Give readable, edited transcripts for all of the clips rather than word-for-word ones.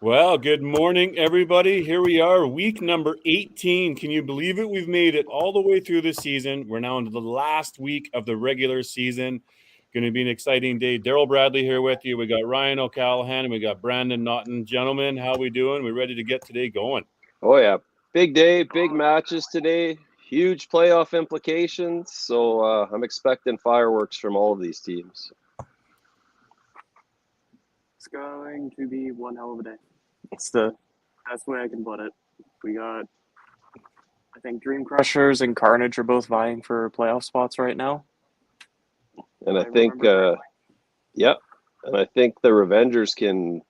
Well, good morning, everybody. Here we are, week number 18. Can you believe it? We've made it all the way through the season. We're now into the last week of the regular season. Going to be an exciting day. Daryl Bradley here with you. We got Ryan O'Callahan and we got Brandon Naughton. Gentlemen, how we doing? We ready to get today going? Oh yeah, big day, big matches today, huge playoff implications. So I'm expecting fireworks from all of these teams. It's going to be one hell of a day. It's the best way I can put it. We got, I think, Dream Crushers and Carnage are both vying for playoff spots right now. And I think, yep, and I think the Revengers can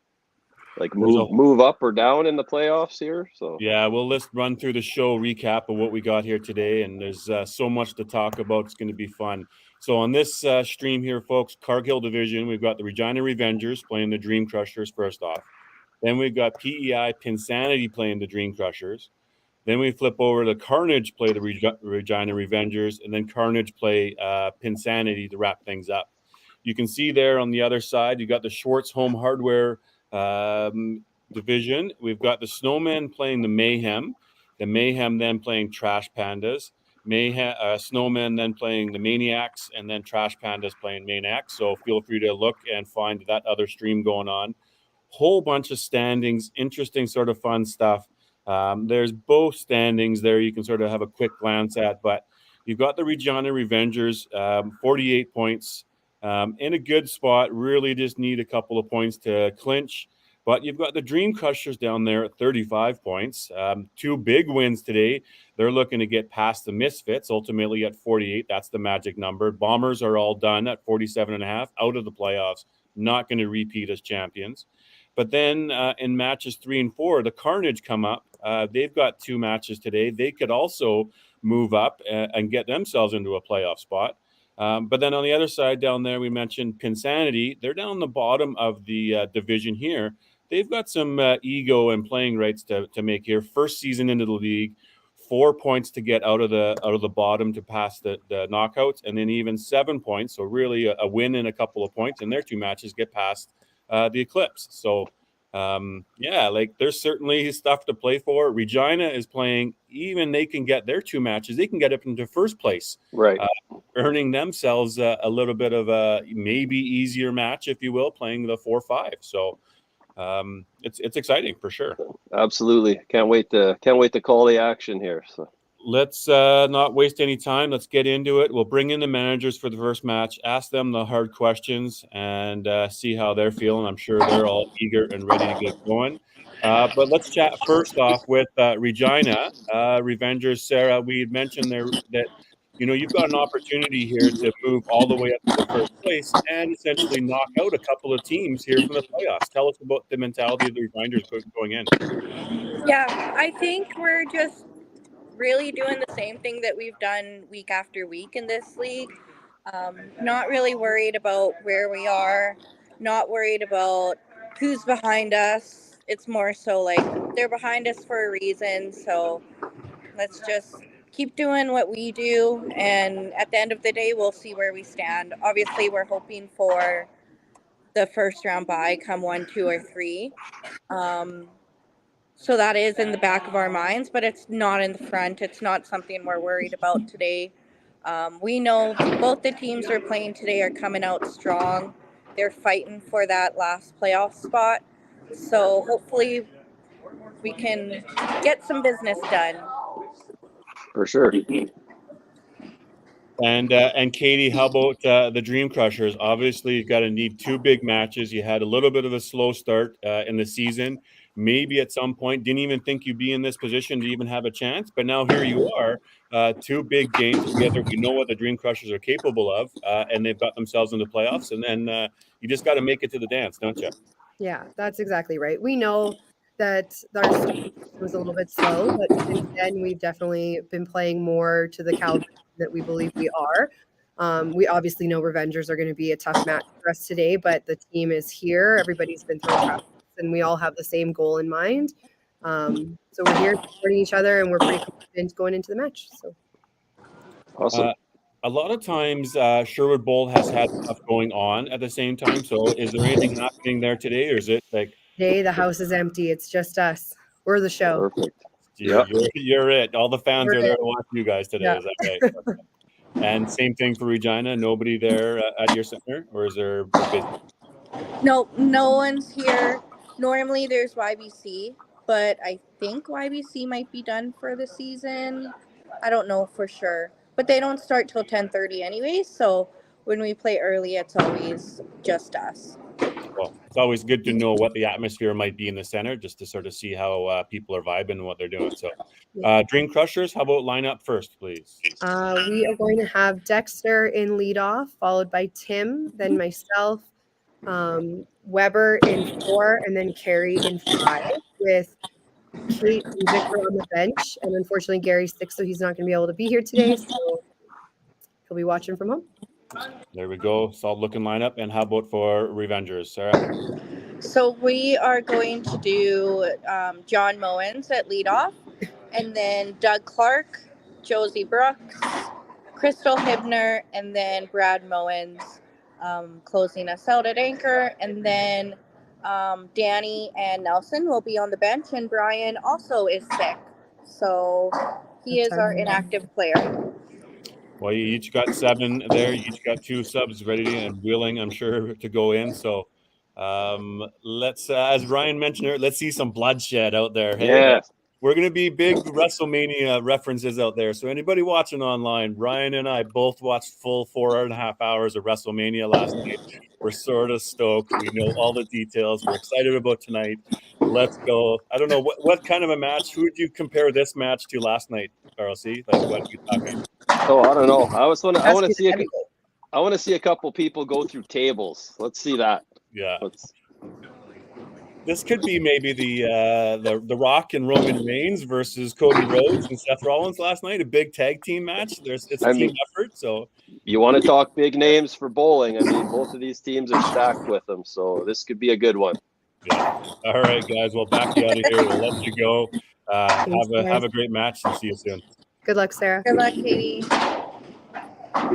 move up or down in the playoffs here. So yeah, let's run through the show recap of what we got here today, and there's so much to talk about. It's going to be fun. So on this stream here, folks, Cargill division, we've got the Regina Revengers playing the Dream Crushers first off. Then we've got PEI Pin Sanity playing the Dream Crushers. Then we flip over to Carnage play the Regina Revengers, and then Carnage play Pin Sanity to wrap things up. You can see there on the other side, you got the Schwartz Home Hardware division. We've got the Snowmen playing the Mayhem then playing Trash Pandas, Snowmen then playing the Maniacs, and then Trash Pandas playing Maniacs. So feel free to look and find that other stream going on. Whole bunch of standings, interesting sort of fun stuff. There's both standings there you can sort of have a quick glance at, but you've got the Regina Revengers, 48 points, in a good spot. Really just need a couple of points to clinch. But you've got the Dream Crushers down there at 35 points. Two big wins today. They're looking to get past the Misfits, ultimately at 48. That's the magic number. Bombers are all done at 47.5, out of the playoffs, not going to repeat as champions. But then in matches 3 and 4, the Carnage come up. They've got 2 matches today. They could also move up and get themselves into a playoff spot. But then on the other side down there, we mentioned Pin Sanity. They're down the bottom of the division here. They've got some ego and playing rights to make here. First season into the league, 4 points to get out of the bottom to pass the knockouts, and then even 7 points. So really a win and a couple of points in their 2 matches get past the Eclipse. So there's certainly stuff to play for. Regina is playing, even they can get their 2 matches. They can get up into first place, right, earning themselves a little bit of a maybe easier match, if you will, playing the 4-5. So it's exciting for sure. Absolutely, can't wait to call the action here. So let's not waste any time. Let's get into it. We'll bring in the managers for the first match, ask them the hard questions, and see how they're feeling. I'm sure they're all eager and ready to get going. But let's chat first off with Regina Revengers. Sarah, we had mentioned there that you've got an opportunity here to move all the way up to the first place and essentially knock out a couple of teams here from the playoffs. Tell us about the mentality of the Revengers going in. Yeah, I think we're just really doing the same thing that we've done week after week in this league. Not really worried about where we are, not worried about who's behind us. It's more so like they're behind us for a reason. So let's just keep doing what we do. And at the end of the day, we'll see where we stand. Obviously, we're hoping for the first round bye come 1, 2, or 3. So that is in the back of our minds, but it's not in the front. It's not something we're worried about today. We know both the teams we're playing today are coming out strong. They're fighting for that last playoff spot. So hopefully we can get some business done. for sure. And Katie, how about the Dream Crushers? Obviously, you've got to need 2 big matches. You had a little bit of a slow start in the season. Maybe at some point, didn't even think you'd be in this position to even have a chance. But now here you are, 2 big games together. We know what the Dream Crushers are capable of, and they've got themselves in the playoffs. And then you just got to make it to the dance, don't you? Yeah, that's exactly right. We know that our start was a little bit slow, but since then we've definitely been playing more to the caliber that we believe we are. We obviously know Revengers are going to be a tough match for us today, but the team is here. Everybody's been through practice, and we all have the same goal in mind. So we're here supporting each other, and we're pretty confident going into the match. So Awesome. A lot of times, Sherwood Bowl has had stuff going on at the same time. So, is there anything happening there today, or is it like Today the house is empty. It's just us. We're the show. Perfect. You're, Yep. you're it. All the fans We're are there it. to watch you guys today. Yeah. Is that right? And same thing for Regina. Nobody there at your center, or is there busy? Nope, no one's here. Normally there's YBC, but I think YBC might be done for the season. I don't know for sure, but they don't start till 10:30 anyway. So when we play early, it's always just us. Well, it's always good to know what the atmosphere might be in the center, just to sort of see how people are vibing and what they're doing. So, Dream Crushers, how about line up first, please? We are going to have Dexter in leadoff, followed by Tim, then myself, Weber in 4, and then Carrie in 5, with Kate and Victor on the bench. And unfortunately, Gary's sick, so he's not going to be able to be here today. So he'll be watching from home. There we go. Solid looking lineup. And how about for Revengers, Sarah? So we are going to do John Mowens at leadoff, and then Doug Clark, Josie Brooks, Crystal Hibner, and then Brad Mowens closing us out at anchor. And then Danny and Nelson will be on the bench, and Brian also is sick. So he is our inactive player. Well, you each got 7 there. You each got 2 subs ready and willing, I'm sure, to go in. So let's, as Ryan mentioned earlier, let's see some bloodshed out there. Hey, Yeah. we're going to be big WrestleMania references out there. So anybody watching online, Ryan and I both watched full 4.5 hours of WrestleMania last night. We're sort of stoked. We know all the details. We're excited about tonight. Let's go. I don't know what kind of a match. Who would you compare this match to last night, RLC? Like, what are you talking? Oh, I don't know. I want to see a couple people go through tables. Let's see that. Yeah. This could be maybe the Rock and Roman Reigns versus Cody Rhodes and Seth Rollins last night, a big tag team match. It's a team effort. So you want to talk big names for bowling? I mean, both of these teams are stacked with them, so this could be a good one. Yeah. All right, guys. We'll back you out of here. We'll let you go. Have a great match and see you soon. Good luck, Sarah. Good luck, Katie. All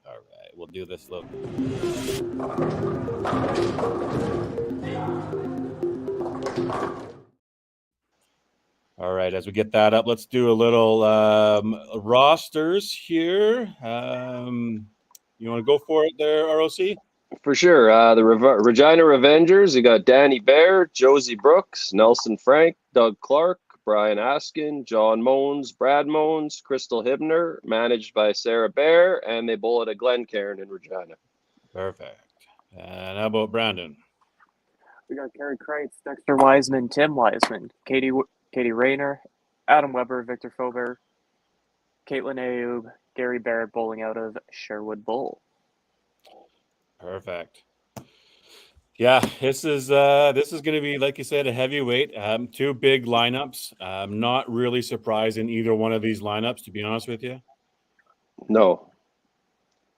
right, we'll do this look. All right, as we get that up, let's do a little rosters here. You want to go for it there, ROC? For sure. The Regina Revengers, you got Danny Bear, Josie Brooks, Nelson Frank, Doug Clark, Brian Askin, John Mones, Brad Mones, Crystal Hibner, managed by Sarah Bear, and they bowl at a Glencairn in Regina. Perfect. And how about Brandon? We got Carrie Kreitz, Dexter Wiseman, Tim Wiseman, Katie Rayner, Adam Weber, Victor Faubert, Caitlin Ayub, Gary Barrett bowling out of Sherwood Bowl. Perfect. Yeah, this is going to be, like you said, a heavyweight. 2 big lineups. I'm not really surprised in either one of these lineups, to be honest with you. No.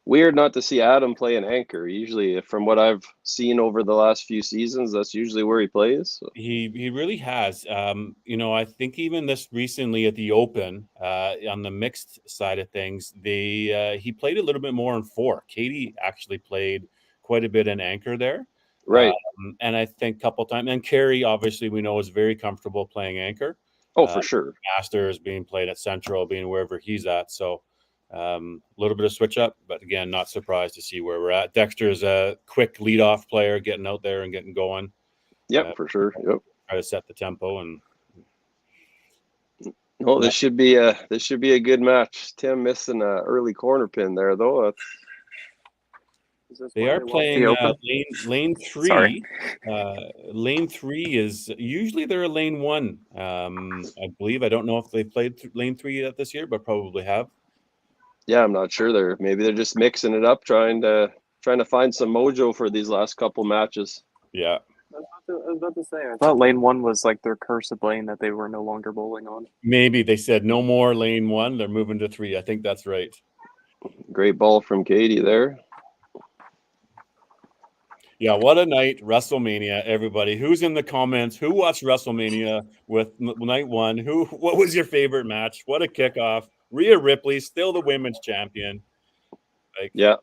Weird not to see Adam play an anchor. Usually, from what I've seen over the last few seasons, that's usually where he plays. So. He really has. I think even this recently at the Open, on the mixed side of things, he played a little bit more in 4. Katie actually played quite a bit in anchor there. Right. And I think a couple times. And Carrie, obviously, we know is very comfortable playing anchor. Oh, for sure. Masters being played at Central, being wherever he's at. So a little bit of switch up, but again, not surprised to see where we're at. Dexter's a quick leadoff player, getting out there and getting going. Yep, for sure. Yep. Try to set the tempo and. No, this should be a good match. Tim missing an early corner pin there, though. They are playing lane 3. Sorry. Lane 3 is usually they're a lane 1. I believe. I don't know if they played lane 3 this year, but probably have. Yeah, I'm not sure. Maybe they're just mixing it up, trying to find some mojo for these last couple matches. Yeah. I was about to say, I thought lane 1 was like their cursed lane that they were no longer bowling on. Maybe they said no more lane 1. They're moving to 3. I think that's right. Great ball from Katie there. Yeah, what a night. WrestleMania, everybody. Who's in the comments? Who watched WrestleMania with night 1? What was your favorite match? What a kickoff. Rhea Ripley, still the women's champion. Yeah.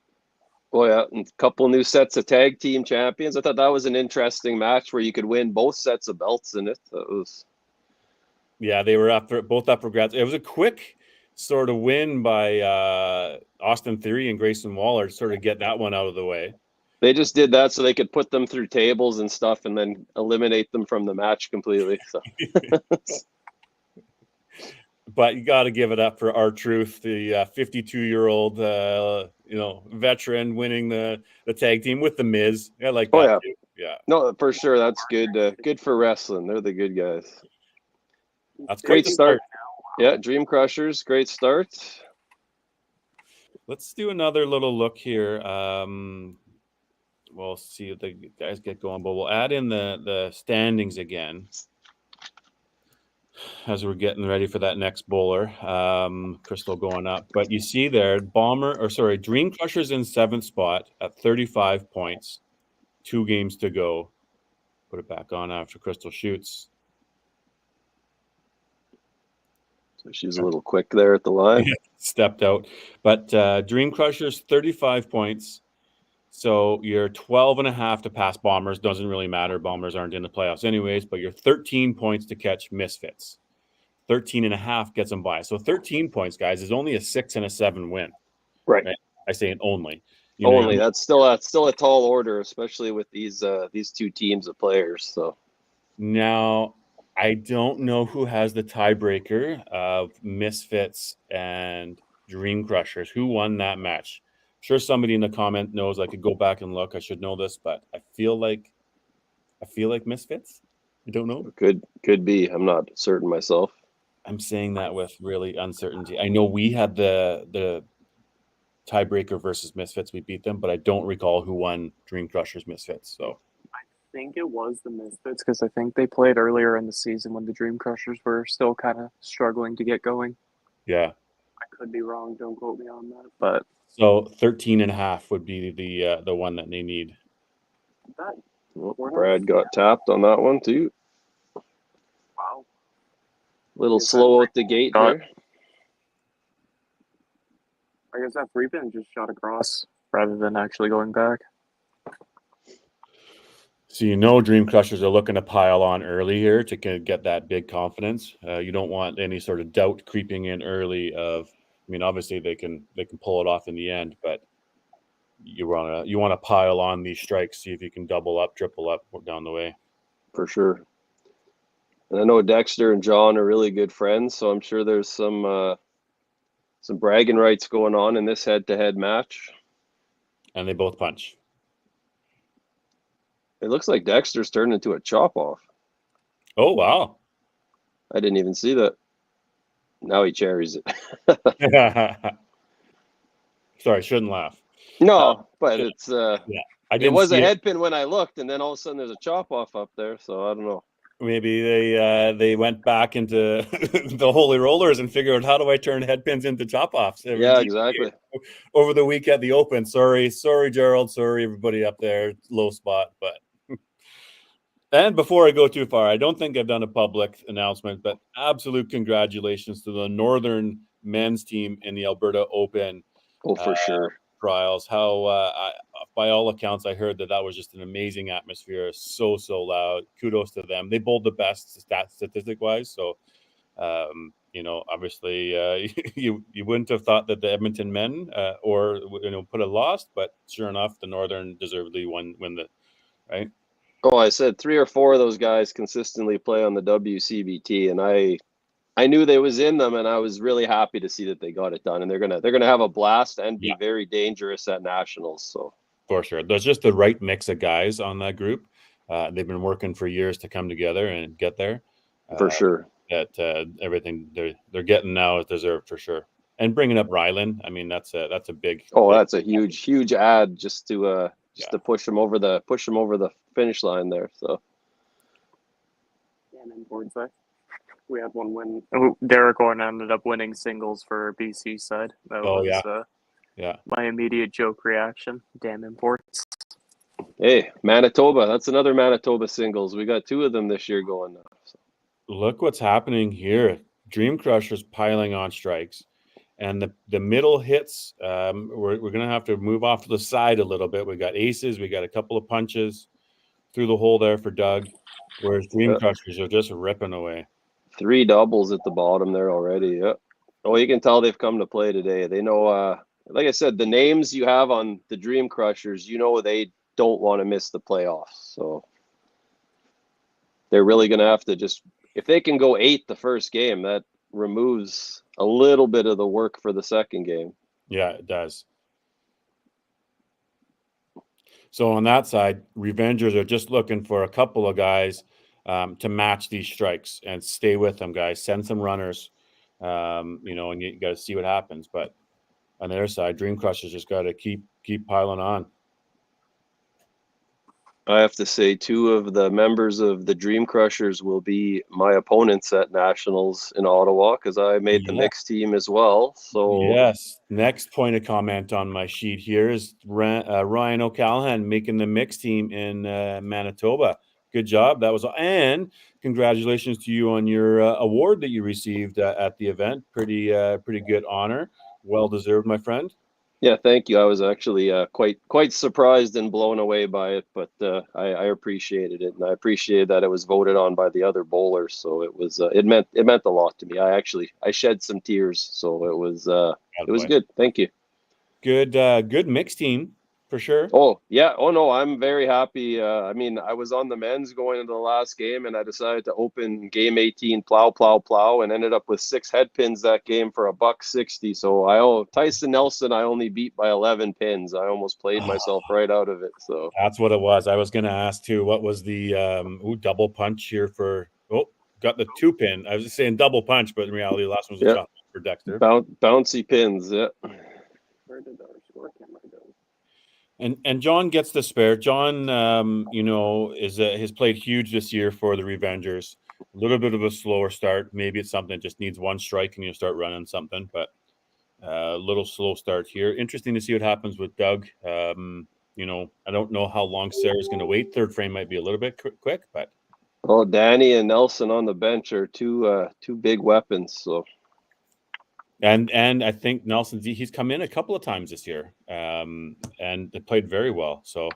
Oh yeah, and a couple new sets of tag team champions. I thought that was an interesting match where you could win both sets of belts in it. That was Yeah, they were both up for grabs. It was a quick sort of win by Austin Theory and Grayson Waller to sort of get that one out of the way. they just did that so they could put them through tables and stuff, and then eliminate them from the match completely. So But you got to give it up for R-Truth, the 52-year-old, veteran winning the tag team with the Miz. I like that. oh yeah, too. Yeah, no, for sure, that's good. Good for wrestling. They're the good guys. that's Great quite start. Yeah, Dream Crushers, great start. Let's do another little look here. We'll see if the guys get going, but we'll add in the standings again as we're getting ready for that next bowler. Crystal going up, but you see there, Dream Crushers in 7th spot at 35 points, 2 games to go. Put it back on after Crystal shoots. So she's a little quick there at the line. Stepped out, but Dream Crushers 35 points. So you're 12 and a half to pass Bombers. Doesn't really matter. Bombers aren't in the playoffs anyways, but you're 13 points to catch Misfits. 13 and a half gets them by. So 13 points, guys, is only a 6 and a 7 win. Right. I say it only. That's still a tall order, especially with these two teams of players. So now I don't know who has the tiebreaker of Misfits and Dream Crushers. Who won that match? I'm sure somebody in the comment knows. I could go back and look. I should know this, but I feel like Misfits. I don't know. Could be. I'm not certain myself. I'm saying that with really uncertainty. I know we had the tiebreaker versus Misfits. We beat them, but I don't recall who won Dream Crushers Misfits. So I think it was the Misfits because I think they played earlier in the season when the Dream Crushers were still kind of struggling to get going. yeah. I could be wrong. Don't quote me on that. But So 13 and a half would be the one that they need. Brad got tapped on that one too. Wow. Little slow out the gate there. I guess that free pin just shot across rather than actually going back. So Dream Crushers are looking to pile on early here to get that big confidence. You don't want any sort of doubt creeping in early. Obviously they can pull it off in the end, but you want to pile on these strikes, see if you can double up, triple up down the way. For sure. And I know Dexter and John are really good friends, so I'm sure there's some bragging rights going on in this head-to-head match. And they both punch. It looks like Dexter's turned into a chop-off. Oh, wow. I didn't even see that. Now he cherries it. Sorry, shouldn't laugh. No, but it's it was a head pin when I looked, and then all of a sudden there's a chop-off up there, so I don't know. Maybe they went back into the holy rollers and figured out, how do I turn head pins into chop offs? Yeah, exactly. Over the week at the Open. Sorry, Gerald. Sorry, everybody up there. Low spot, but. And before I go too far, I don't think I've done a public announcement, but absolute congratulations to the Northern men's team in the Alberta Open. Oh, for sure. Trials. How by all accounts, I heard that was just an amazing atmosphere. So loud. Kudos to them. They bowled the best statistic wise. So, obviously, you wouldn't have thought that the Edmonton men put a loss, but sure enough, the Northern deservedly win the right. Oh, I said 3 or 4 of those guys consistently play on the WCBT, and I knew they was in them, and I was really happy to see that they got it done, and they're gonna have a blast and be very dangerous at nationals. So for sure, there's just the right mix of guys on that group. They've been working for years to come together and get there. For sure, that everything they're getting now is deserved for sure. And bringing up Ryland, that's a big. Oh, that's a huge ad just to push them over the finish line there. So. And then board side. We had one win. Derek Orn ended up winning singles for BC side. That was my immediate joke reaction. Damn imports. Hey, Manitoba. That's another Manitoba singles. We got 2 of them this year going now. So. Look what's happening here. Dream Crushers piling on strikes. And the middle hits, we're going to have to move off to the side a little bit. We got aces, we got a couple of punches through the hole there for Doug, whereas Dream Crushers are just ripping away. 3 doubles at the bottom there already. Yeah. Oh, you can tell they've come to play today. They know, like I said, the names you have on the Dream Crushers, they don't want to miss the playoffs. So they're really going to have to just, if they can go 8 the first game, that removes a little bit of the work for the second game. Yeah, it does. So on that side, Revengers are just looking for a couple of guys to match these strikes and stay with them, guys. Send some runners, and you got to see what happens. But on their side, Dream Crushers just got to keep piling on. I have to say 2 of the members of the Dream Crushers will be my opponents at Nationals in Ottawa because I made the mixed team as well. So yes, next point of comment on my sheet here is Ryan O'Callahan making the mixed team in Manitoba. Good job. That was, and congratulations to you on your award that you received at the event. Pretty good honor. Well deserved, my friend. Yeah, thank you. I was actually quite surprised and blown away by it, but I appreciated it, and I appreciated that it was voted on by the other bowlers. So it was it meant a lot to me. I shed some tears, so it was good. Thank you. Good mixed team for sure. Oh yeah. Oh no, I'm very happy. I was on the men's going into the last game, and I decided to open game 18 plow, and ended up with 6 head pins that game for $1.60. So Tyson Nelson, I only beat by 11 pins. I almost played myself right out of it. So that's what it was. I was going to ask too. What was the double punch here for? Oh, got the 2 pin. I was just saying double punch, but in reality, the last one was a chop for Dexter. Bouncy pins. Yeah. Where did our score camera go? And John gets the spare. John, has played huge this year for the Revengers. A little bit of a slower start. Maybe it's something that just needs 1 strike and you start running something. But a little slow start here. Interesting to see what happens with Doug. I don't know how long Sarah's going to wait. Third frame might be a little bit quick, but. Oh, Danny and Nelson on the bench are two big weapons. So. And I think Nelson, he's come in a couple of times this year, and they played very well. So,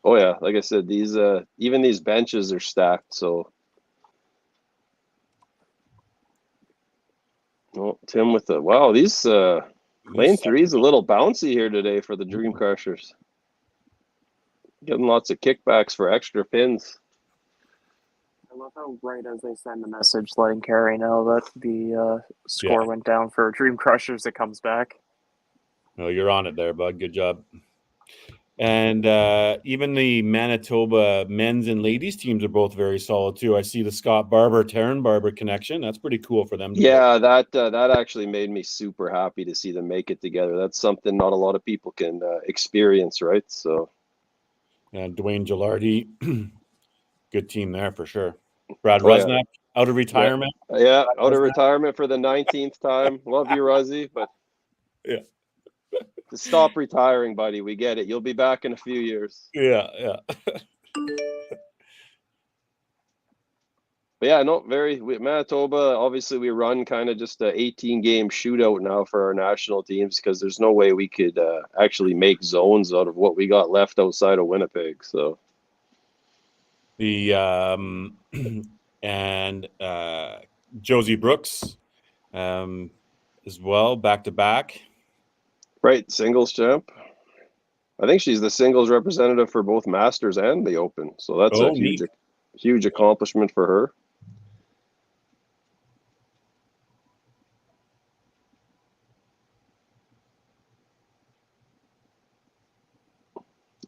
oh yeah, like I said, even these benches are stacked. So, Tim with these lane 3 is a little bouncy here today for the Dream Crushers. Getting lots of kickbacks for extra pins. I love how right as they send the message letting Carrie know that the score went down for Dream Crushers, it comes back. No, you're on it there, bud. Good job. And even the Manitoba men's and ladies teams are both very solid too. I see the Scott Barber, Taryn Barber connection. That's pretty cool for them. That actually made me super happy to see them make it together. That's something not a lot of people can experience, right? So, and Dwayne Gilardi, good team there for sure. Brad Rusnak out of retirement. Yeah, out of retirement for the 19th time. Love you, Ruzzy, but yeah. Just stop retiring, buddy. We get it. You'll be back in a few years. Yeah. But yeah, Manitoba, obviously we run kind of just a 18-game shootout now for our national teams because there's no way we could actually make zones out of what we got left outside of Winnipeg. So the and Josie Brooks as well, back to back. Right, singles champ. I think she's the singles representative for both Masters and the Open. So that's a huge accomplishment for her.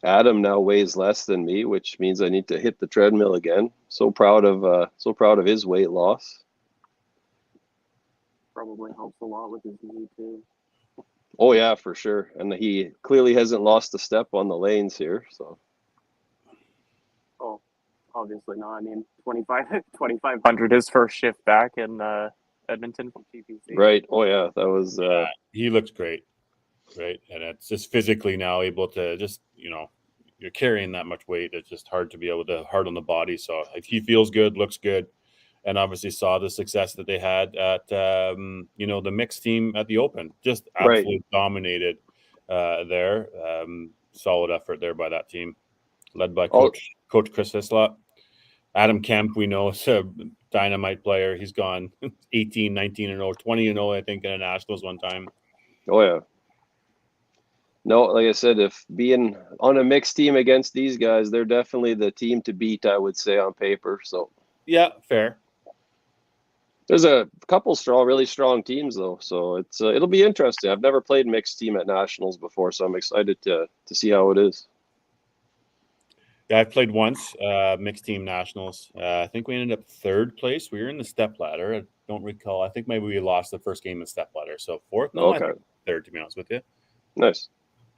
Adam now weighs less than me, which means I need to hit the treadmill again. So proud of his weight loss. Probably helps a lot with his knee too. Oh yeah, for sure. And he clearly hasn't lost a step on the lanes here. So. Oh, obviously not. I mean, 2,500 his first shift back in Edmonton from TPC. Right. Oh yeah, that was. He looks great. Right, and it's just physically now able to just you're carrying that much weight. It's just hard to be able to hard on the body. So if he feels good, looks good, and obviously saw the success that they had at the mixed team at the Open. Just absolutely dominated there. Solid effort there by that team, led by Coach Chris Hislop. Adam Kemp, we know, is a dynamite player. He's gone 18, 19-0, 20-0, I think, in a Nationals one time. Oh, yeah. No, like I said, if being on a mixed team against these guys, they're definitely the team to beat, I would say, on paper. So yeah, fair. There's a couple really strong teams, though. So it'll be interesting. I've never played mixed team at Nationals before, so I'm excited to see how it is. Yeah, I've played once, mixed team Nationals. I think we ended up third place. We were in the step ladder. I don't recall. I think maybe we lost the first game in step ladder. So fourth? No, okay. I think third, to be honest with you. Nice.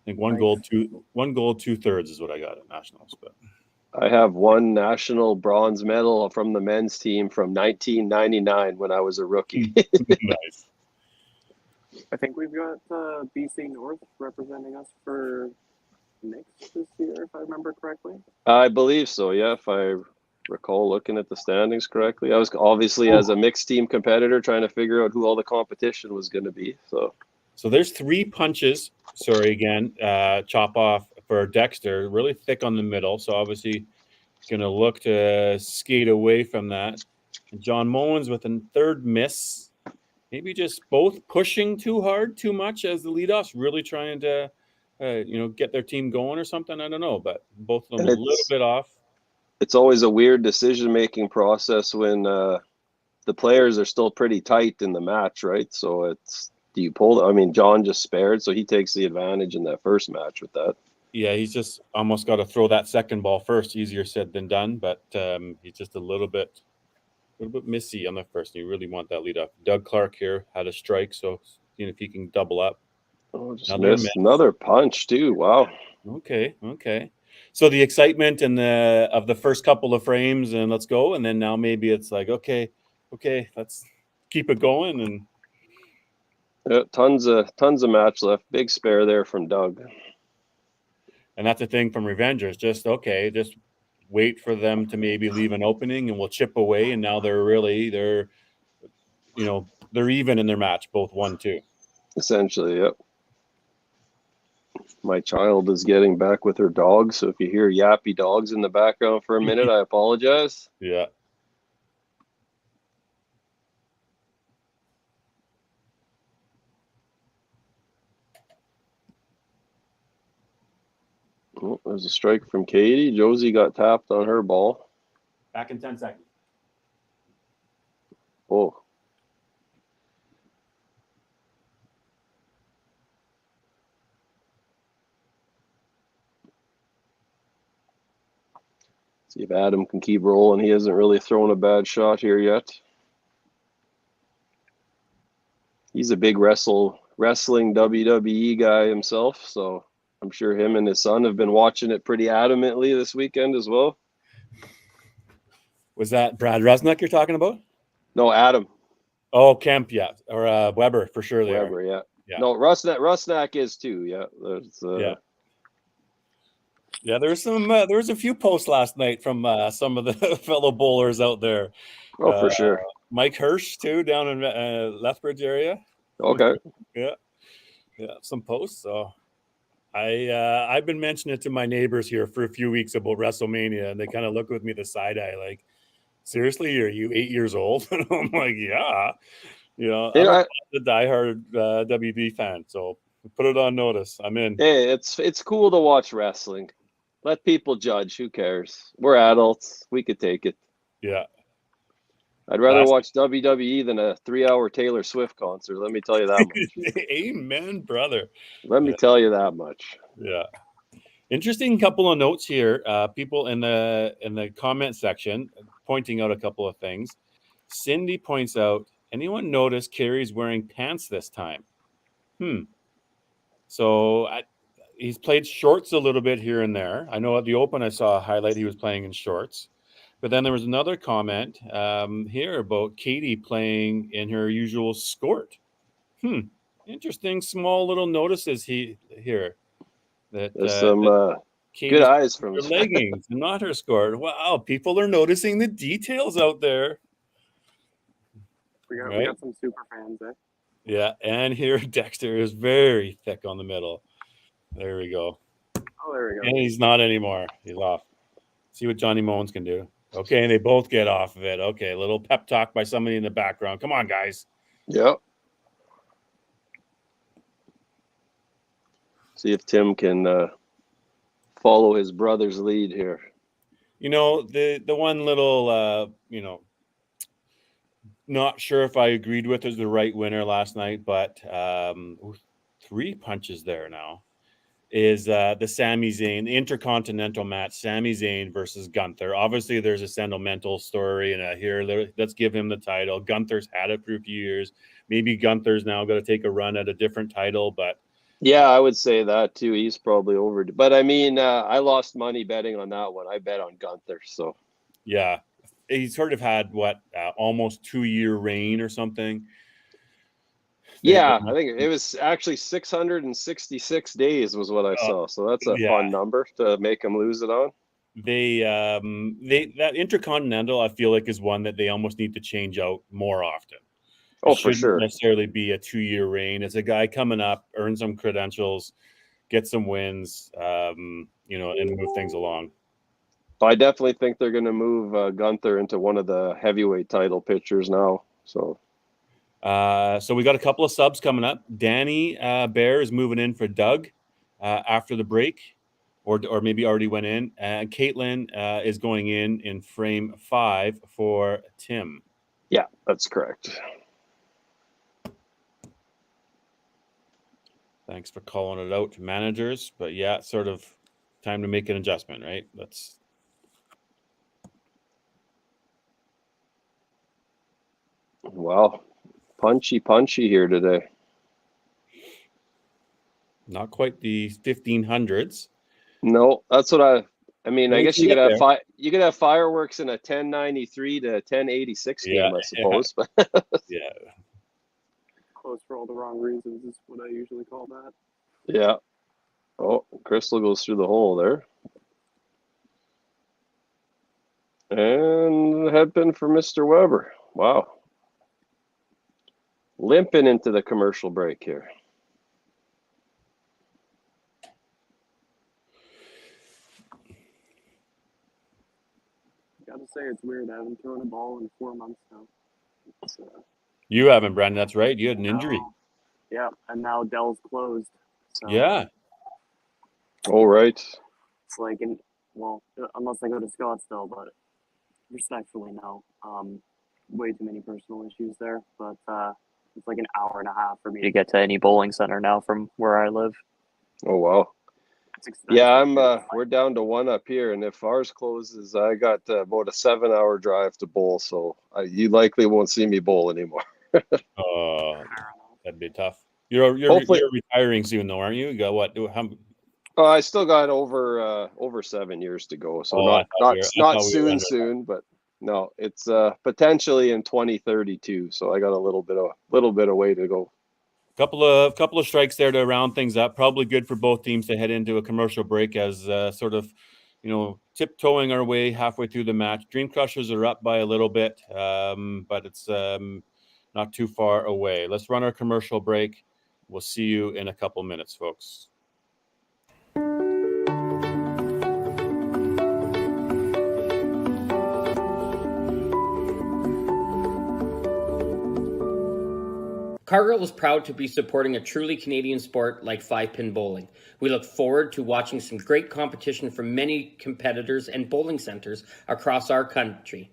I think one goal, 2/3 is what I got at Nationals. But I have one national bronze medal from the men's team from 1999 when I was a rookie. Nice. I think we've got BC North representing us for mixed this year, if I remember correctly. I believe so, yeah, if I recall looking at the standings correctly. I was obviously, as a mixed team competitor, trying to figure out who all the competition was going to be. So there's 3 punches. Sorry, again, chop off for Dexter, really thick on the middle. So obviously going to look to skate away from that. And John Mullins with a third miss. Maybe just both pushing too hard, too much as the leadoffs, really trying to, get their team going or something. I don't know, but both of them a little bit off. It's always a weird decision-making process when the players are still pretty tight in the match, right? So do you pull? I mean, John just spared, so he takes the advantage in that first match with that. Yeah, he's just almost got to throw that second ball first. Easier said than done, but he's just a little bit missy on the first. You really want that lead up. Doug Clark here had a strike, so seeing if he can double up. Oh, just missed another punch too. Wow. Okay. So the excitement and of the first couple of frames, and let's go, and then now maybe it's like okay, let's keep it going. And yeah, tons of match left. Big spare there from Doug. And that's the thing from Revengers. Just wait for them to maybe leave an opening, and we'll chip away. And now they're even in their match, both 1-2. Essentially, yep. My child is getting back with her dog, so if you hear yappy dogs in the background for a minute, I apologize. Yeah. Oh, there's a strike from Katie. Josie got tapped on her ball. Back in 10 seconds. Oh. See if Adam can keep rolling. He hasn't really thrown a bad shot here yet. He's a big wrestling WWE guy himself, so I'm sure him and his son have been watching it pretty adamantly this weekend as well. Was that Brad Resnick you're talking about? No, Adam. Oh, Kemp, yeah, or Weber for sure. Weber, yeah. No, Rusnak is too. Yeah, Yeah, there was a few posts last night from some of the fellow bowlers out there. Oh, for sure. Mike Hirsch too, down in Lethbridge area. Okay. Yeah, some posts. So I've been mentioning it to my neighbors here for a few weeks about WrestleMania, and they kind of look with me the side eye like, seriously, are you 8 years old? And I'm like, yeah. I'm a diehard WB fan, so put it on notice. I'm in. Hey, it's cool to watch wrestling. Let people judge. Who cares? We're adults. We could take it. Yeah. I'd rather watch WWE than a 3-hour Taylor Swift concert. Let me tell you that much. Amen, brother. Let me tell you that much. Yeah. Interesting couple of notes here. People in the comment section pointing out a couple of things. Cindy points out, anyone notice Carey's wearing pants this time? So he's played shorts a little bit here and there. I know at the Open I saw a highlight he was playing in shorts. But then there was another comment here about Katie playing in her usual skirt. Interesting small little notices here. There's some good eyes from her leggings, not her skirt. Wow, people are noticing the details out there. We Right? got some super fans, eh? Yeah, and here Dexter is very thick on the middle. There we go. Oh, there we go. And he's not anymore. He's off. See what Johnny Moans can do. Okay, and they both get off of it. Okay, a little pep talk by somebody in the background. Come on, guys. Yep. See if Tim can follow his brother's lead here. You know, the one little, not sure if I agreed with is the right winner last night, but 3 punches there now is the Sami Zayn Intercontinental match, Sami Zayn versus Gunther. Obviously, there's a sentimental story, and here, let's give him the title. Gunther's had it for a few years. Maybe Gunther's now going to take a run at a different title, but Yeah, I would say that too. He's probably over. But I mean, I lost money betting on that one. I bet on Gunther. So yeah, he's sort of had almost 2-year reign or something. yeah, I think it was actually 666 days was what I saw. So that's a fun number to make him lose it on. They that Intercontinental, I feel like, is one that they almost need to change out more often. Oh, for sure. Necessarily be a 2-year reign. It's a guy coming up, earn some credentials, get some wins, and move things along. I definitely think they're going to move Gunther into one of the heavyweight title pictures now. So we got a couple of subs coming up. Danny Bear is moving in for Doug after the break, or maybe already went in. Caitlin is going in frame 5 for Tim. Yeah, that's correct. Thanks for calling it out to managers, but yeah, sort of time to make an adjustment, right? Wow, punchy here today. Not quite the 1500s. No, that's what I mean. I guess you could have there. you could have fireworks in a 1093 to 1086 game, I suppose. Yeah. But yeah. Close for all the wrong reasons is what I usually call that. Yeah. Oh, Crystal goes through the hole there. And head pin for Mr. Weber. Wow. Limping into the commercial break here. Gotta say, it's weird. I haven't thrown a ball in 4 months now. You haven't, Brandon. That's right. You had an injury. Yeah, and now Dell's closed. So Yeah. All right. It's like, unless I go to Scottsdale, but respectfully, no. Way too many personal issues there. But it's like an hour and a half for me to get to any bowling center now from where I live. Oh, wow. Yeah, We're down to one up here, and if ours closes, I got about a 7-hour drive to bowl, so you likely won't see me bowl anymore. That'd be tough. You're retiring soon, though, aren't you? You got what? I still got over 7 years to go, so not soon, but no, it's potentially in 2032. So I got a little bit of way to go. Couple of strikes there to round things up. Probably good for both teams to head into a commercial break as sort of, tiptoeing our way halfway through the match. Dream Crushers are up by a little bit, but it's not too far away. Let's run our commercial break. We'll see you in a couple minutes, folks. Cargill is proud to be supporting a truly Canadian sport like 5-pin bowling. We look forward to watching some great competition from many competitors and bowling centers across our country.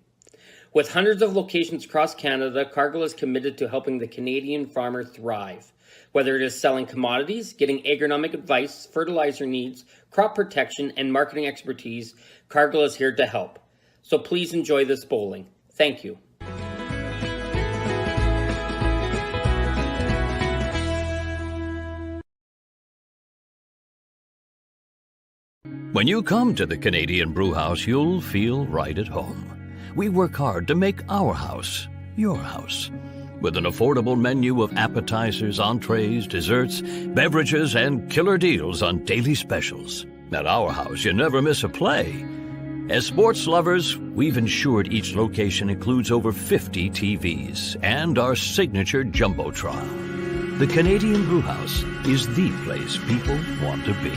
With hundreds of locations across Canada, Cargill is committed to helping the Canadian farmer thrive. Whether it is selling commodities, getting agronomic advice, fertilizer needs, crop protection, and marketing expertise, Cargill is here to help. So please enjoy this bowling. Thank you. When you come to the Canadian Brewhouse, you'll feel right at home. We work hard to make our house your house. With an affordable menu of appetizers, entrees, desserts, beverages, and killer deals on daily specials. At our house, you never miss a play. As sports lovers, we've ensured each location includes over 50 TVs and our signature Jumbotron. The Canadian Brewhouse is the place people want to be.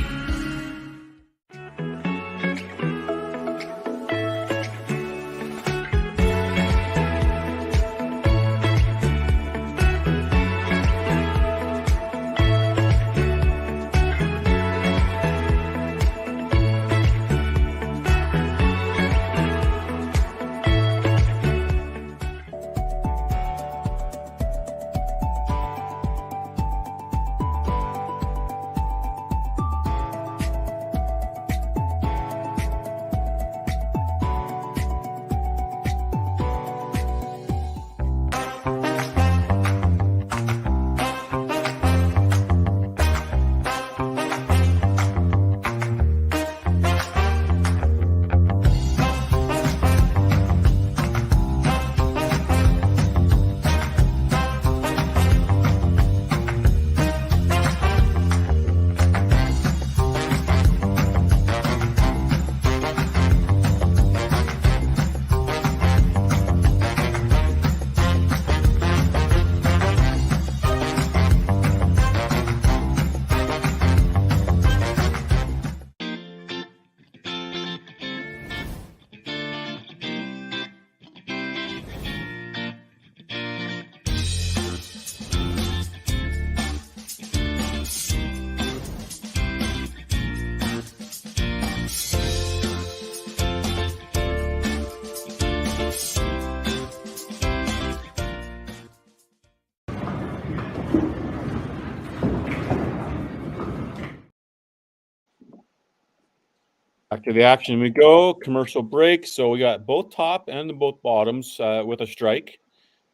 Back to the action we go. Commercial break. So we got both top and both bottoms with a strike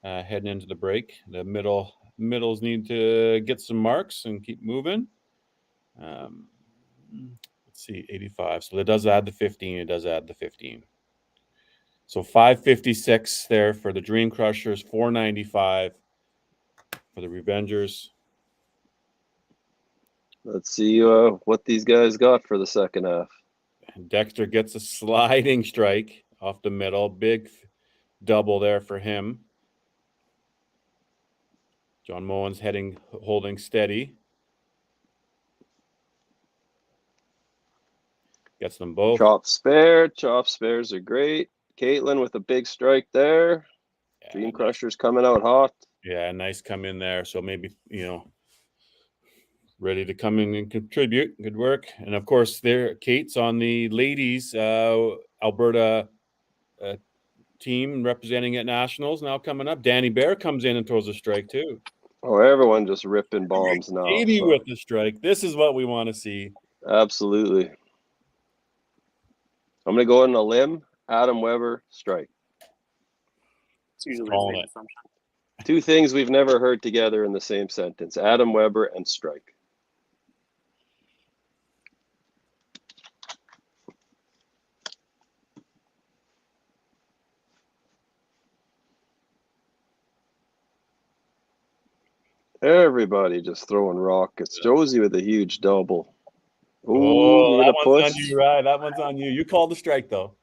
heading into the break. The middles need to get some marks and keep moving. Let's see, 85. So that does add the 15. It does add the 15. So 556 there for the Dream Crushers, 495 for the Revengers. Let's see what these guys got for the second half. Dexter gets a sliding strike off the middle. Big double there for him. John Moen's holding steady. Gets them both. Chop spare. Chop spares are great. Caitlin with a big strike there. Yeah, Dream Crushers coming out hot. Yeah, nice come in there. So maybe, ready to come in and contribute. Good work. And of course, Kate's on the ladies Alberta team representing at nationals now coming up. Danny Bear comes in and throws a strike too. Oh, everyone just ripping bombs now. Katie with the strike. This is what we want to see. Absolutely. I'm going to go on a limb. Adam Weber, strike. It's usually the same assumption. Two things we've never heard together in the same sentence. Adam Weber and strike. Everybody just throwing rockets. Josie with a huge double. Ooh, that one's on you, right? That one's on you. You called the strike, though.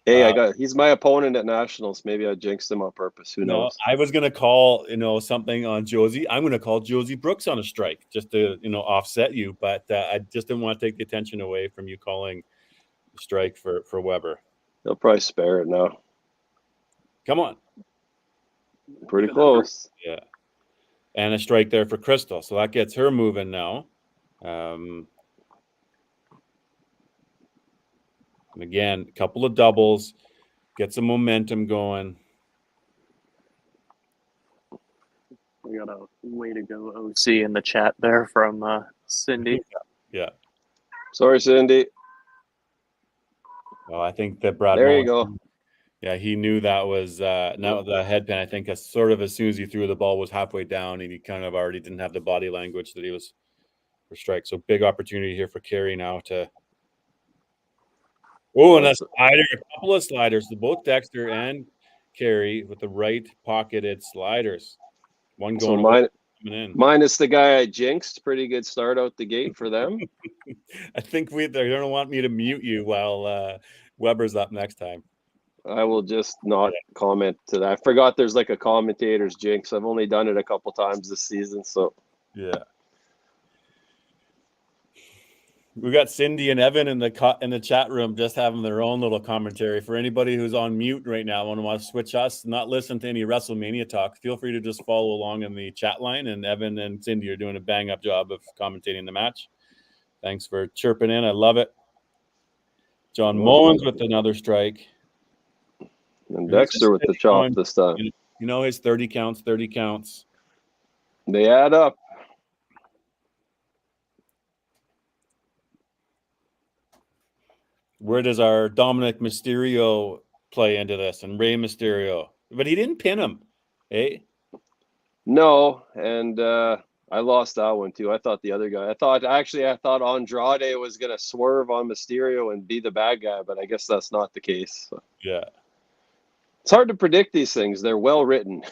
Hey, he's my opponent at nationals. Maybe I jinxed him on purpose. Who knows? I was gonna call, something on Josie. I'm gonna call Josie Brooks on a strike just to, offset you. But I just didn't want to take the attention away from you calling the strike for Weber. He'll probably spare it now. Come on. Pretty close. Yeah. And a strike there for Crystal. So that gets her moving now. And again, a couple of doubles. Get some momentum going. We got a way to go OC in the chat there from Cindy. Yeah. Sorry, Cindy. Well, I think that Brad. There you go. Yeah, he knew that was not the head pin. I think as soon as he threw the ball was halfway down, and he kind of already didn't have the body language that he was for strike. So big opportunity here for Carey now to. Oh, and a slider, a couple of sliders. Both Dexter and Carey with the right pocketed sliders. One going in. Minus the guy I jinxed. Pretty good start out the gate for them. I think they're going to want me to mute you while Weber's up next time. I will just not comment to that. I forgot there's like a commentator's jinx. I've only done it a couple times this season, so Yeah. We got Cindy and Evan in the chat room just having their own little commentary. For anybody who's on mute right now and wants to switch us, not listen to any WrestleMania talk, feel free to just follow along in the chat line. And Evan and Cindy are doing a bang up job of commentating the match. Thanks for chirping in. I love it. John Mullins with another strike. And Dexter with the chop this time. You know his 30 counts, 30 counts. They add up. Where does our Dominic Mysterio play into this? And Rey Mysterio. But he didn't pin him. Eh? No, and I lost that one too. I thought the other guy. I thought Andrade was gonna swerve on Mysterio and be the bad guy, but I guess that's not the case. So. Yeah. It's hard to predict these things. They're well written.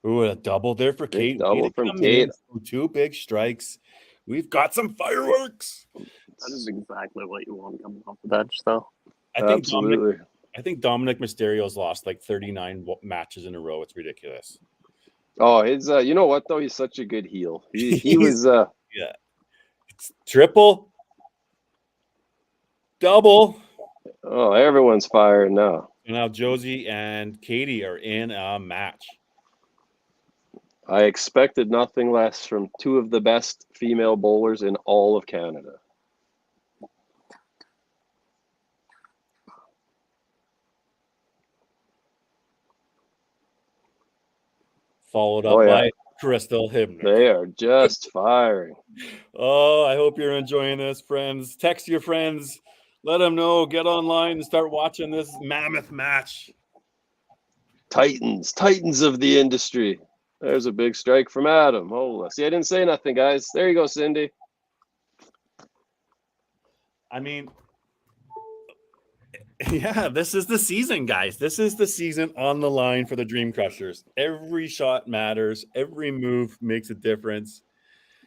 Ooh, a double there for Kate. Double from Kate. Two big strikes. We've got some fireworks. That is exactly what you want coming off the bench, though. Absolutely. I think Dominic Mysterio's lost like 39 matches in a row. It's ridiculous. Oh, his you know what though? He's such a good heel. He was yeah. It's triple, double. Oh, everyone's firing now. So now Josie and Katie are in a match. I expected nothing less from two of the best female bowlers in all of Canada. Followed up by Crystal Hibner. They are just firing. Oh, I hope you're enjoying this, friends. Text your friends. Let them know. Get online and start watching this mammoth match. Titans of the industry. There's a big strike from Adam. Oh, see, I didn't say nothing, guys. There you go, Cindy. I mean, yeah, this is the season, guys. This is the season on the line for the Dream Crushers. Every shot matters. Every move makes a difference.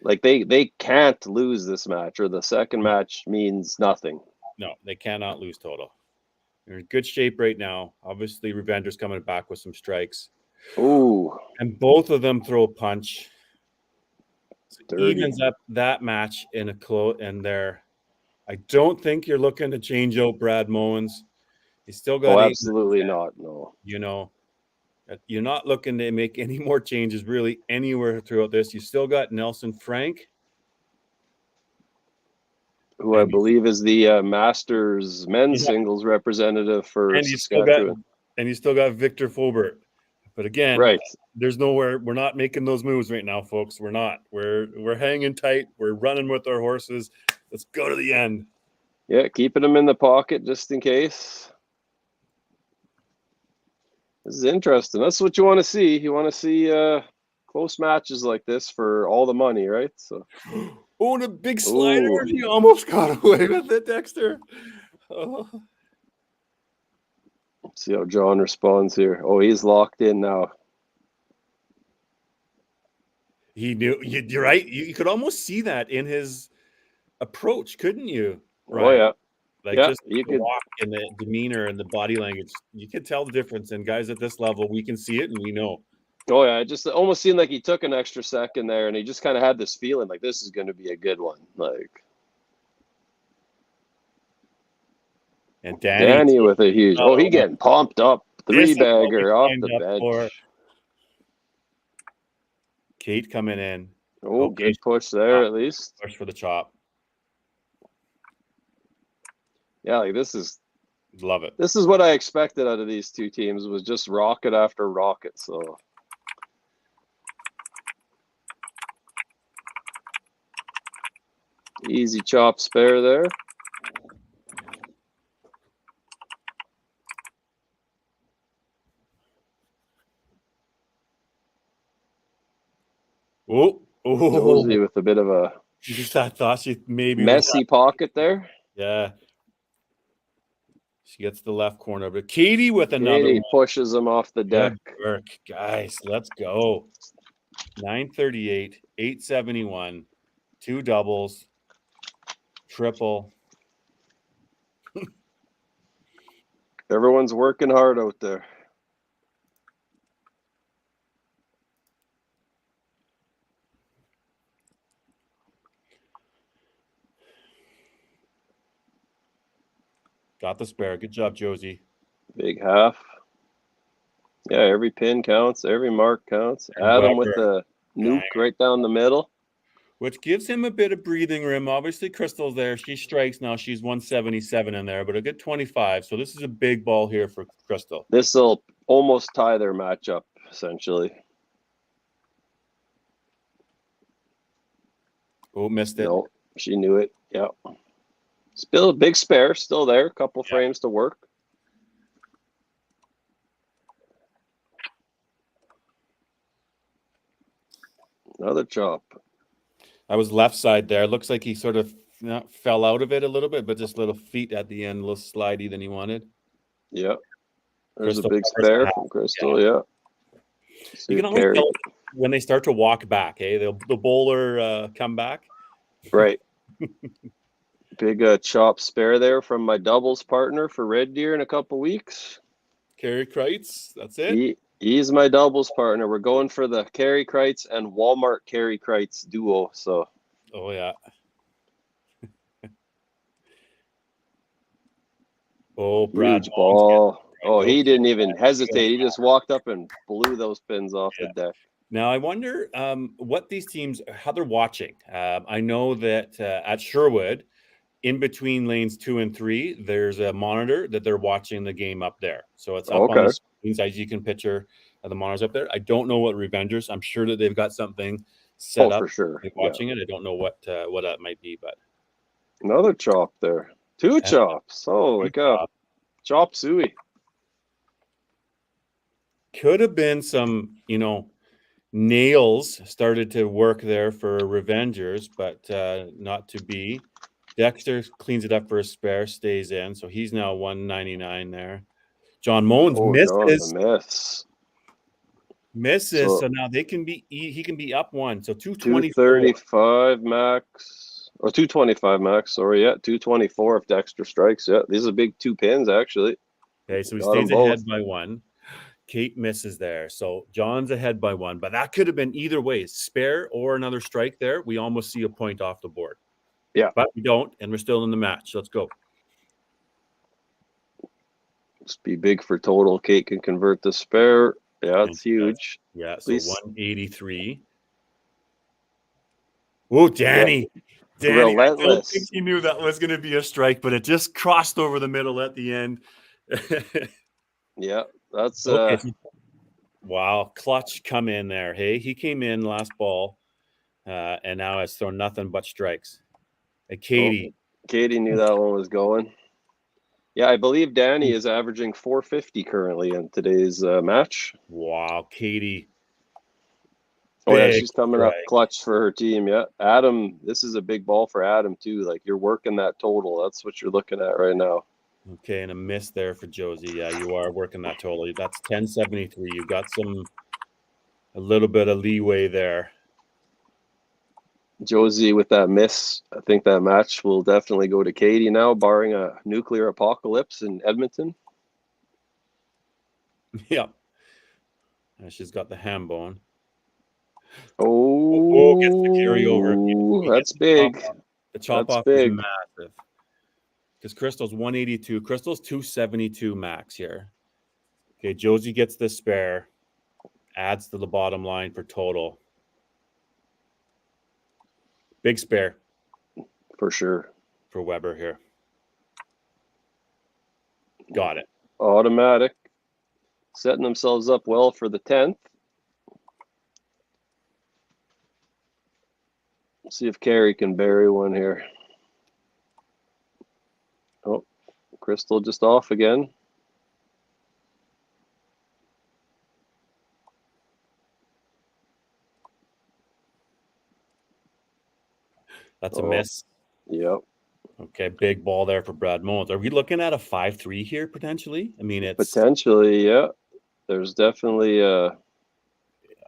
Like they can't lose this match, or the second match means nothing. No, they cannot lose total. They're in good shape right now. Obviously, Revenger's coming back with some strikes. Ooh. And both of them throw a punch. So evens up that match in there. I don't think you're looking to change out Brad Mowens. He's still got absolutely not. No. You know, you're not looking to make any more changes really anywhere throughout this. You still got Nelson Frank, who I believe is the Masters men's singles representative for Saskatchewan. And you still got Victor Fulbert. But again, right. There's nowhere. We're not making those moves right now, folks. We're not. We're hanging tight. We're running with our horses. Let's go to the end. Yeah, keeping them in the pocket just in case. This is interesting. That's what you want to see. You want to see close matches like this for all the money, right? So. Oh, and a big slider. Ooh. He almost got away with it, Dexter. Oh. Let's see how John responds here. Oh, he's locked in now. He knew. You're right. You could almost see that in his approach, couldn't you? Right. Oh, yeah. Like just you could walk and the demeanor and the body language. You could tell the difference. And guys at this level, we can see it and we know. Oh, yeah. It just almost seemed like he took an extra second there and he just kind of had this feeling like this is going to be a good one. Like. And Danny with a huge. Oh, he getting pumped up. Three-bagger off the bench. Kate coming in. Oh, good push there at least. Push for the chop. Yeah, like this is. Love it. This is what I expected out of these two teams was just rocket after rocket. So. Easy chop spare there. Oh, Josie with a bit of a I thought she maybe messy pocket there. Yeah. She gets the left corner, but Katie with another Katie pushes him off the deck. Good work, guys. Let's go. 938, 871, two doubles, triple. Everyone's working hard out there. Got the spare. Good job, Josie. Big half. Yeah, every pin counts. Every mark counts. And Adam with Weber, the nuke right down the middle. which gives him a bit of breathing room. Obviously, Crystal's there. She strikes now. She's 177 in there, but a good 25. So this is a big ball here for Crystal. This will almost tie their matchup, essentially. Oh, missed it. No, she knew it. Yeah. Still a big spare, still there. Couple frames to work. Another chop. I was left side there. Looks like he sort of fell out of it a little bit, but just little feet at the end, a little slidey than he wanted. Yeah. There's Crystal a big covers spare the from Crystal, yeah. You can always tell when they start to walk back, eh? The bowler come back. Right. Big chop spare there from my doubles partner for Red Deer in a couple weeks. Carey Kreitz, that's it. He's my doubles partner. We're going for the Carey Kreitz and Walmart Carey Kreitz duo. So. Oh yeah. Oh, Brad huge ball. Oh, he didn't even hesitate. He just walked up and blew those pins off the deck. Now I wonder what these teams, how they're watching. I know that at Sherwood, in between lanes 2 and 3, there's a monitor that they're watching the game up there. So it's up on the screens as you can picture the monitors up there. I don't know what Revengers. I'm sure that they've got something set up for sure. Watching it. I don't know what that might be, but another chop there. 2 chops. Oh, like a chop suey. Could have been some, nails started to work there for Revengers, but not to be. Dexter cleans it up for a spare, stays in, so he's now 199 there. John Moans misses, so now he can be up one, so 235 max or 225 max. Sorry, 224 if Dexter strikes. Yeah, these are big 2 pins actually. Okay, so he stays ahead by 1. Kate misses there, so John's ahead by 1, but that could have been either way, spare or another strike there. We almost see a point off the board. Yeah. But we don't, and we're still in the match. Let's go. Just be big for total. Kate can convert the spare. Yeah, it's huge. Yeah, so 183. Oh, Danny. Danny, relentless. I don't think he knew that was going to be a strike, but it just crossed over the middle at the end. Yeah, that's wow, clutch come in there. Hey, he came in last ball, and now has thrown nothing but strikes. And Katie knew that one was going. Yeah, I believe Danny is averaging 450 currently in today's match. Wow, Katie. Oh yeah, she's coming up clutch for her team. Yeah, Adam, this is a big ball for Adam too. Like you're working that total. That's what you're looking at right now. Okay, and a miss there for Josie. Yeah, you are working that total. That's 1073. You got a little bit of leeway there. Josie with that miss. I think that match will definitely go to Katie now, barring a nuclear apocalypse in Edmonton. Yeah. She's got the ham bone. Oh, gets the carryover. That's big. The chop off is massive. Because Crystal's 182. Crystal's 272 max here. Okay, Josie gets the spare. Adds to the bottom line for total. Big spare. For sure. For Weber here. Got it. Automatic. Setting themselves up well for the 10th. See if Carey can bury one here. Oh, Crystal just off again. That's a miss. Yep. Okay, big ball there for Brad Mullins. Are we looking at a 5-3 here potentially? I mean, it's potentially, yeah. There's definitely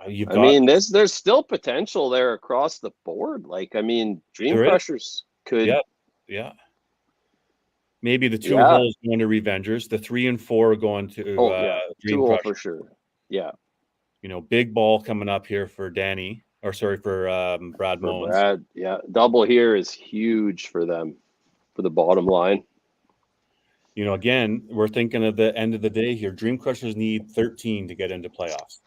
there's still potential there across the board. Like, I mean, Dream Crushers could. Yeah. Maybe the 2 Yeah. holes going to Revengers. The 3 and 4 are going to Dream 2-hole Crusher. for sure. Yeah. You know, big ball coming up here for Danny. Or sorry, for Brad For Mones. Brad, yeah. Double here is huge for them, for the bottom line. You know, again, we're thinking of the end of the day here. Dream Crushers need 13 to get into playoffs.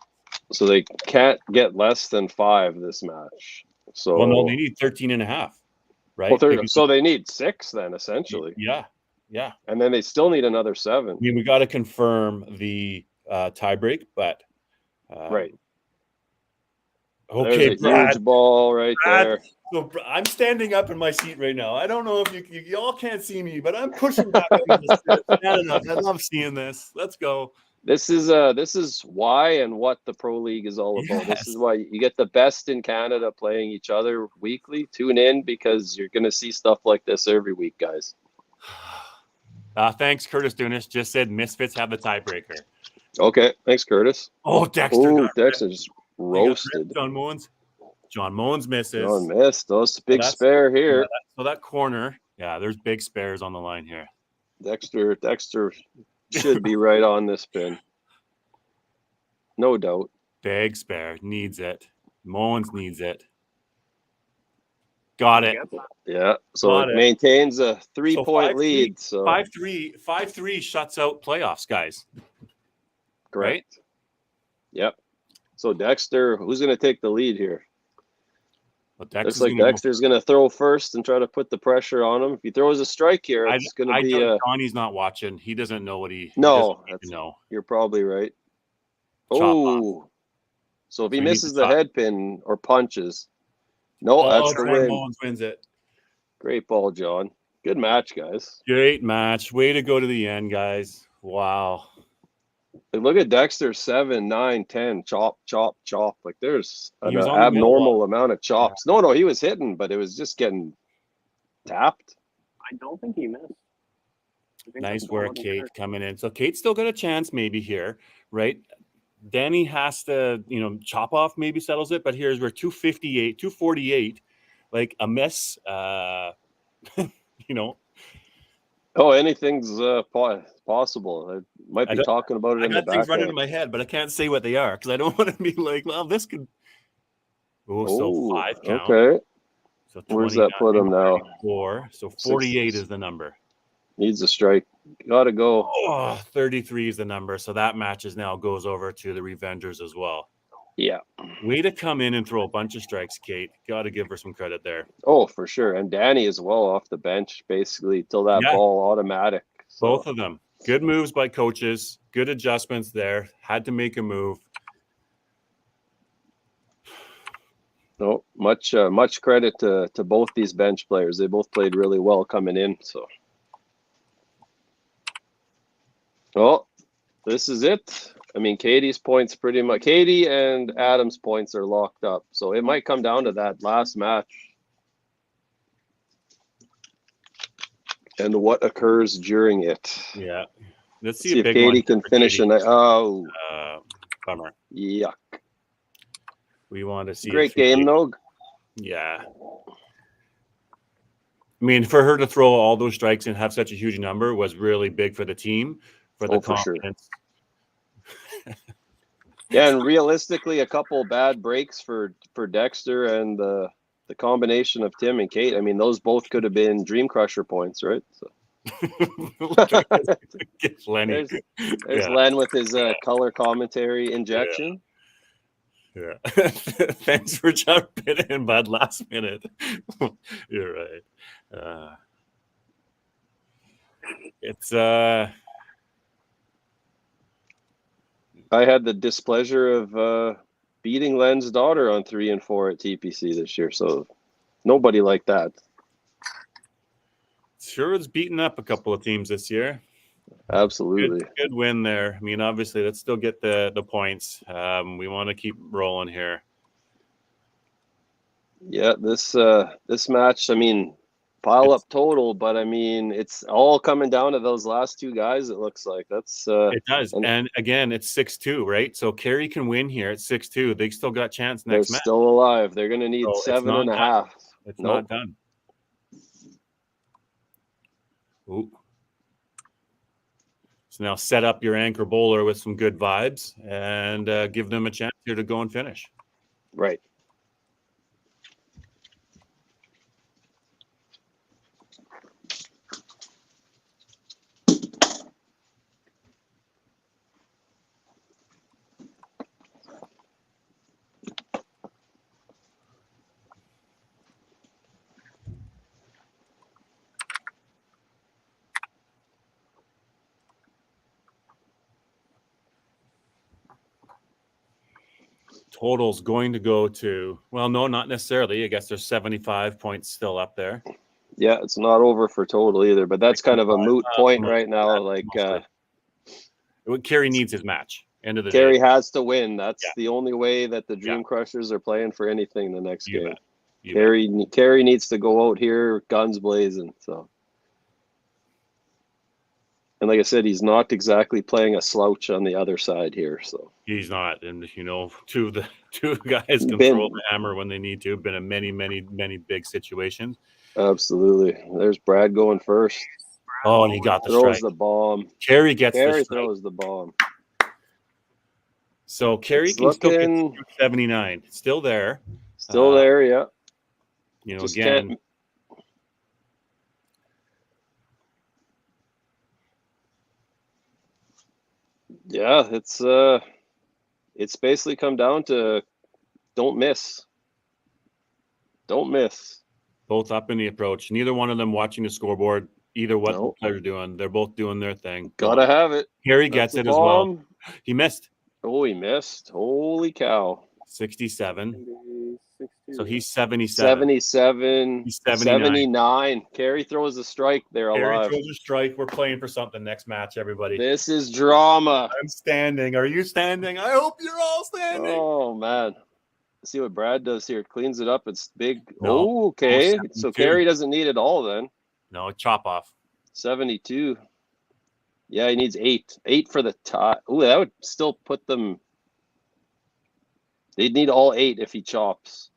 So they can't get less than 5 this match. So Well, no, they need 13 and a half, right? well, so they need 6 then, essentially. Yeah. And then they still need another 7. I mean, we got to confirm the tie break, but Right. Okay, There's a Brad. huge ball right there. So I'm standing up in my seat right now. I don't know if you all can't see me, but I'm pushing back into the seat. Stand up. I love seeing this. Let's go. This is why and what the Pro League is all about. Yes. This is why you get the best in Canada playing each other weekly. Tune in because you're going to see stuff like this every week, guys. Thanks, Curtis Dunis. Just said Misfits have the tiebreaker. Okay, thanks, Curtis. Oh, Dexter. Oh, Dexter just roasted. John Moens misses. John missed. Those big spare here. So that corner, there's big spares on the line here. Dexter should be right on this pin. No doubt. Big spare. Needs it. Moens needs it. Got it. Yeah. So it maintains a 3-point lead. So 5-3 shuts out playoffs, guys. Correct. Right? Yep. So Dexter, who's going to take the lead here? Well, Looks like Dexter's going to throw first and try to put the pressure on him. If he throws a strike here, it's going to be Johnny's not watching. He doesn't know what he No, know. You're probably right. Chop Oh. So if he misses the head pin or punches. No, that's the win. Moens wins it. Great ball, John. Good match, guys. Great match. Way to go to the end, guys. Wow. Look at Dexter, 7, 9, 10. Chop, chop, chop. Like there's an was on the abnormal amount of chops. Yeah. No, he was hitting, but it was just getting tapped. I don't think he missed. Nice work, Kate, coming in. So Kate's still got a chance maybe here, right? Danny has to, chop off, maybe settles it, but here's where 248, like a miss, Oh, anything's possible. I might be talking about it in the back. I got things running in my head, but I can't say what they are because I don't want to be like, well, this could. So 5 count. Okay. So where's that put him now? 4. So 48 is the number. Needs a strike. Gotta go. 33 is the number. So that matches now goes over to the Revengers as well. Yeah. Way to come in and throw a bunch of strikes, Kate. Got to give her some credit there. Oh, for sure. And Danny as well off the bench, basically, till that ball automatic. So. Both of them. Good moves by coaches. Good adjustments there. Had to make a move. No, much credit to both these bench players. They both played really well coming in. So. Well, this is it. I mean, Katie's points pretty much. Katie and Adam's points are locked up. So it might come down to that last match. And what occurs during it. Yeah. Let's see if Katie can finish it. Oh. Bummer. Yuck. We want to see. Great game, though. Yeah. I mean, for her to throw all those strikes and have such a huge number was really big for the team, for the confidence. Sure. Yeah, and realistically, a couple bad breaks for Dexter and the combination of Tim and Kate. I mean, those both could have been Dream Crusher points, right? So. There's Len with his color commentary injection. Yeah. Thanks for jumping in, bud. Last minute. You're right. It's I had the displeasure of beating Len's daughter on 3 and 4 at TPC this year, so nobody liked that. Sure, it's beaten up a couple of teams this year. Absolutely. Good win there. I mean, obviously, let's still get the points. We want to keep rolling here. Yeah, this match, I mean, up total, but I mean, it's all coming down to those last 2 guys, it looks like. That's it does. And again, it's 6-2, right? So Kerry can win here at 6-2. They still got a chance next match. They're still alive. They're going to need 7.5. It's not done. Ooh. So now set up your anchor bowler with some good vibes and give them a chance here to go and finish. Right. Total's going to go to, well, no, not necessarily. I guess there's 75 points still up there. Yeah, it's not over for total either, but that's kind of a moot point right now. Like Kerry needs his match. End of the Kerry day. has to win. That's the only way that the Dream Crushers are playing for anything the next game. Kerry needs to go out here guns blazing. So, and like I said, he's not exactly playing a slouch on the other side here. So he's not, and two guys can throw the hammer when they need to. Been in many big situations. Absolutely. There's Brad going first. Oh, and he got the throws strike. the bomb. Kerry gets the strike. Throws the bomb. So Kerry can still get 279. Still there. Still there, yeah. Just again. Yeah, it's basically come down to don't miss. Don't miss. Both up in the approach. Neither one of them watching the scoreboard. Either what the player's doing. They're both doing their thing. Gotta have it. Kerry gets it as well. He missed. Oh, he missed. Holy cow. 67. So he's 77. 77. He's 79. Kerry throws a strike there alive. Kerry throws a strike. We're playing for something next match, everybody. This is drama. I'm standing. Are you standing? I hope you're all standing. Oh, man. Let's see what Brad does here. Cleans it up. It's big. No. Oh, okay. So Kerry doesn't need it all then. No, chop off. 72. Yeah, he needs 8. 8 for the tie. Oh, that would still put them. They'd need all 8 if he chops.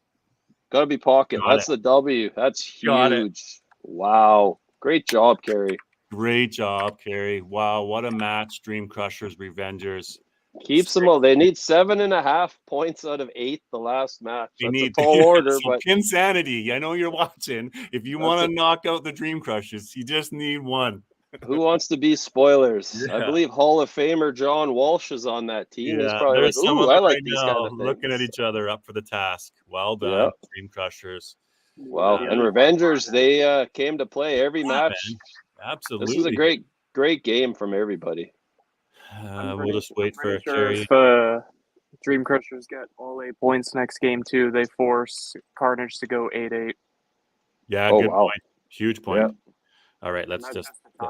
Gotta be pocket. That's the W. That's huge. Wow. Great job, Kerry. Great job, Kerry. Wow, what a match. Dream Crushers, Revengers. Keeps them all. They need 7.5 points out of 8 the last match. That's a tall order, but Pin Sanity. I know you're watching. If you want to knock out the Dream Crushers, you just need one. Who wants to be spoilers? Yeah. I believe Hall of Famer John Walsh is on that team. Yeah, he's probably like, ooh, I like these kind of things. Looking at each other up for the task. Well done, Dream Crushers. Wow. And Revengers, they came to play every match. Man. Absolutely. This was a great game from everybody. We'll just wait for Kerry. If Dream Crushers get all 8 points next game, too, they force Carnage to go 8-8. Yeah, good point. Huge point. Yeah. All right, let's just go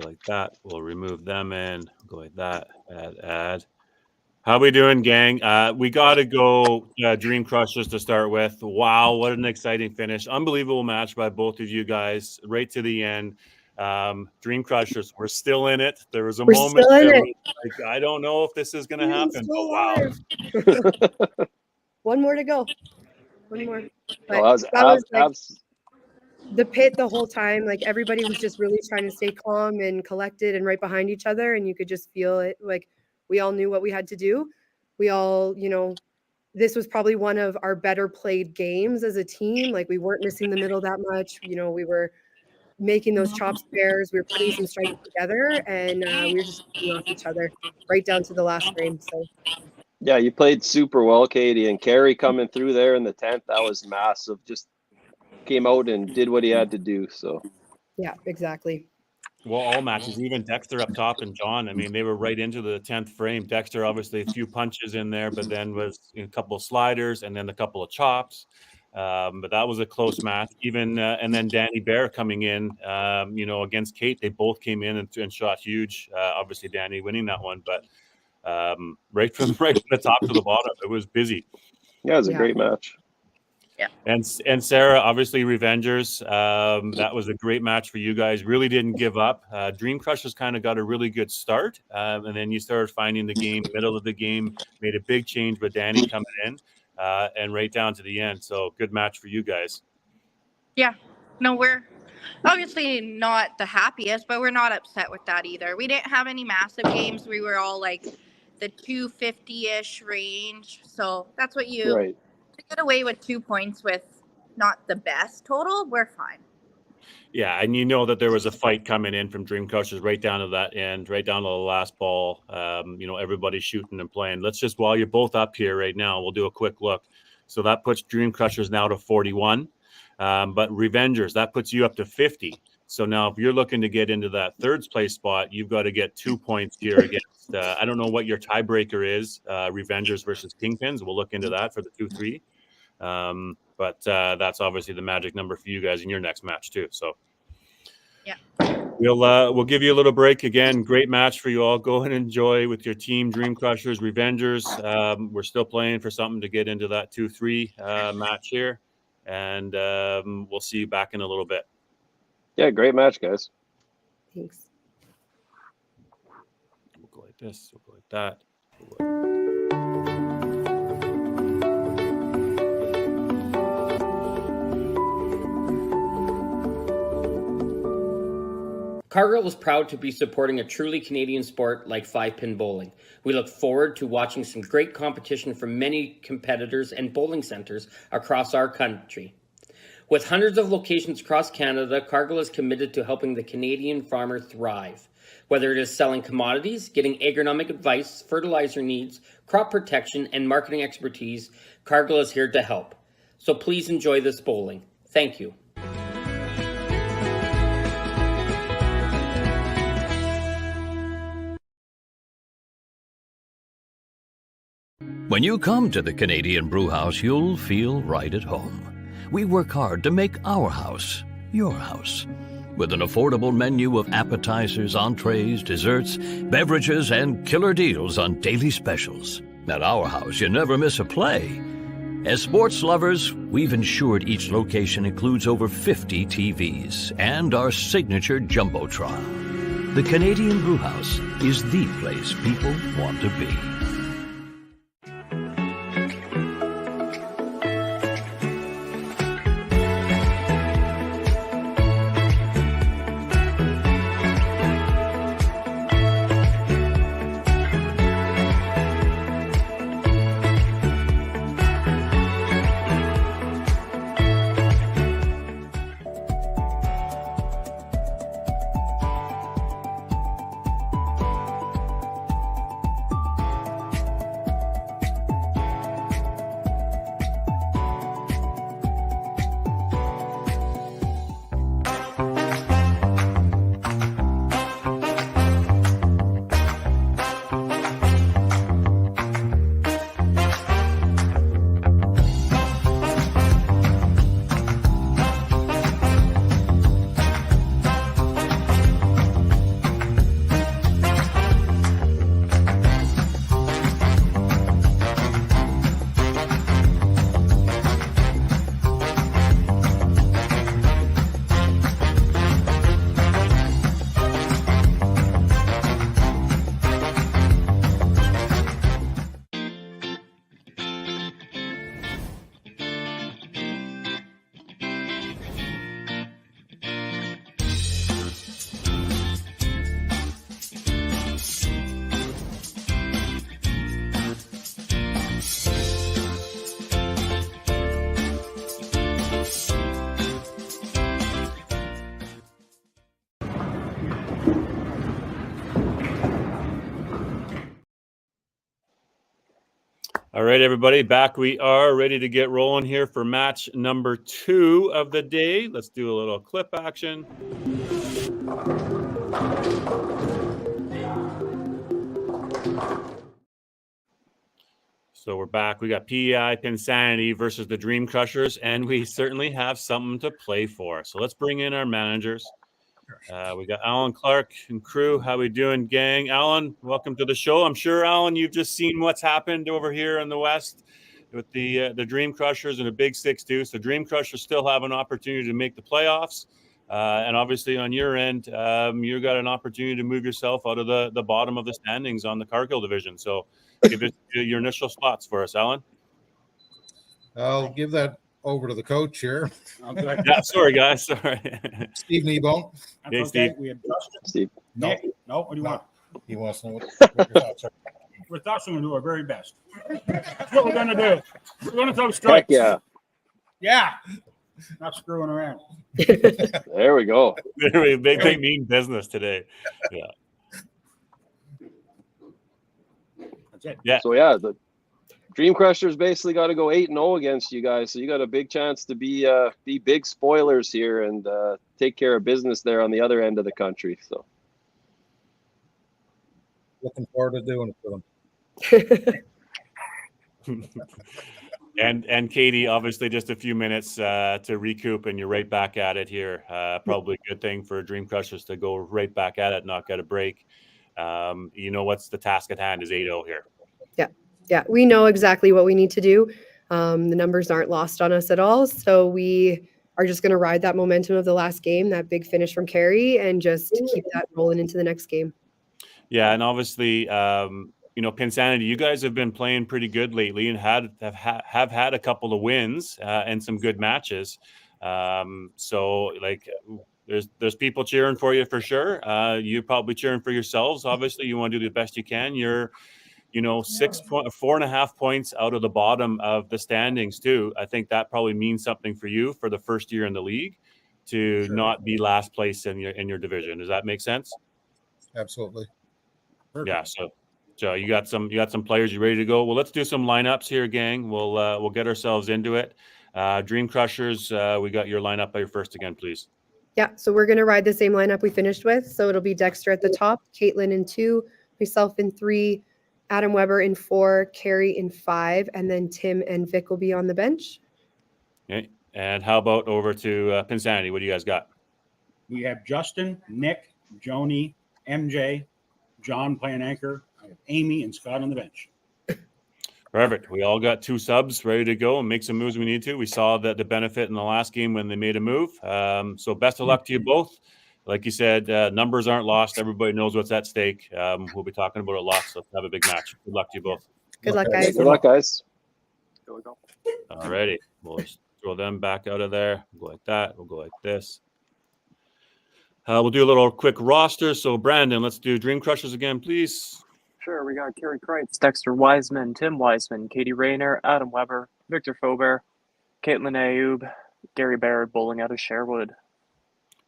like that. We'll remove them and go like that. Add. How we doing, gang? We got to go Dream Crushers to start with. Wow, what an exciting finish. Unbelievable match by both of you guys right to the end. Dream Crushers, we're still in it. There was a moment where like, I don't know if this is going to happen, but wow. One more to go. One more. Well, that was the pit the whole time. Like everybody was just really trying to stay calm and collected and right behind each other. And you could just feel it. Like we all knew what we had to do. We all, this was probably one of our better played games as a team. Like we weren't missing the middle that much. We were making those chop spares. We were putting some strikes together and we were just picking off each other right down to the last frame. So yeah, you played super well, Katie, and Kerry coming through there in the 10th. That was massive. Just came out and did what he had to do. So yeah, exactly. Well, all matches, even Dexter up top and John, I mean, they were right into the 10th frame. Dexter, obviously, a few punches in there, but then was a couple of sliders and then a couple of chops. But that was a close match. Even and then Danny Bear coming in, against Kate, they both came in and shot huge. Obviously, Danny winning that one, but right from the top to the bottom, it was busy. Yeah, it was a great match. Yeah. And Sarah, obviously, Revengers. That was a great match for you guys. Really didn't give up. Dream Crushers kind of got a really good start, and then you started finding the game, middle of the game, made a big change with Danny coming in, and right down to the end. So good match for you guys. Yeah. No, we're obviously not the happiest, but we're not upset with that either. We didn't have any massive games. We were all like the 250-ish range. So that's what you Right. to get away with 2 points with not the best total, we're fine. Yeah, and you know that there was a fight coming in from Dream Crushers right down to that end, right down to the last ball. Everybody's shooting and playing. Let's just, while you're both up here right now, we'll do a quick look. So that puts Dream Crushers now to 41. But Revengers, that puts you up to 50. So now if you're looking to get into that third place spot, you've got to get 2 points here against, I don't know what your tiebreaker is, Revengers versus Kingpins. We'll look into that for the 2-3. But that's obviously the magic number for you guys in your next match too. So yeah, we'll give you a little break again. Great match for you all. Go and enjoy with your team, Dream Crushers, Revengers. We're still playing for something to get into that 2-3 match here, and we'll see you back in a little bit. Yeah, great match, guys. Thanks. We'll go like this. We'll go like that. Cargill is proud to be supporting a truly Canadian sport like 5-pin bowling. We look forward to watching some great competition from many competitors and bowling centers across our country. With hundreds of locations across Canada, Cargill is committed to helping the Canadian farmer thrive. Whether it is selling commodities, getting agronomic advice, fertilizer needs, crop protection, and marketing expertise, Cargill is here to help. So please enjoy this bowling. Thank you. When you come to the Canadian Brewhouse, you'll feel right at home. We work hard to make our house your house. With an affordable menu of appetizers, entrees, desserts, beverages, and killer deals on daily specials. At our house, you never miss a play. As sports lovers, we've ensured each location includes over 50 TVs and our signature Jumbotron. The Canadian Brewhouse is the place people want to be. All right, everybody, back we are ready to get rolling here for match number 2 of the day. Let's do a little clip action. So we're back. We got PEI, Pin Sanity versus the Dream Crushers, and we certainly have something to play for. So let's bring in our managers. We got Alan Clark and crew. How we doing, gang? Alan, welcome to the show. I'm sure, Alan, you've just seen what's happened over here in the West with the Dream Crushers and a big 6-2. So Dream Crushers still have an opportunity to make the playoffs. And obviously on your end, you got an opportunity to move yourself out of the bottom of the standings on the Cargill division. So give us your initial thoughts for us, Alan. I'll give that over to the coach here, Okay. Yeah, sorry guys, sorry. Steve Kneebone. That's Hey, okay. Steve. We have Justin. Steve. Nick. No, what do you want? He wants to know what your thoughts are. We're thoughts going to do our very best. That's what we're going to do. We're going to throw Heck strikes. yeah. Yeah. Not screwing around. There we go. They mean business today. Yeah. That's it. Yeah. So yeah, the Dream Crushers basically got to go 8-0 against you guys. So you got a big chance to be big spoilers here and take care of business there on the other end of the country. So Looking forward to doing it for them. And Katie, obviously just a few minutes to recoup and you're right back at it here. Probably a good thing for Dream Crushers to go right back at it, not get a break. What's the task at hand is 8-0 here. Yeah, we know exactly what we need to do. The numbers aren't lost on us at all. So we are just going to ride that momentum of the last game, that big finish from Carey, and just keep that rolling into the next game. Yeah, and obviously, Pin Sanity, you guys have been playing pretty good lately and have had a couple of wins and some good matches. So there's people cheering for you for sure. You're probably cheering for yourselves. Obviously, you want to do the best you can. You're 4.5 points out of the bottom of the standings too. I think that probably means something for you for the first year in the league to not be last place in your division. Does that make sense? Absolutely. Yeah. So you got some players. You ready to go? Well, let's do some lineups here, gang. We'll get ourselves into it. Dream Crushers, we got your lineup by your first again, please. Yeah, so we're going to ride the same lineup we finished with. So it'll be Dexter at the top, Caitlin in 2, myself in 3, Adam Weber in 4, Carey in 5, and then Tim and Vic will be on the bench. Okay. And how about over to Pin Sanity? What do you guys got? We have Justin, Nick, Joni, MJ, John playing anchor. I have Amy and Scott on the bench. Perfect. We all got 2 subs ready to go and make some moves we need to. We saw the benefit in the last game when they made a move. So best of luck to you both. Like you said, numbers aren't lost. Everybody knows what's at stake. We'll be talking about it lots. So have a big match. Good luck to you both. Good luck, guys. Good luck, guys. All righty. We'll just throw them back out of there. We'll go like that. We'll go like this. We'll do a little quick roster. So, Brandon, let's do Dream Crushers again, please. Sure, we got Carey Kreitz, Dexter Wiseman, Tim Wiseman, Katie Rayner, Adam Weber, Victor Faubert, Caitlin Ayoub, Gary Baird bowling out of Sherwood.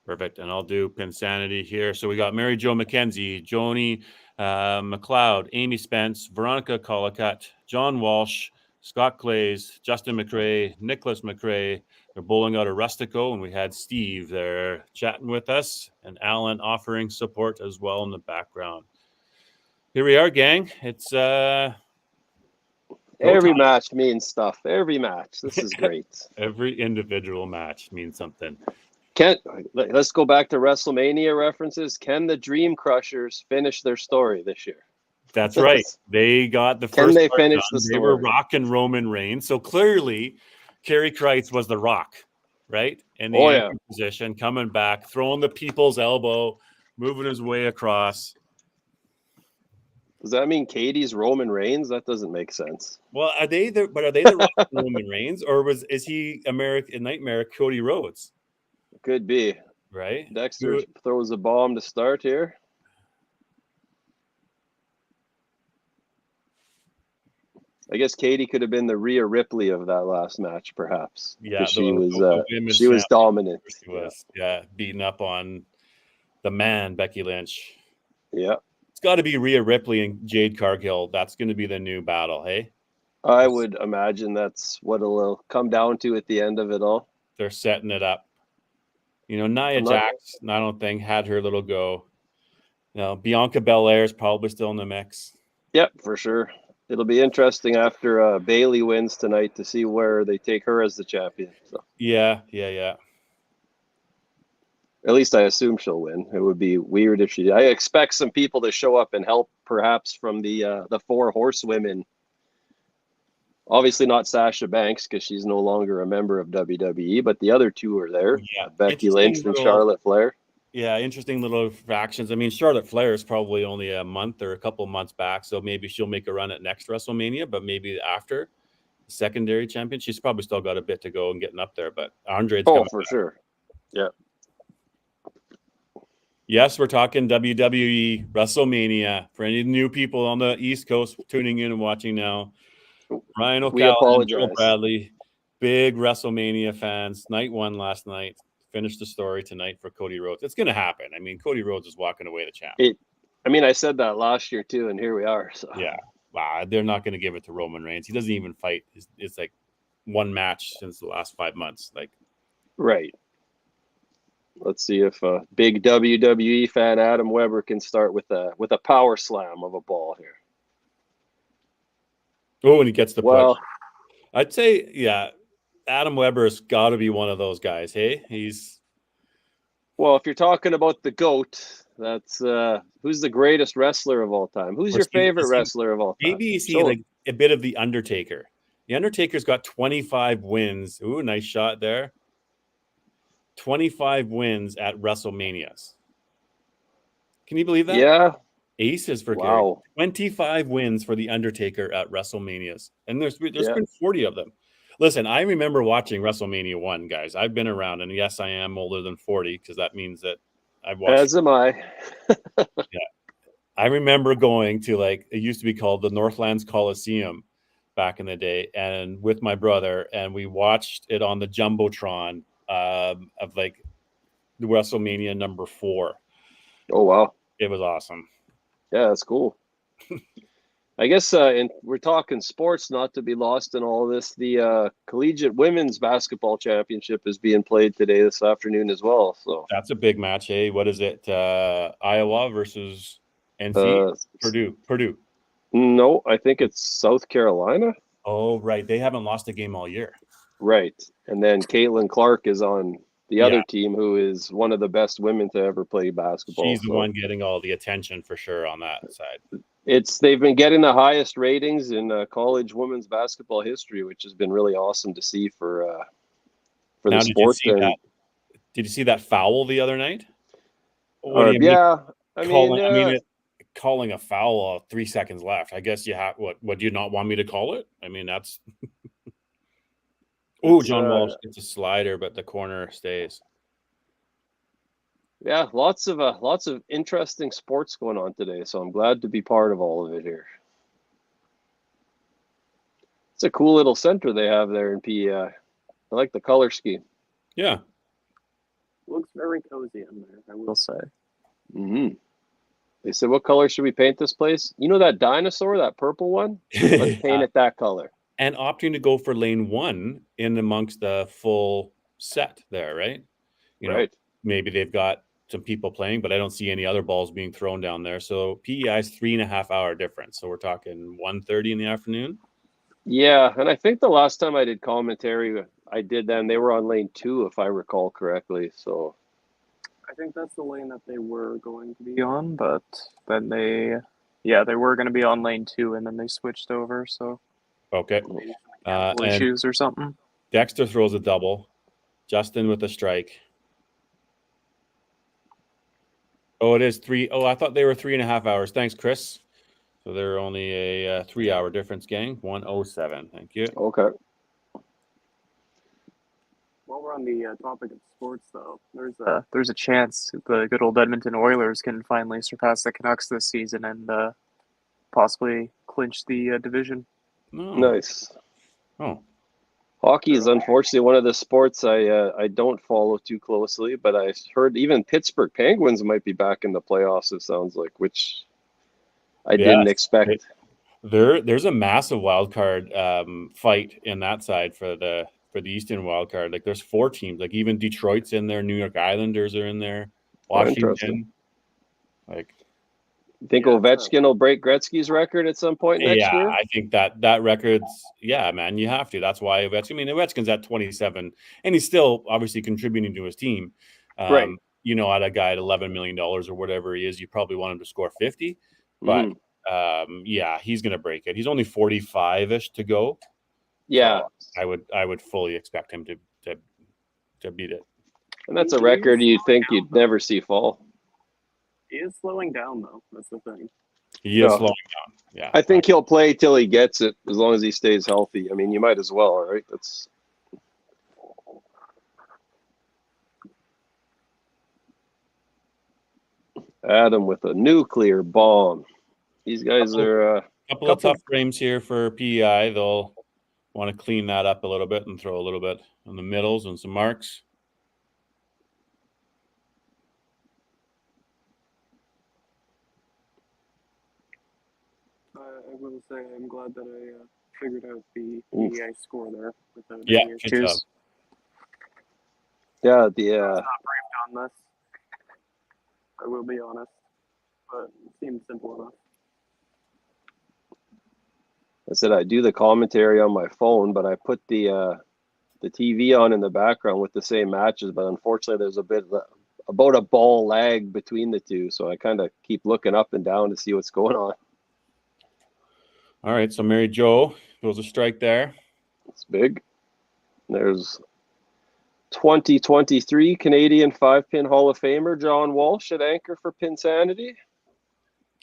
Perfect. And I'll do Pin Sanity here. So we got Mary Jo McKenzie, Joni McLeod, Amy Spence, Veronica Collicutt, John Walsh, Scott Clays, Justin McRae, Nicholas McRae. They're bowling out of Rustico, and we had Steve there chatting with us and Alan offering support as well in the background. Here we are, gang. It's every match means stuff. Every match. This is great. Every individual match means something. Let's go back to WrestleMania references. Can the Dream Crushers finish their story this year? That's right. They got the first. Can they part finish done. the They were story? rocking Roman Reigns. So clearly, Carey Kreitz was the Rock, right? In the anchor position, coming back, throwing the people's elbow, moving his way across. Does that mean Katie's Roman Reigns? That doesn't make sense. Well, are they the Rock Roman Reigns, or is he American Nightmare Cody Rhodes? Could be. Right. Dexter throws a bomb to start here. I guess Katie could have been the Rhea Ripley of that last match, perhaps. Yeah, she was dominant. She was, beating up on the man, Becky Lynch. Yeah. It's got to be Rhea Ripley and Jade Cargill. That's going to be the new battle, hey? I would imagine that's what it'll come down to at the end of it all. They're setting it up. Nia Jax, I don't think, had her little go. Bianca Belair is probably still in the mix. Yep, for sure. It'll be interesting after Bayley wins tonight to see where they take her as the champion. So. Yeah. At least I assume she'll win. It would be weird if she did. I expect some people to show up and help, perhaps from the 4 horsewomen. Obviously not Sasha Banks because she's no longer a member of WWE, but the other 2 are there. Yeah. Becky Lynch and Charlotte Flair. Yeah, interesting little fractions. I mean, Charlotte Flair is probably only a month or a couple months back, so maybe she'll make a run at next WrestleMania, but maybe after. secondary champion. She's probably still got a bit to go and getting up there, but Andre's Oh, coming for back. sure. Yeah. Yes, we're talking WWE WrestleMania. For any new people on the East Coast tuning in and watching now, Ryan We O'Callaghan, Joe apologize. Bradley, big WrestleMania fans. Night one last night. Finished the story tonight for Cody Rhodes. It's going to happen. I mean, Cody Rhodes is walking away the champ. I said that last year too, and here we are. So Yeah. Wow, they're not going to give it to Roman Reigns. He doesn't even fight. It's like one match since the last 5 months. Like, right. Let's see if big WWE fan Adam Weber can start with a power slam of a ball here. oh, and he gets the Well, push. I'd say, yeah, Adam Weber's got to be one of those guys. Hey, well, if you're talking about the GOAT, that's who's the greatest wrestler of all time? Who's your favorite wrestler of all time? Maybe you see like a bit of the Undertaker. The Undertaker's got 25 wins. Ooh, nice shot there. 25 wins at WrestleManias. Can you believe that? Yeah. Aces for Wow. Gary. 25 wins for the Undertaker at WrestleManias. And there's Yeah. been 40 of them. Listen, I remember watching WrestleMania 1, guys. I've been around, and yes, I am older than 40 because that means that I've watched. As am I. Yeah. I remember going to, like, it used to be called the Northlands Coliseum back in the day, and with my brother, and we watched it on the Jumbotron of like the WrestleMania number 4. Oh, wow. It was awesome. Yeah, that's cool. I guess and we're talking sports, not to be lost in all of this. The collegiate women's basketball championship is being played today, this afternoon as well. So that's a big match. Hey, what is it? Iowa versus NC? Purdue. No, I think it's South Carolina. Oh, right. They haven't lost a game all year. Right. And then Caitlin Clark is on the other team, who is one of the best women to ever play basketball. She's the one getting all the attention for sure on that side. They've been getting the highest ratings in college women's basketball history, which has been really awesome to see for the sport. Did you see that foul the other night? Yeah, calling a foul 3 seconds left. I guess you have what? Do you not want me to call it? I mean, that's. Oh, John Walsh gets a slider, but the corner stays. Yeah, lots of interesting sports going on today, so I'm glad to be part of all of it here. It's a cool little center they have there in PEI. I like the color scheme. Yeah. Looks very cozy in there, I will say. Mm-hmm. They said, what color should we paint this place? You know that dinosaur, that purple one? Let's paint it that color. And opting to go for lane 1 in amongst the full set there, right? You know, maybe they've got some people playing, but I don't see any other balls being thrown down there. So PEI's 3.5 hour difference. So we're talking 1:30 in the afternoon. Yeah, and I think the last time I did commentary, I did then. They were on lane 2, if I recall correctly. So I think that's the lane that they were going to be on, but then they were going to be on lane 2, and then they switched over. So okay, issues or something. Dexter throws a double. Justin with a strike. Oh, it is 3. Oh, I thought they were 3.5 hours. Thanks, Chris. So they're only a 3 hour difference, gang. 1:07. Thank you. Okay. While we're on the topic of sports, though, there's a chance the good old Edmonton Oilers can finally surpass the Canucks this season and possibly clinch the division. Oh. Nice. Oh. Hockey is unfortunately one of the sports I don't follow too closely, but I heard even Pittsburgh Penguins might be back in the playoffs, it sounds like, which I didn't expect. There's a massive wild card fight in that side for the Eastern wild card. Like there's 4 teams. Like even Detroit's in there, New York Islanders are in there, Washington. Like, you think Ovechkin will break Gretzky's record at some point next year? Yeah, I think that record's, yeah, man, you have to. That's why Ovechkin's at 27, and he's still obviously contributing to his team. Right. You know, at a guy at $11 million or whatever he is, you probably want him to score 50. But yeah, he's going to break it. He's only 45-ish to go. Yeah, so I would fully expect him to beat it. And that's a record you'd think you'd never see fall. He is slowing down, though. That's the thing. He is slowing down. Yeah. I think he'll play till he gets it, as long as he stays healthy. I mean, you might as well, right? That's Adam with a nuclear bomb. These guys are a couple of tough frames here for PEI. They'll want to clean that up a little bit and throw a little bit in the middles and some marks. I will say I'm glad that I figured out the PEI score there without Yeah, any good job. issues. yeah, I was not briefed on this. I will be honest, but it seems simple enough. I said I do the commentary on my phone, but I put the TV on in the background with the same matches. But unfortunately, there's about a ball lag between the two, so I kind of keep looking up and down to see what's going on. All right, so Mary Jo throws a strike there. It's big. There's 2023 Canadian 5-pin Hall of Famer John Walsh at anchor for Pin Sanity.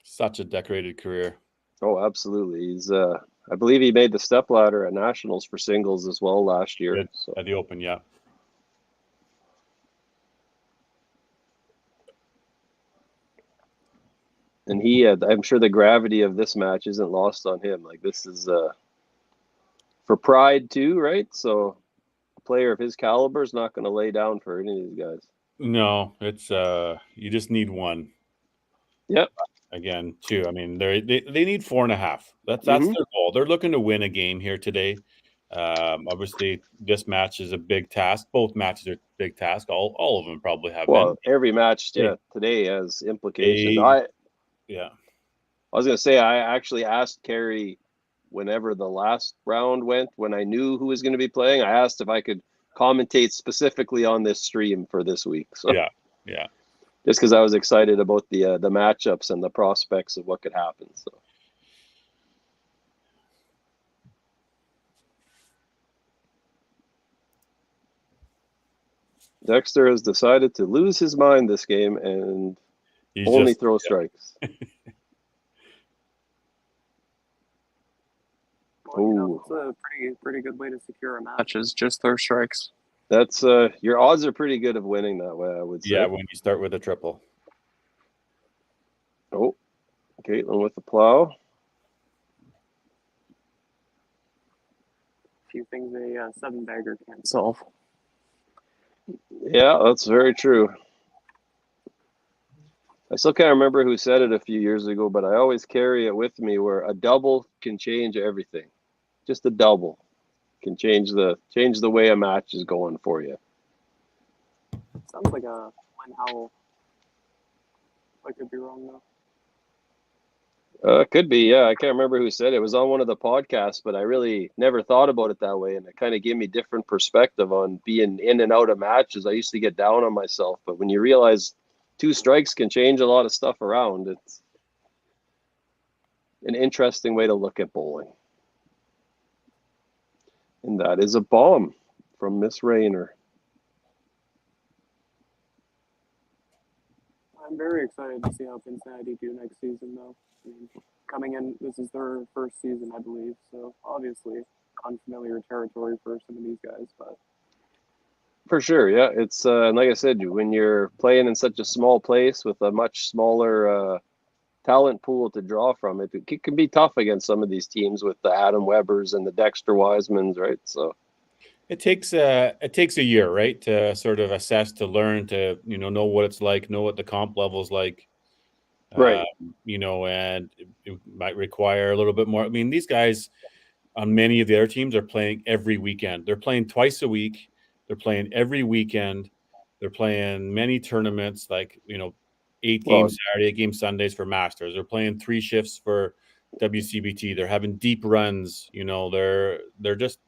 Such a decorated career. Oh, absolutely. He's I believe he made the stepladder at Nationals for singles as well last year. Good. So. At the Open, yeah. And I'm sure the gravity of this match isn't lost on him. Like, this is for pride too, right? So a player of his caliber is not going to lay down for any of these guys. No, it's you just need one. Yep. Again, two. I mean, they need 4.5. That's their goal. They're looking to win a game here today. Obviously, this match is a big task. Both matches are a big task. All of them probably have been. Every match today has implications. I was going to say, I actually asked Carey whenever the last round went, when I knew who was going to be playing, I asked if I could commentate specifically on this stream for this week. So yeah. Just because I was excited about the matchups and the prospects of what could happen. So. Dexter has decided to lose his mind this game and only throw strikes. Well, it's a pretty good way to secure a match, is just throw strikes. That's your odds are pretty good of winning that way, I would say. Yeah, when you start with a triple. Oh, Caitlin with the plow. A few things a 7-bagger can't solve. Yeah, that's very true. I still can't remember who said it a few years ago, but I always carry it with me where a double can change everything. Just a double can change the way a match is going for you. Sounds like a Lynn Howell. I could be wrong though. Could be, yeah. I can't remember who said it. It was on one of the podcasts, but I really never thought about it that way, and it kind of gave me different perspective on being in and out of matches. I used to get down on myself, but when you realize 2 strikes can change a lot of stuff around, it's an interesting way to look at bowling. And that is a bomb from Miss Rayner. I'm very excited to see how Pin Sanity do next season, though. I mean, coming in, this is their first season, I believe, so obviously unfamiliar territory for some of these guys, but for sure, yeah. It's and like I said, when you're playing in such a small place with a much smaller talent pool to draw from, it can be tough against some of these teams with the Adam Webbers and the Dexter Wisemans, right? So it takes a year, right, to sort of assess, to learn, to know what it's like, know what the comp level's like, right? And it might require a little bit more. I mean, these guys on many of the other teams are playing every weekend. They're playing twice a week. They're playing every weekend. They're playing many tournaments, like 8 games Saturday, 8 games Sundays for Masters. They're playing 3 shifts for WCBT. They're having deep runs. They're just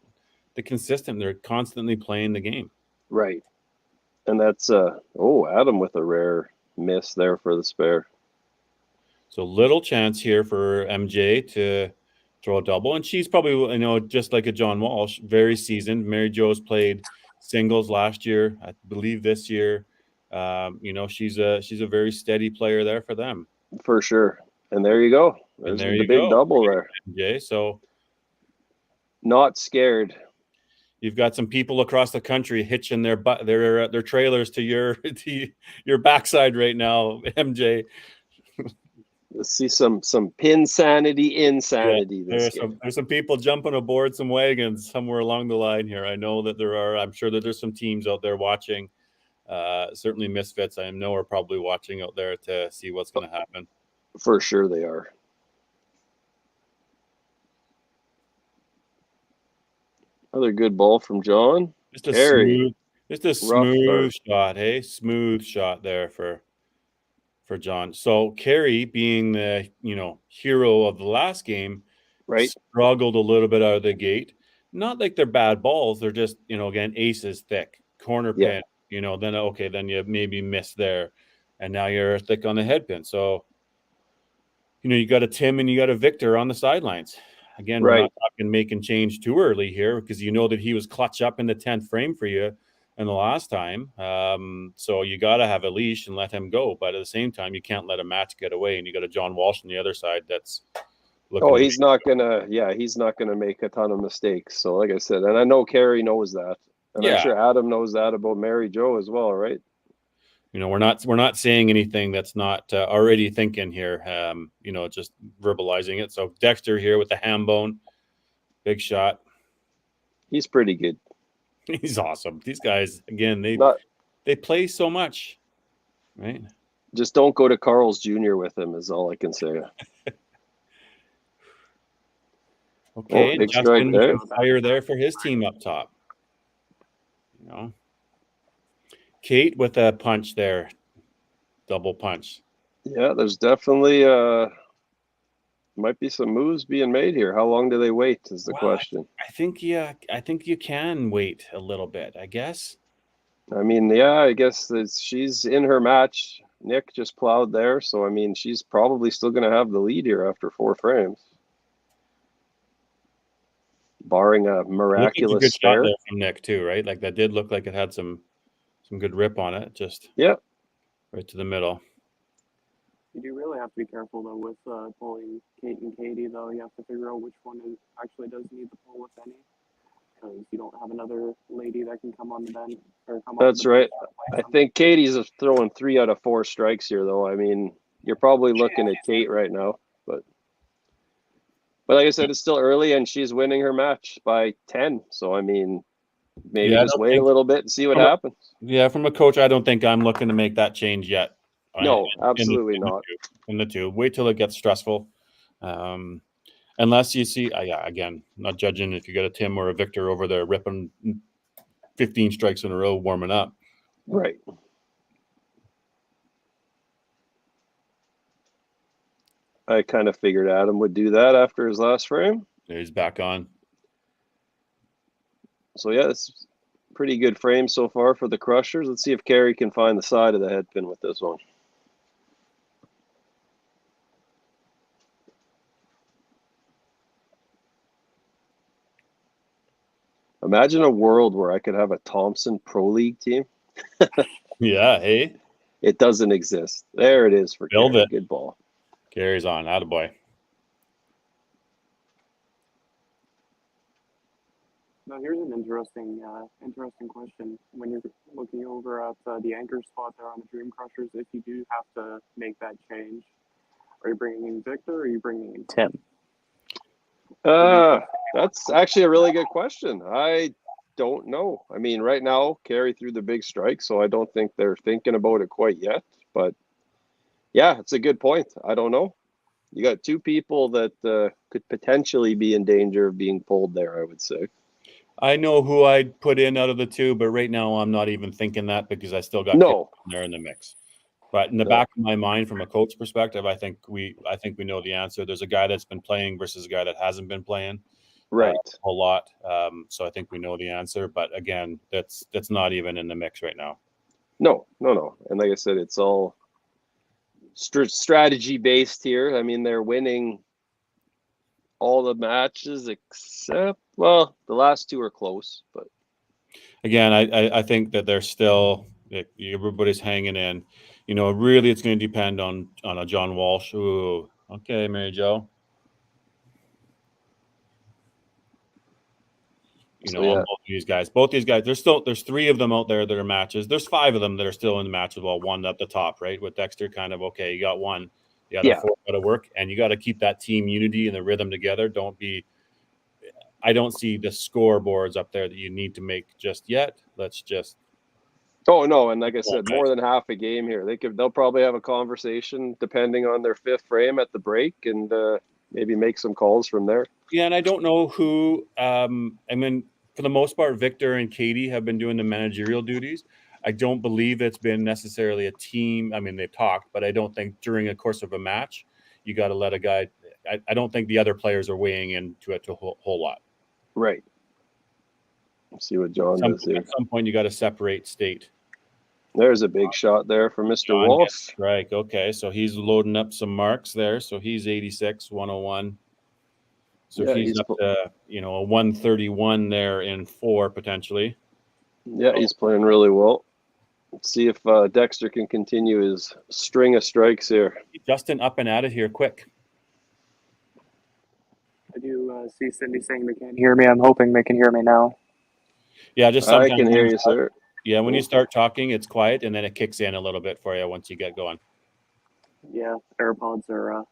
consistent. They're constantly playing the game. Right. And that's Adam with a rare miss there for the spare. So little chance here for MJ to throw a double, and she's probably just like a John Walsh, very seasoned. Mary Jo's played singles last year, I believe this year. She's a very steady player there for them. For sure. And there you go. There's there the you big go, double there. Jay. So Not scared. you've got some people across the country hitching their trailers to your backside right now, MJ. Let's see some Pin Sanity insanity this game. There's some people jumping aboard some wagons somewhere along the line here. I know that there are. I'm sure that there's some teams out there watching. Certainly Misfits, I know, are probably watching out there to see what's going to happen. For sure they are. Another good ball from John. Just a Carey. smooth shot, hey? Smooth shot there for John. So Carey, being the hero of the last game, Right. struggled a little bit out of the gate. Not like they're bad balls. They're just, again, aces thick, corner pin. Then you maybe miss there. And now you're thick on the head pin. So, you got a Tim and you got a Victor on the sidelines. Again, we're not talking making change too early here because you know that he was clutch up in the 10th frame for you in the last time. So you got to have a leash and let him go. But at the same time, you can't let a match get away. And you got a John Walsh on the other side that's looking. He's not gonna make a ton of mistakes. So like I said, and I know Carey knows that. And I'm sure Adam knows that about Mary Jo as well, right? We're not saying anything that's not already thinking here. Just verbalizing it. So Dexter here with the ham bone, big shot. He's pretty good. He's awesome. These guys, again, they play so much, right? Just don't go to Carl's Jr. with him is all I can say. Okay, and Justin fire there for his team up top. Kate with a punch there, double punch. Yeah, there's definitely might be some moves being made here. How long do they wait is the question. I think you can wait a little bit, I guess. I mean, I guess she's in her match. Nick just plowed there, so I mean, she's probably still going to have the lead here after 4 frames. Barring a miraculous good spare. shot there from Nick too, right? Like that did look like it had some good rip on it. Just right to the middle. You do really have to be careful though with pulling Kate and Katie though. You have to figure out which one actually does need the pull, if any, because you don't have another lady that can come on the bench or come. That's right. I think Katie's throwing 3 out of 4 strikes here, though. I mean, you're probably looking at Kate right now, but like I said, it's still early, and she's winning her match by 10. So I mean, maybe just wait a little bit and see what happens. From a coach, I don't think I'm looking to make that change yet. No, absolutely not. In the 2, wait till it gets stressful. Unless you see, again, not judging if you got a Tim or a Victor over there ripping 15 strikes in a row, warming up. Right. I kind of figured Adam would do that after his last frame. He's back on. So yeah, it's pretty good frame so far for the Crushers. Let's see if Carey can find the side of the head pin with this one. Imagine a world where I could have a Thompson Pro League team. Yeah, hey. It doesn't exist. There it is for Carey. Good ball. Carey's on. Attaboy. Now here's an interesting question. When you're looking over at the anchor spot there on the Dream Crushers, if you do have to make that change, are you bringing in Victor or are you bringing in Tim? That's actually a really good question. I don't know. I mean, right now, Carey threw the big strike, so I don't think they're thinking about it quite yet. But yeah, it's a good point. I don't know. You got 2 people that could potentially be in danger of being pulled there, I would say. I know who I'd put in out of the 2, but right now I'm not even thinking that because I still got there in the mix. But in the back of my mind, from a coach perspective, I think we know the answer. There's a guy that's been playing versus a guy that hasn't been playing, right? A whole lot. So I think we know the answer. But again, that's not even in the mix right now. No. And like I said, it's all strategy based here. I mean, they're winning all the matches except the last 2 are close. But again, I think that they're still everybody's hanging in. Really, it's going to depend on a John Walsh. Ooh, Okay, Mary Jo. So, yeah. Both these guys. There's 3 of them out there that are matches. There's 5 of them that are still in the match with one at the top, right? With Dexter, kind of okay. You got one. The other 4 got to work, and you got to keep that team unity and the rhythm together. I don't see the scoreboards up there that you need to make just yet. Let's just. Oh no, and like I said, more than half a game here. They'll probably have a conversation depending on their 5th frame at the break, and maybe make some calls from there. Yeah, and I don't know who. I mean, for the most part, Victor and Katie have been doing the managerial duties. I don't believe it's been necessarily a team. I mean, they've talked, but I don't think during the course of a match, you got to let a guy. I don't think the other players are weighing into it a whole lot. Right. Let's see what John does here. At some point, you got to separate state. There's a big shot there from Mr. Walsh. Right. Okay. So he's loading up some marks there. So he's 86, 101. So Yeah, he's up to, a 131 there in 4 potentially. Yeah, he's playing really well. Let's see if Dexter can continue his string of strikes here. Justin up and at it here quick. I do see Cindy saying they can't hear me. I'm hoping they can hear me now. Yeah, just I sometimes can hear you, sir. Yeah, when you start talking, it's quiet, and then it kicks in a little bit for you once you get going. Yeah, AirPods are a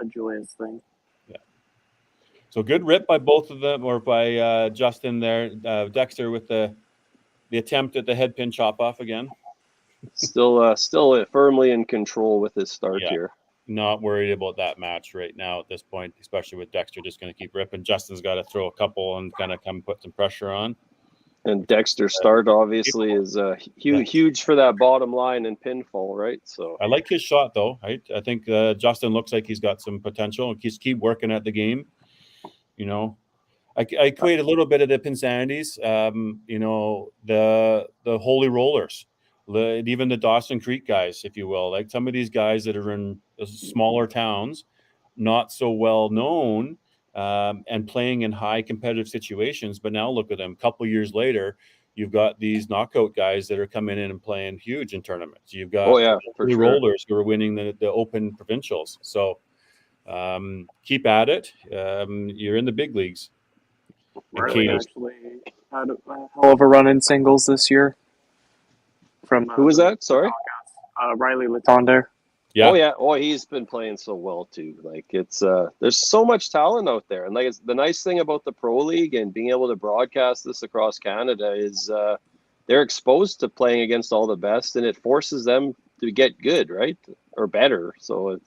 joyous thing. Yeah. So good rip by both of them, or by Justin there. Dexter with the attempt at the head pin chop off again. Still firmly in control with his start here. Not worried about that match right now at this point, especially with Dexter just going to keep ripping. Justin's got to throw a couple and kind of come put some pressure on. And Dexter's start obviously is huge for that bottom line and pinfall, right? So I like his shot though. I think Justin looks like he's got some potential. He's keep working at the game. I equate a little bit of the Pin Sanities. The Holy Rollers, even the Dawson Creek guys, if you will. Like some of these guys that are in smaller towns, not so well known. And playing in high competitive situations, but now look at them. A couple years later, you've got these knockout guys that are coming in and playing huge in tournaments. You've got rollers who are winning the Open Provincials. So keep at it. You're in the big leagues. Riley actually had a hell of a run in singles this year. From who was that? Sorry, Riley Latonder. Yeah. Oh yeah. Oh, he's been playing so well too. Like it's there's so much talent out there, and like it's the nice thing about the Pro League and being able to broadcast this across Canada is they're exposed to playing against all the best, and it forces them to get good, right, or better. So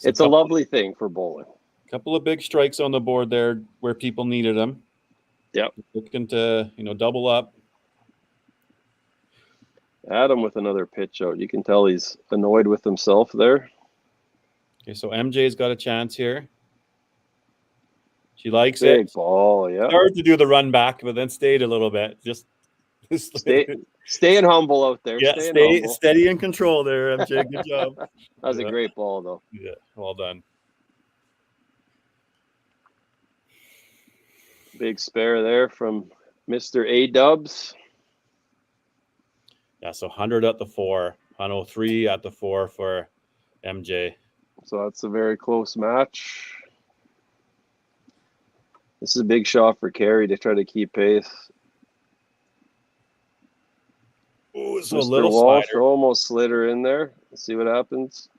it's a lovely thing for bowling. A couple of big strikes on the board there where people needed them. Yep. Looking to double up. Adam with another pitch out. You can tell he's annoyed with himself there. Okay, so MJ's got a chance here. She likes Big it. Ball, yeah. Started to do the run back, but then stayed a little bit. Just staying humble out there. Yeah, stay steady and control there, MJ. Good job. That was a great ball, though. Yeah, well done. Big spare there from Mr. A-Dubs. Yeah, so 100 at the 4, 103 at the 4 for MJ. So that's a very close match. This is a big shot for Carey to try to keep pace. Ooh, so a little slider. Almost slid her in there. Let's see what happens.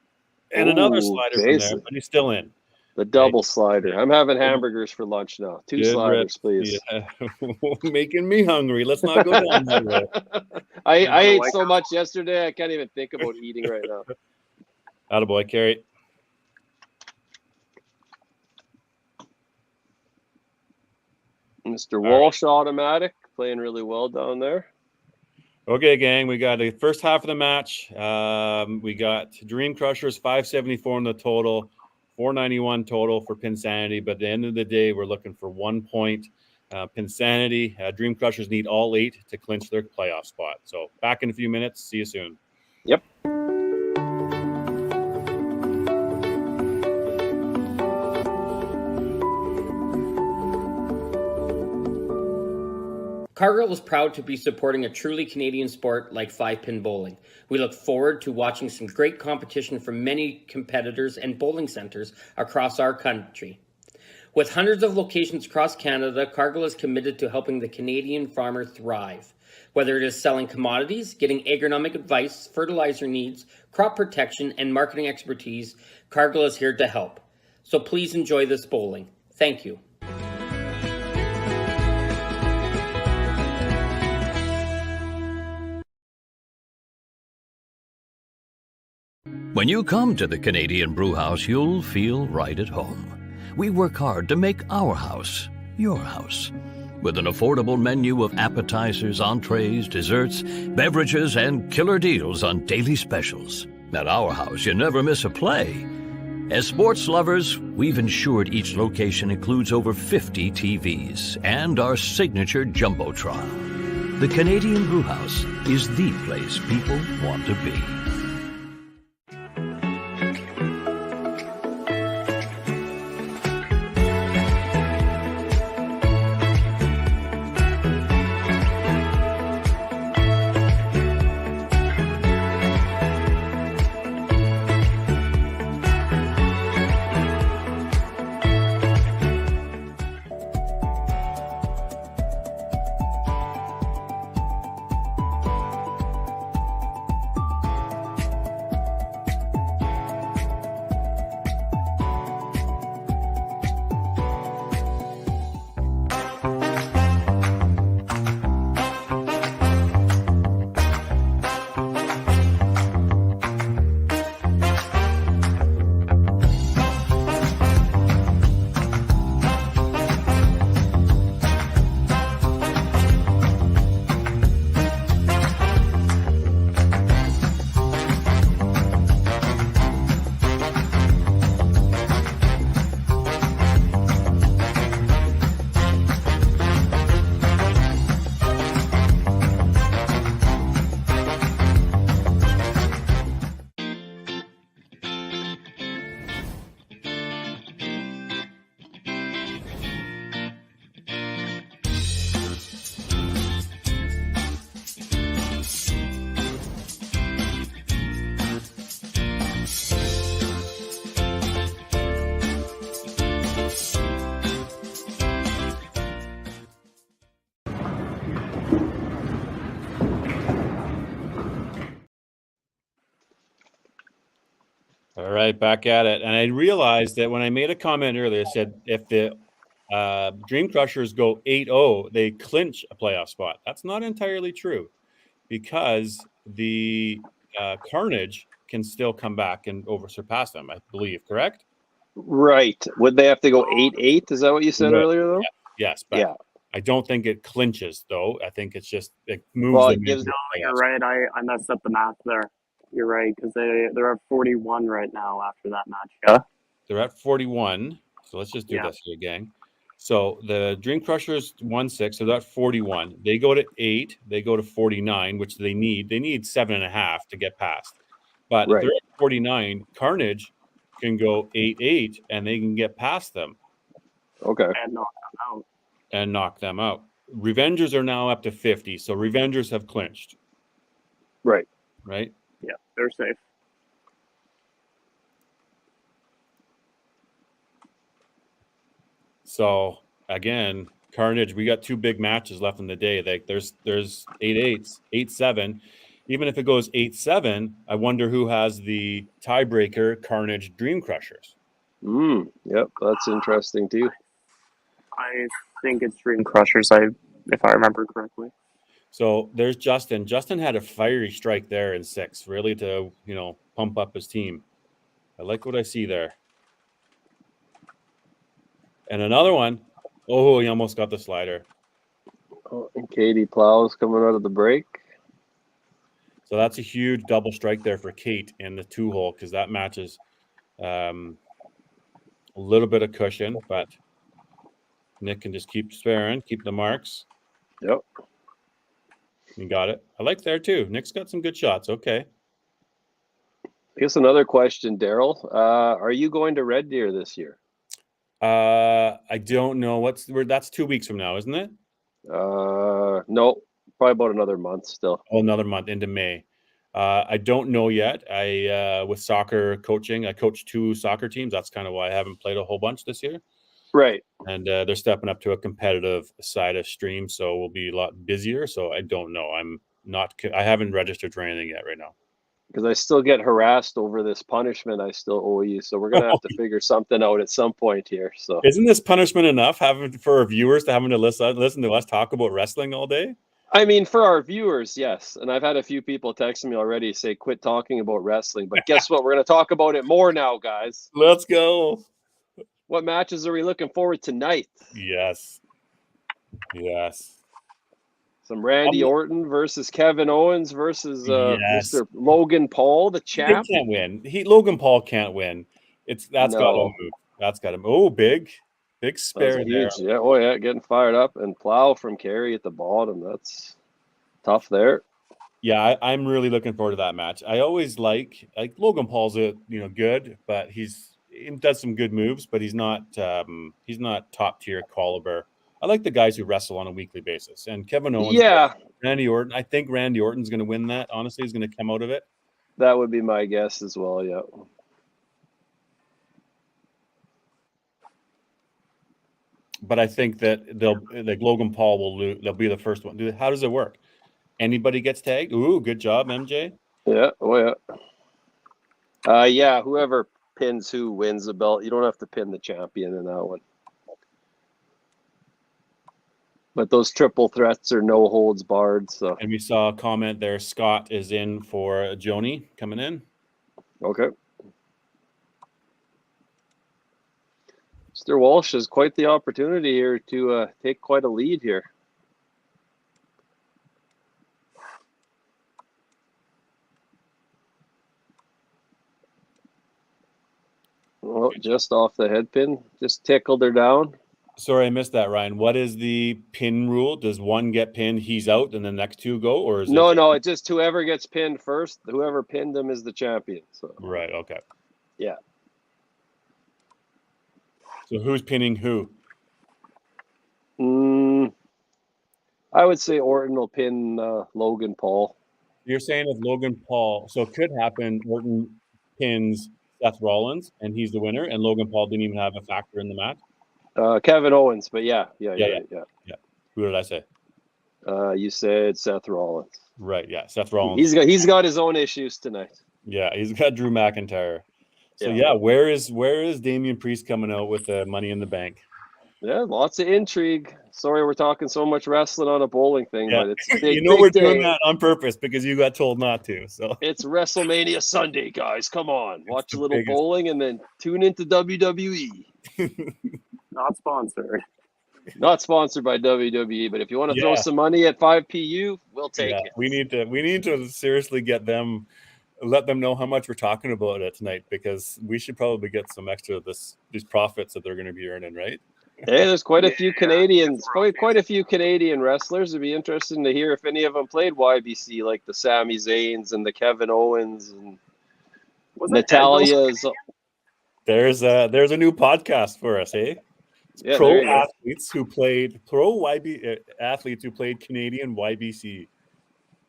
And another slider from there, but he's still in. The double slider. I'm having hamburgers for lunch now. 2 sliders, please. Yeah. Making me hungry. Let's not go down that way. I ate so much yesterday, I can't even think about eating right now. Attaboy, Carey. Mr. Walsh automatic, playing really well down there. Okay, gang, we got the first half of the match. We got Dream Crushers 574 in the total. 491 total for Pin Sanity, but at the end of the day, we're looking for 1 point. Pin Sanity, Dream Crushers need all 8 to clinch their playoff spot. So back in a few minutes. See you soon. Yep. Cargill is proud to be supporting a truly Canadian sport like 5-pin bowling. We look forward to watching some great competition from many competitors and bowling centers across our country. With hundreds of locations across Canada, Cargill is committed to helping the Canadian farmer thrive. Whether it is selling commodities, getting agronomic advice, fertilizer needs, crop protection, and marketing expertise, Cargill is here to help. So please enjoy this bowling. Thank you. When you come to the Canadian Brewhouse, you'll feel right at home. We work hard to make our house your house. With an affordable menu of appetizers, entrees, desserts, beverages, and killer deals on daily specials. At our house, you never miss a play. As sports lovers, we've ensured each location includes over 50 TVs and our signature Jumbotron. The Canadian Brewhouse is the place people want to be. All right, back at it. And I realized that when I made a comment earlier, I said if the Dream Crushers go 8-0, they clinch a playoff spot. That's not entirely true because the Carnage can still come back and surpass them, I believe, correct? Right. Would they have to go 8-8? Is that what you said earlier, though? Yes, but Yeah. I don't think it clinches, though. I think it's just it moves Well, them it gives. into the You're playoffs. right. I messed up the math there. You're right because they're at 41 right now after that match. Yeah. They're at 41. So let's just do this here, gang. So the Dream Crushers 1-6, so they're at 41. They go to 8. They go to 49, which they need. They need 7.5 to get past. But if they're at 49, Carnage can go 8-8, and they can get past them. Okay. And knock them out. Revengers are now up to 50, so Revengers have clinched. Right. Right? Yeah, they're safe. So again, Carnage, we got 2 big matches left in the day. Like there's 8-8s, 8-7. Even if it goes 8-7, I wonder who has the tiebreaker, Carnage Dream Crushers. Yep, that's interesting too. I think it's Dream Crushers, if I remember correctly. So there's Justin. Justin had a fiery strike there in 6, really to, pump up his team. I like what I see there. And another one. Oh, he almost got the slider. Oh, and Katie Plows coming out of the break. So that's a huge double strike there for Kate in the 2-hole because that matches a little bit of cushion, but Nick can just keep sparing, keep the marks. Yep. You got it. I like there too. Nick's got some good shots. Okay. I guess another question, Daryl. Are you going to Red Deer this year? I don't know. That's 2 weeks from now, isn't it? No, probably about another month still. Oh, another month into May. I don't know yet. With soccer coaching, I coach 2 soccer teams. That's kind of why I haven't played a whole bunch this year. Right. And they're stepping up to a competitive side of stream, so we'll be a lot busier. So I don't know. I haven't registered for anything yet right now. Because I still get harassed over this punishment I still owe you. So we're going to have to figure something out at some point here. So Isn't this punishment enough for our viewers to having to listen to us talk about wrestling all day? I mean, for our viewers, yes. And I've had a few people texting me already say, quit talking about wrestling. But guess what? We're going to talk about it more now, guys. Let's go. What matches are we looking forward to tonight? Yes. Some Randy Orton versus Kevin Owens versus Yes. Mr. Logan Paul, the champ. He can't win. Logan Paul can't win. That's got to move. That's got to move. Oh, big spare huge. there. Yeah. Oh yeah, getting fired up. And Plow from Kerry at the bottom. That's tough there. Yeah, I'm really looking forward to that match. I always like Logan Paul's good, but he does some good moves, but he's not top tier caliber. I like the guys who wrestle on a weekly basis. And Kevin Owens, Randy Orton. I think Randy Orton's going to win that. Honestly, he's going to come out of it. That would be my guess as well. Yeah. But I think that Logan Paul will lose. They'll be the first one. How does it work? Anybody gets tagged? Ooh, good job, MJ. Yeah. Oh yeah. Yeah. Whoever pins who wins the belt. You don't have to pin the champion in that one. But those triple threats are no holds barred. So. And we saw a comment there. Scott is in for Joni coming in. Okay. Mr. Walsh has quite the opportunity here to take quite a lead here. Well, just off the head pin. Just tickled her down. Sorry, I missed that, Ryan. What is the pin rule? Does one get pinned, he's out, and the next 2 go? Or is No, it's just whoever gets pinned first, whoever pinned him is the champion. So. Right, okay. Yeah. So who's pinning who? I would say Orton will pin Logan Paul. You're saying if Logan Paul, so it could happen, Orton pins Seth Rollins and he's the winner, and Logan Paul didn't even have a factor in the match? Kevin Owens, but yeah. Who did I say? You said Seth Rollins. Right, yeah, Seth Rollins. He's got his own issues tonight. Yeah, he's got Drew McIntyre. So where is Damian Priest coming out with the Money in the Bank? Yeah, lots of intrigue. Sorry, we're talking so much wrestling on a bowling thing, but it's big, we're doing that on purpose because you got told not to. So it's WrestleMania Sunday, guys. Come on, watch a little bowling and then tune into WWE. Not sponsored. Not sponsored by WWE, but if you want to throw some money at 5PU, we'll take it. We need to seriously let them know how much we're talking about it tonight, because we should probably get some extra these profits that they're going to be earning, right? Hey, there's quite a few Canadians, quite a few Canadian wrestlers. It'd be interesting to hear if any of them played YBC, like the Sami Zayns and the Kevin Owens and Natalia's. There's a new podcast for us, eh? Yeah, pro athletes who played Canadian YBC.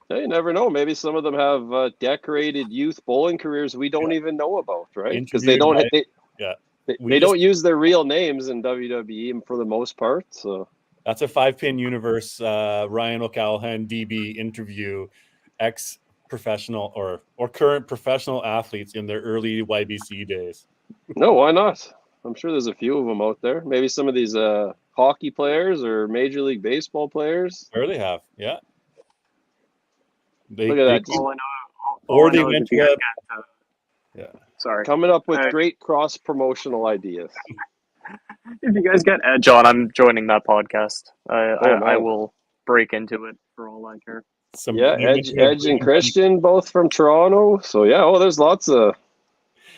Hey, you never know. Maybe some of them have decorated youth bowling careers we don't even know about, right? Because they don't. They don't use their real names in WWE for the most part. So that's a 5-Pin Universe Ryan O'Callahan DB interview, ex-professional or current professional athletes in their early YBC days. No, why not? I'm sure there's a few of them out there. Maybe some of these hockey players or Major League Baseball players. Sure, they have. Yeah. Look at that. Or they went to Sorry. Coming up with great cross-promotional ideas. If you guys get Edge on, I'm joining that podcast. I will break into it for all I care. Edge and Christian, both from Toronto. So, there's lots of...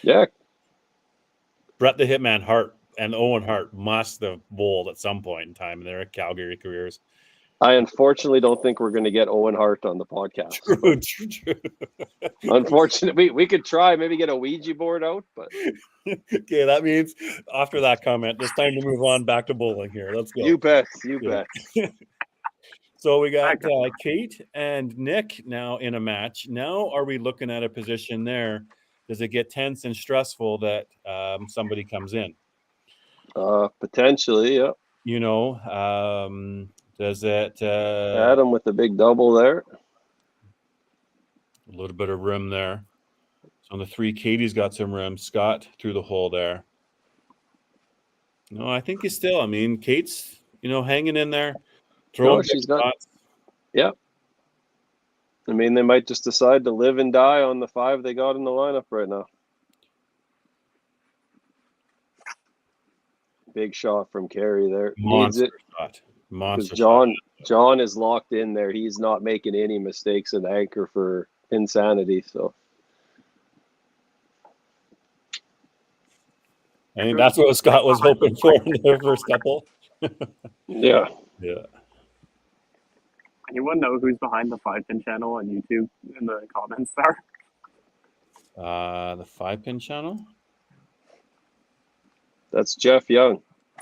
Yeah. Bret the Hitman Hart and Owen Hart must have bowled at some point in time in their Calgary careers. I unfortunately don't think we're going to get Owen Hart on the podcast. True. Unfortunately, we could try, maybe get a Ouija board out, but okay, that means after that comment, it's time to move on back to bowling here. Let's go. You bet. So we got Kate and Nick now in a match. Now, are we looking at a position there? Does it get tense and stressful that somebody comes in? Potentially, yeah. You know, does it? Adam with the big double there. A little bit of room there. So on the 3, Katie's got some room. Scott through the hole there. No, I think he's still. I mean, Kate's, hanging in there. Throwing she's big got. shots. Yeah. I mean, they might just decide to live and die on the 5 they got in the lineup right now. Big shot from Carey there. Monster Needs it. shot. Monster John is locked in there. He's not making any mistakes in anchor for Pin Sanity. So I think that's what Scott was hoping for in the first couple. Yeah. Yeah. Anyone know who's behind the 5-pin channel on YouTube in the comments there? The 5-pin channel? That's Jeff Young.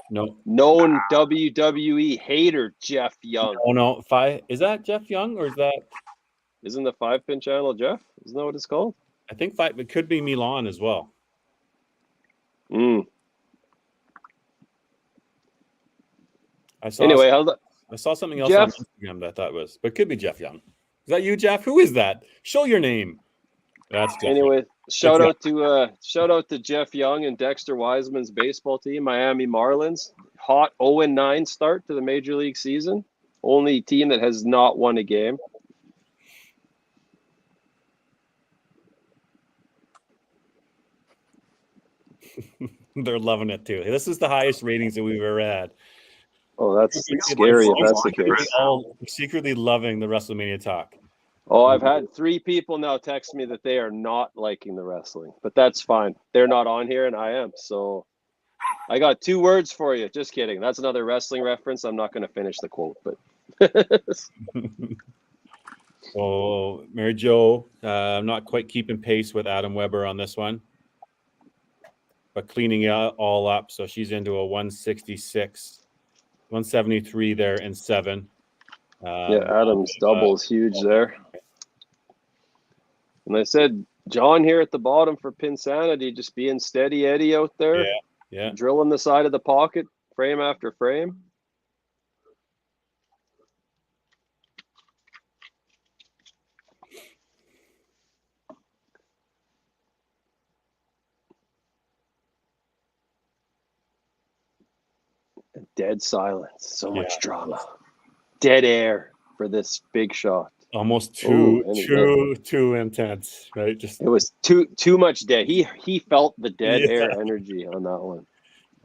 No. Known WWE hater, Jeff Young. Oh, no. 5. Is that Jeff Young or is that? Isn't the 5-pin channel Jeff? Isn't that what it's called? I think 5. It could be Milan as well. I saw something else Jeff, on Instagram that I thought was, but it could be Jeff Young. Is that you, Jeff? Who is that? Show your name. That's Jeff. Anyway, shout out to Jeff Young and Dexter Wiseman's baseball team, Miami Marlins. Hot 0-9 start to the Major League season. Only team that has not won a game. They're loving it too. This is the highest ratings that we've ever had. Oh, that's scary if that's the case. All secretly loving the WrestleMania talk. Oh, I've had 3 people now text me that they are not liking the wrestling, but that's fine. They're not on here and I am. So I got 2 words for you. Just kidding. That's another wrestling reference. I'm not going to finish the quote, but. Oh, Mary Jo, I'm not quite keeping pace with Adam Weber on this one, but cleaning it all up. So she's into a 166, 173 there in 7. Adam's double is huge there. And I said, John here at the bottom for Pin Sanity, just being steady Eddie out there. Yeah. Drilling the side of the pocket, frame after frame. Dead silence. So much drama. Dead air for this big shot. Almost too intense, right? Just it was too much dead. He felt the dead air energy on that one.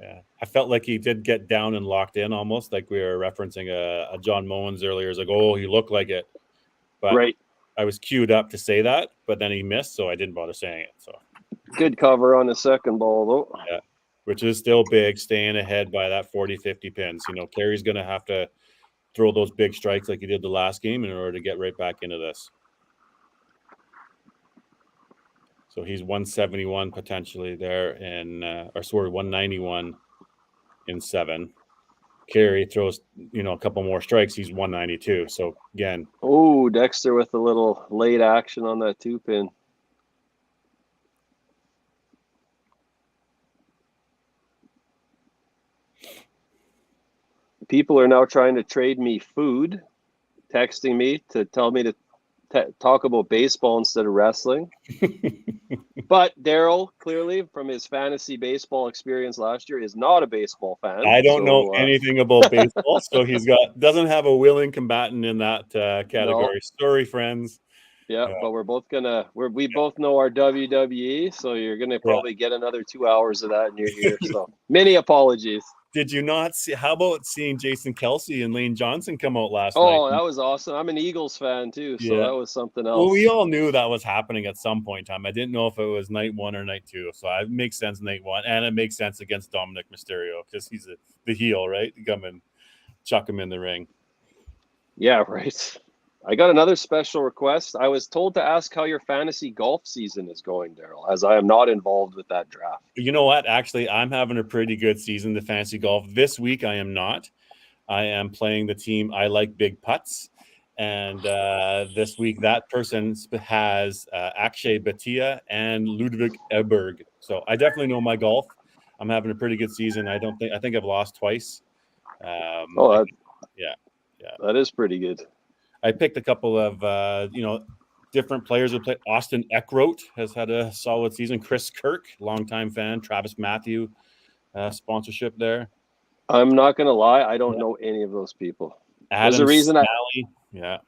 Yeah, I felt like he did get down and locked in, almost like we were referencing a John Mowens earlier. It's like, oh, he looked like it, but right. I was queued up to say that, but then he missed, so I didn't bother saying it. So good cover on the second ball, though. Yeah, which is still big, staying ahead by that 40-50 pins. Carey's going to have to throw those big strikes like he did the last game in order to get right back into this. So he's 171 potentially there in, 191 in 7. Carey throws, a couple more strikes. He's 192. So again. Oh, Dexter with a little late action on that 2-pin. People are now trying to trade me food, texting me to tell me to talk about baseball instead of wrestling. But Daryl, clearly, from his fantasy baseball experience last year, is not a baseball fan. I don't know anything about baseball, so doesn't have a willing combatant in that category. No. Sorry, friends. Yeah, but we both know our WWE, so you're gonna probably get another 2 hours of that in your ear. So many apologies. Did you not see? How about seeing Jason Kelsey and Lane Johnson come out last night? Oh, that was awesome. I'm an Eagles fan too, so that was something else. Well, we all knew that was happening at some point in time. I didn't know if it was night 1 or night 2. So it makes sense night 1, and it makes sense against Dominic Mysterio because he's the heel, right? Come and chuck him in the ring. Yeah, right. I got another special request. I was told to ask how your fantasy golf season is going, Daryl, as I am not involved with that draft. You know what? Actually, I'm having a pretty good season, the fantasy golf. This week, I am not. I am playing the team I like big putts. And this week, that person has Akshay Bhatia and Ludwig Eberg. So I definitely know my golf. I'm having a pretty good season. I think I've lost twice. Oh, yeah. that is pretty good. I picked a couple of different players who play. Austin Eckroat has had a solid season. Chris Kirk, longtime fan. Travis Matthew, sponsorship there. I'm not gonna lie, I don't know any of those people. Adam There's a reason yeah.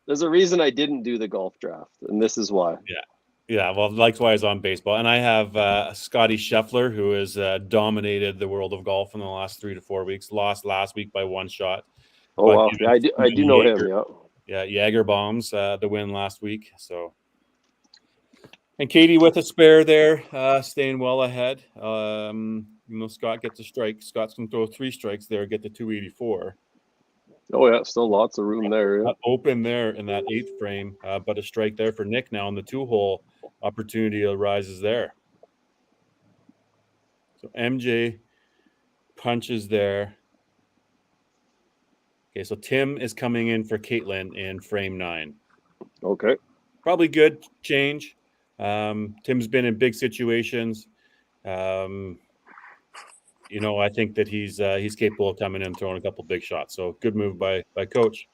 There's a reason I didn't do the golf draft, and this is why. Yeah, well, likewise on baseball. And I have Scotty Scheffler, who has dominated the world of golf in the last 3 to 4 weeks. Lost last week by 1 shot. Oh, wow. Yeah, I do know him, yeah. Yeah, Jaeger bombs the win last week. So, and Katie with a spare there, staying well ahead. Scott gets a strike. Scott's going to throw 3 strikes there, get to 284. Oh, yeah, still lots of room there. Yeah. Open there in that 8th frame, but a strike there for Nick now, and the 2-hole opportunity arises there. So MJ punches there. Okay, so Tim is coming in for Caitlin in frame 9. Okay. Probably good change. Tim's been in big situations. I think that he's capable of coming in and throwing a couple big shots. So good move by coach.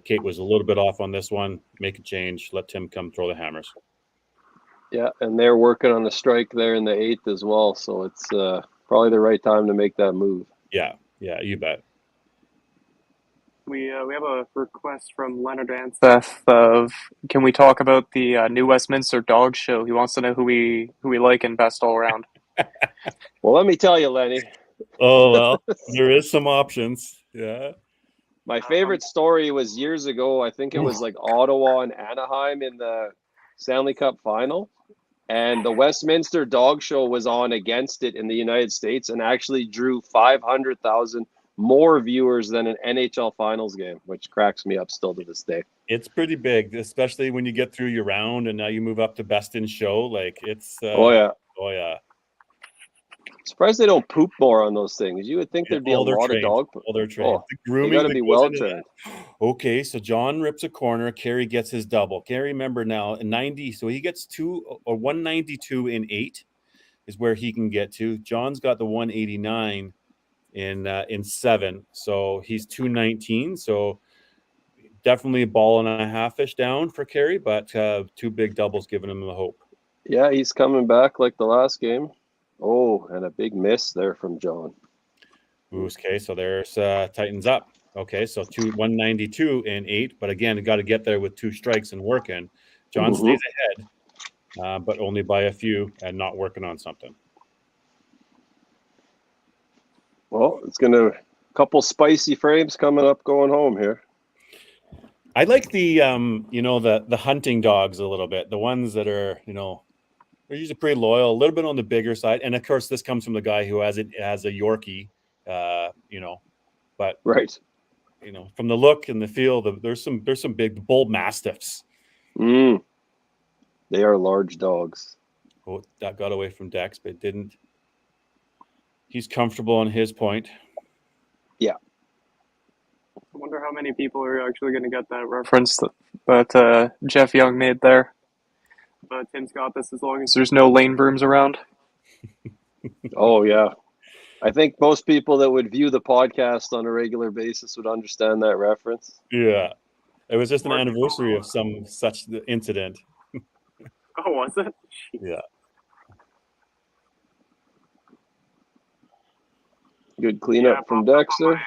Kate was a little bit off on this one. Make a change. Let Tim come throw the hammers. Yeah, and they're working on the strike there in the 8th as well. So it's probably the right time to make that move. Yeah, you bet. We have a request from Leonard Anseth of, can we talk about the New Westminster Dog Show? He wants to know who we like in best all around. Well, let me tell you, Lenny. Oh, well, there is some options. Yeah. My favorite story was years ago. I think it was like Ottawa and Anaheim in the Stanley Cup final. And the Westminster Dog Show was on against it in the United States and actually drew 500,000 more viewers than an NHL Finals game, which cracks me up still to this day. It's pretty big, especially when you get through your round and now you move up to best in show. Like it's oh yeah. Surprised they don't poop more on those things. You would think there'd be a lot of dog poop. All their trained. Oh, they got to be well trained. Okay, so John rips a corner. Kerry gets his double. Kerry, remember now, 90. So he gets 192 in 8 is where he can get to. John's got the 189 in 7. So he's 219. So definitely a ball and a half-ish down for Kerry, but 2 big doubles giving him the hope. Yeah, he's coming back like the last game. Oh, and a big miss there from John. Okay, so there's tightens up. Okay, so 192 in 8, but again, you got to get there with 2 strikes and working. John stays ahead, but only by a few and not working on something. Well, it's going to couple spicy frames coming up going home here. I like the the hunting dogs a little bit. The ones that are, they're usually pretty loyal, a little bit on the bigger side. And of course, this comes from the guy who has a Yorkie, but right. From the look and the feel, there's some big bull mastiffs. They are large dogs. Oh, that got away from Dex, but it didn't. He's comfortable on his point. Yeah. I wonder how many people are actually going to get that reference that Jeff Young made there. But Tim's got this as long as there's no lane brooms around. Oh, yeah. I think most people that would view the podcast on a regular basis would understand that reference. Yeah. It was just an anniversary of some such incident. Oh, was it? Yeah. Good cleanup from Dexter.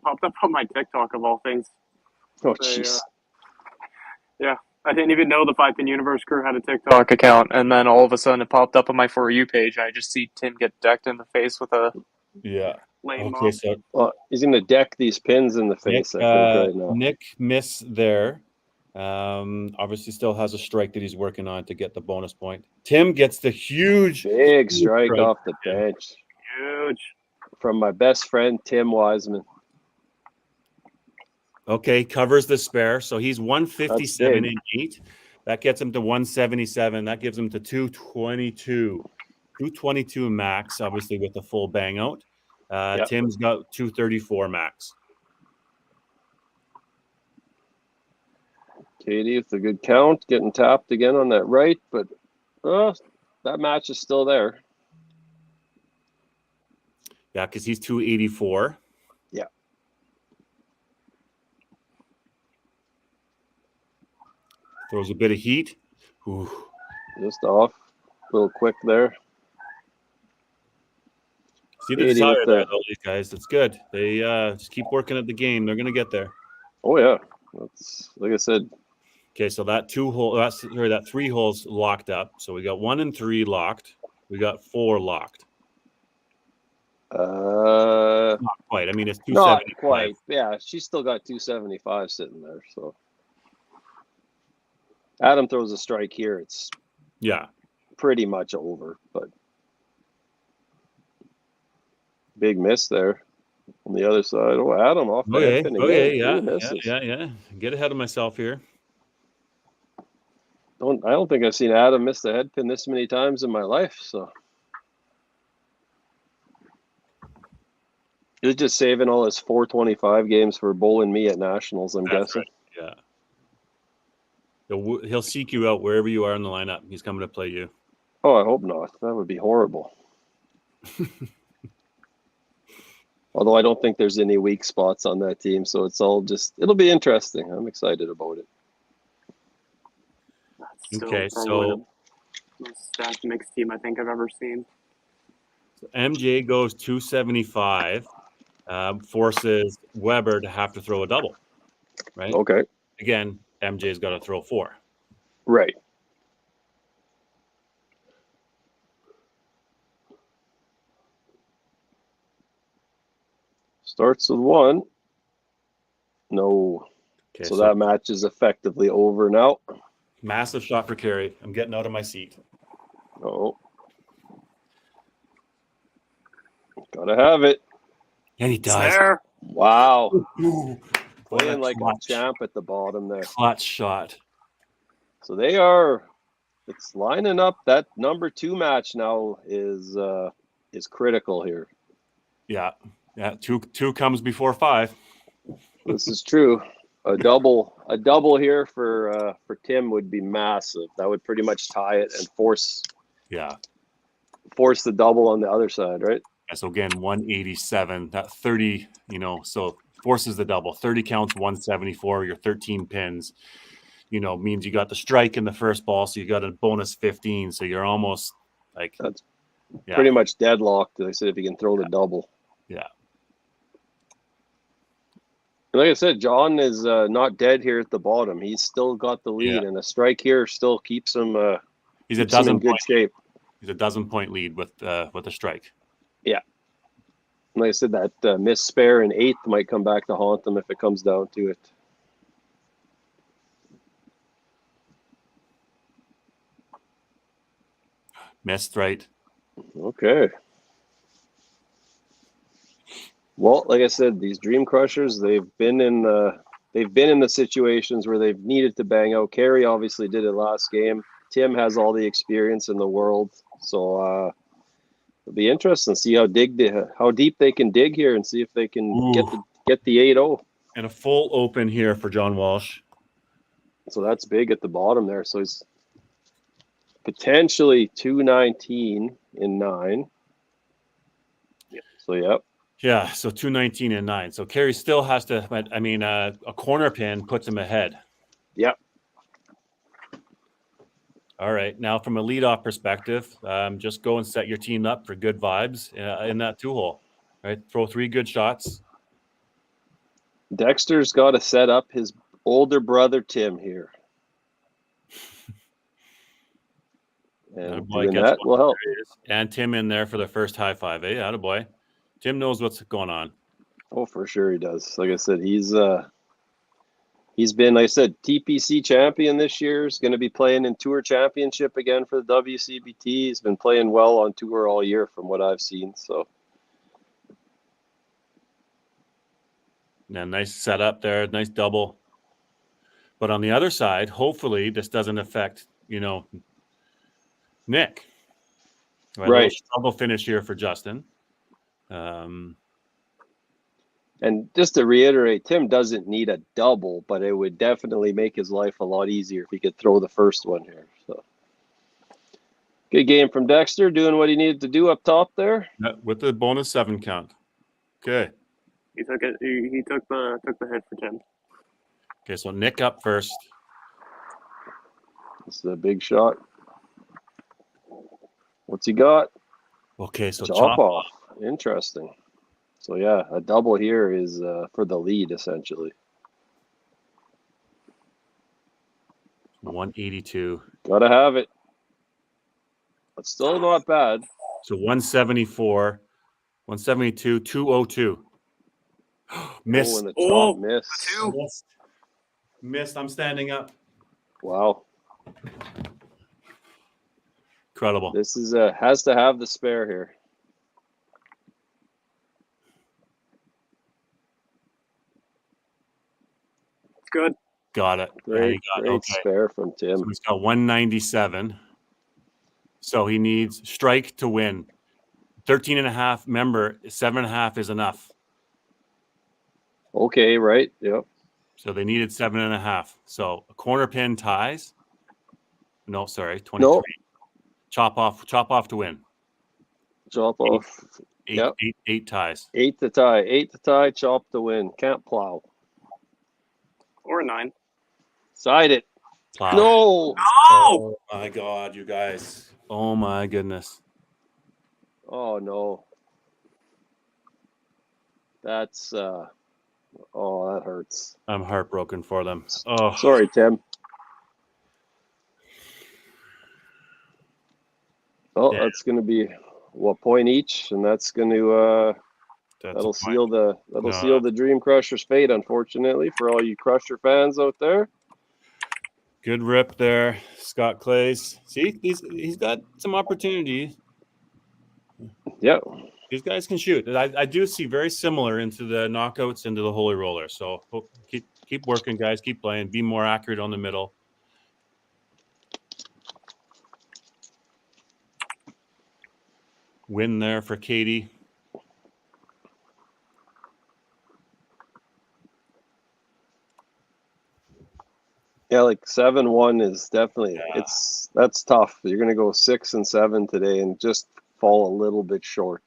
Popped up on my TikTok of all things. Oh, jeez. Yeah. I didn't even know the 5 Pin Universe crew had a TikTok account, and then all of a sudden it popped up on my For You page. I just see Tim get decked in the face with a lame mop. So he's going to deck these pins in the face, Nick, I think, right now. Nick miss there. Obviously still has a strike that he's working on to get the bonus point. Tim gets the big strike off the bench. Huge. From my best friend, Tim Wiseman. Okay, covers the spare. So he's 157 in 8. That gets him to 177. That gives him to 222. 222 max, obviously, with the full bang out. Tim's got 234 max. Katie with a good count, getting tapped again on that right, but that match is still there. Yeah, because he's 284. Yeah. Throws a bit of heat. Ooh. Just off. A little quick there. See the Katie desire with there, though, these guys. It's good. They just keep working at the game. They're going to get there. Oh, yeah. That's, like I said. Okay, so that 3 holes locked up. So we got 1 and 3 locked. We got 4 locked. Not quite. I mean, it's 275. Not quite. Yeah, she's still got 275 sitting there. So Adam throws a strike here. It's pretty much over, but big miss there on the other side. Oh, Adam off the head pin again. Yeah. Get ahead of myself here. I don't think I've seen Adam miss the head pin this many times in my life. So he's just saving all his 425 games for bowling me at nationals. I'm guessing. Right. Yeah. He'll seek you out wherever you are in the lineup. He's coming to play you. Oh, I hope not. That would be horrible. Although I don't think there's any weak spots on that team, so it'll be interesting. I'm excited about it. Okay, so most stacked mixed team I think I've ever seen. So MJ goes 275, forces Weber to have to throw a double, right? Okay. Again, MJ's got to throw 4. Right. Starts with 1. No. Okay, so that match is effectively over now. Massive shot for Carey. I'm getting out of my seat. Oh. Gotta have it. And he does. Wow. Ooh. Playing like a champ at the bottom there. Clutch shot. So it's lining up. That number 2 match now is critical here. Yeah. 2 comes before 5. This is true. A double here for Tim would be massive. That would pretty much tie it and force the double on the other side, right? Yeah, so again, 187. That 30, so forces the double. 30 counts, 174. Your 13 pins, means you got the strike in the first ball, so you got a bonus 15. So you're almost like that's pretty much deadlocked. They said if you can throw the double. Yeah. Like I said, John is not dead here at the bottom. He's still got the lead, and a strike here still keeps him. He's a dozen in good shape. He's a 12-point lead with a strike. Yeah. Like I said, that missed spare in 8th might come back to haunt them if it comes down to it. Missed, right? Okay. Well, like I said, these Dream Crushers, they've been in the situations where they've needed to bang out. Carey obviously did it last game. Tim has all the experience in the world, so it'll be interesting to see how deep they can dig here and see if they can get the 8-0. And a full open here for John Walsh. So that's big at the bottom there. So he's potentially 219 in 9. So yep. Yeah, so 219 and 9. So Carey still has to. A corner pin puts him ahead. Yep. All right. Now, from a leadoff perspective, just go and set your team up for good vibes in that 2-hole. Right, throw 3 good shots. Dexter's got to set up his older brother Tim here, and doing that will help. And Tim in there for the first high five. Eh, attaboy. Tim knows what's going on. Oh, for sure he does. Like I said, he's been, like I said, TPC champion this year. He's going to be playing in Tour Championship again for the WCBT. He's been playing well on tour all year from what I've seen. So, yeah, nice setup there, nice double. But on the other side, hopefully this doesn't affect, Nick. Right. Struggle finish here for Justin. And just to reiterate, Tim doesn't need a double, but it would definitely make his life a lot easier if he could throw the first one here. So, good game from Dexter, doing what he needed to do up top there. With the bonus 7 count. Okay. He took it. He took the hit for Tim. Okay, so Nick up first. This is a big shot. What's he got? Okay, so Chop off. Interesting. So yeah, a double here is for the lead essentially. 182. Gotta have it. But still not bad. So 174, 172, 202. Miss. Oh, and the chop miss. Missed. I'm standing up. Wow. Incredible. This is has to have the spare here. Good. Got it. Great spare from Tim. So he's got 197. So he needs strike to win. 13.5. Remember, 7.5 is enough. Okay, right. Yep. So they needed 7.5. So a corner pin ties. No, sorry, 23. No. Chop off to win. Chop off. Eight ties. 8 to tie. 8 to tie, chop to win. Can't plow. Or a 9. Side it. Plow. No. Oh my God, you guys. Oh my goodness. Oh no. That's that hurts. I'm heartbroken for them. Oh, sorry, Tim. Oh, yeah. That's going to be point each, and that's going to that'll seal the Dream Crusher's fate. Unfortunately, for all you Crusher fans out there. Good rip there, Scott Clays. See, he's got some opportunity. Yeah, these guys can shoot. I do see very similar into the knockouts into the Holy Roller. So keep working, guys. Keep playing. Be more accurate on the middle. Win there for Katie. Yeah, like 7-1 is definitely that's tough. You're gonna go 6 and 7 today and just fall a little bit short.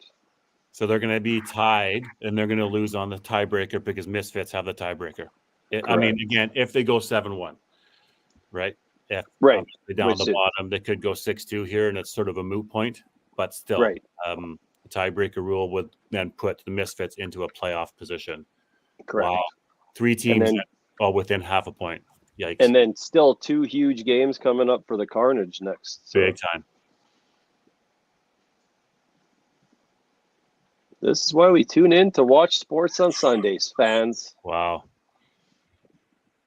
So they're gonna be tied and they're gonna lose on the tiebreaker because Misfits have the tiebreaker. I mean, again, if they go 7-1, right? If down the bottom, they could go 6-2 here, and it's sort of a moot point. But still, the tiebreaker rule would then put the Misfits into a playoff position. Correct. Wow. 3 teams all within half a point. Yikes. And then still 2 huge games coming up for the Carnage next. So. Big time. This is why we tune in to watch sports on Sundays, fans. Wow.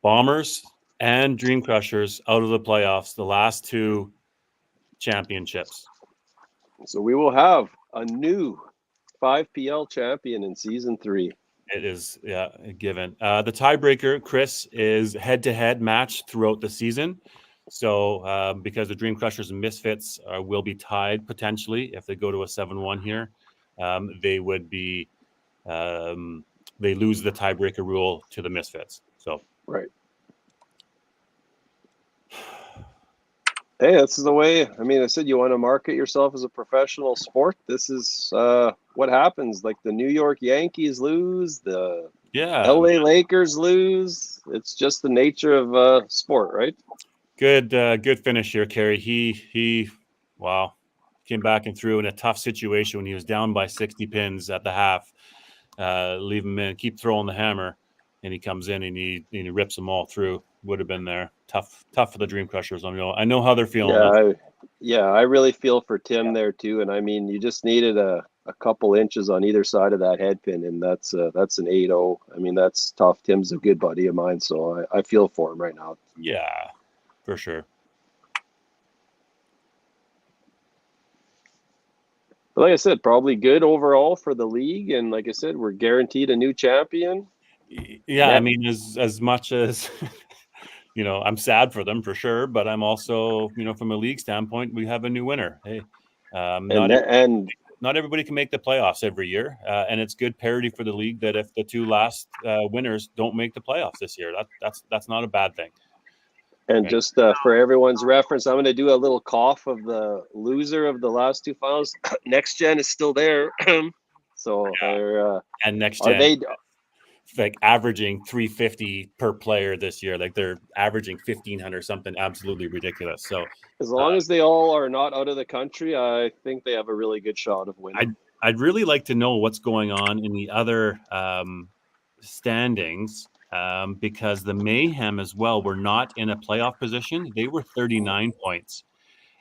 Bombers and Dream Crushers out of the playoffs, the last 2 championships. So we will have a new 5PL champion in season 3. It is a given. The tiebreaker, Chris, is head-to-head match throughout the season. So because the Dream Crushers and Misfits will be tied potentially if they go to a 7-1 here, they would be they lose the tiebreaker rule to the Misfits. So right. Hey, this is the way. I mean, I said you want to market yourself as a professional sport. This is what happens. Like the New York Yankees lose, the LA Lakers lose. It's just the nature of sport, right? Good finish here, Kerry. He came back and threw in a tough situation when he was down by 60 pins at the half. Leave him in, keep throwing the hammer, and he comes in and he rips them all through. Would have been there. Tough for the Dream Crushers. I know how they're feeling. I really feel for Tim there too. And I mean, you just needed a couple inches on either side of that head pin, and that's an 8-0. I mean, that's tough. Tim's a good buddy of mine, so I feel for him right now. Yeah, for sure. But like I said, probably good overall for the league, and like I said, we're guaranteed a new champion. Yeah. I mean, as much as I'm sad for them for sure, but I'm also, from a league standpoint, we have a new winner. Hey, and not everybody can make the playoffs every year, and it's good parity for the league that if the two last winners don't make the playoffs this year, that's not a bad thing. And Okay. just for everyone's reference, I'm going to do a little cough of the loser of the last two finals. Next Gen is still there. So And next are gen, they like averaging 350 per player this year? Like they're averaging 1,500, something absolutely ridiculous. So as long as they all are not out of the country, I think they have a really good shot of winning. I'd really like to know what's going on in the other standings. Because the Mayhem as well were not in a playoff position. They were 39 points,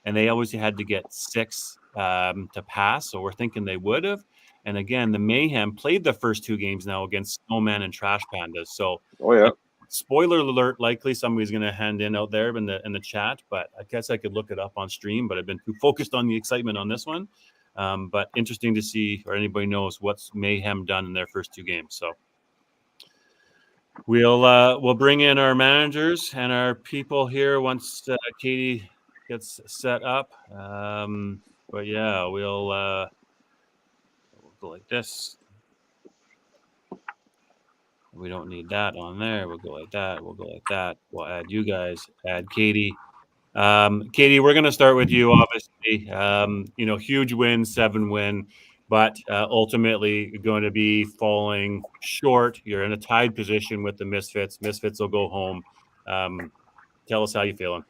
and they always had to get 6 to pass. So we're thinking they would have. And again, the Mayhem played the first 2 games now against Snowman and Trash Pandas. So, spoiler alert, likely somebody's going to hand in out there in the chat. But I guess I could look it up on stream. But I've been too focused on the excitement on this one. But interesting to see, or anybody knows what's Mayhem done in their first 2 games. So. We'll bring in our managers and our people here once Katie gets set up. But yeah, we'll go like this. We don't need that on there. We'll go like that. We'll go like that. We'll add you guys. Add Katie. Katie, we're going to start with you. Obviously, huge win, 7 win. But ultimately going to be falling short. You're in a tied position with the Misfits. Misfits will go home. Tell us how you're feeling.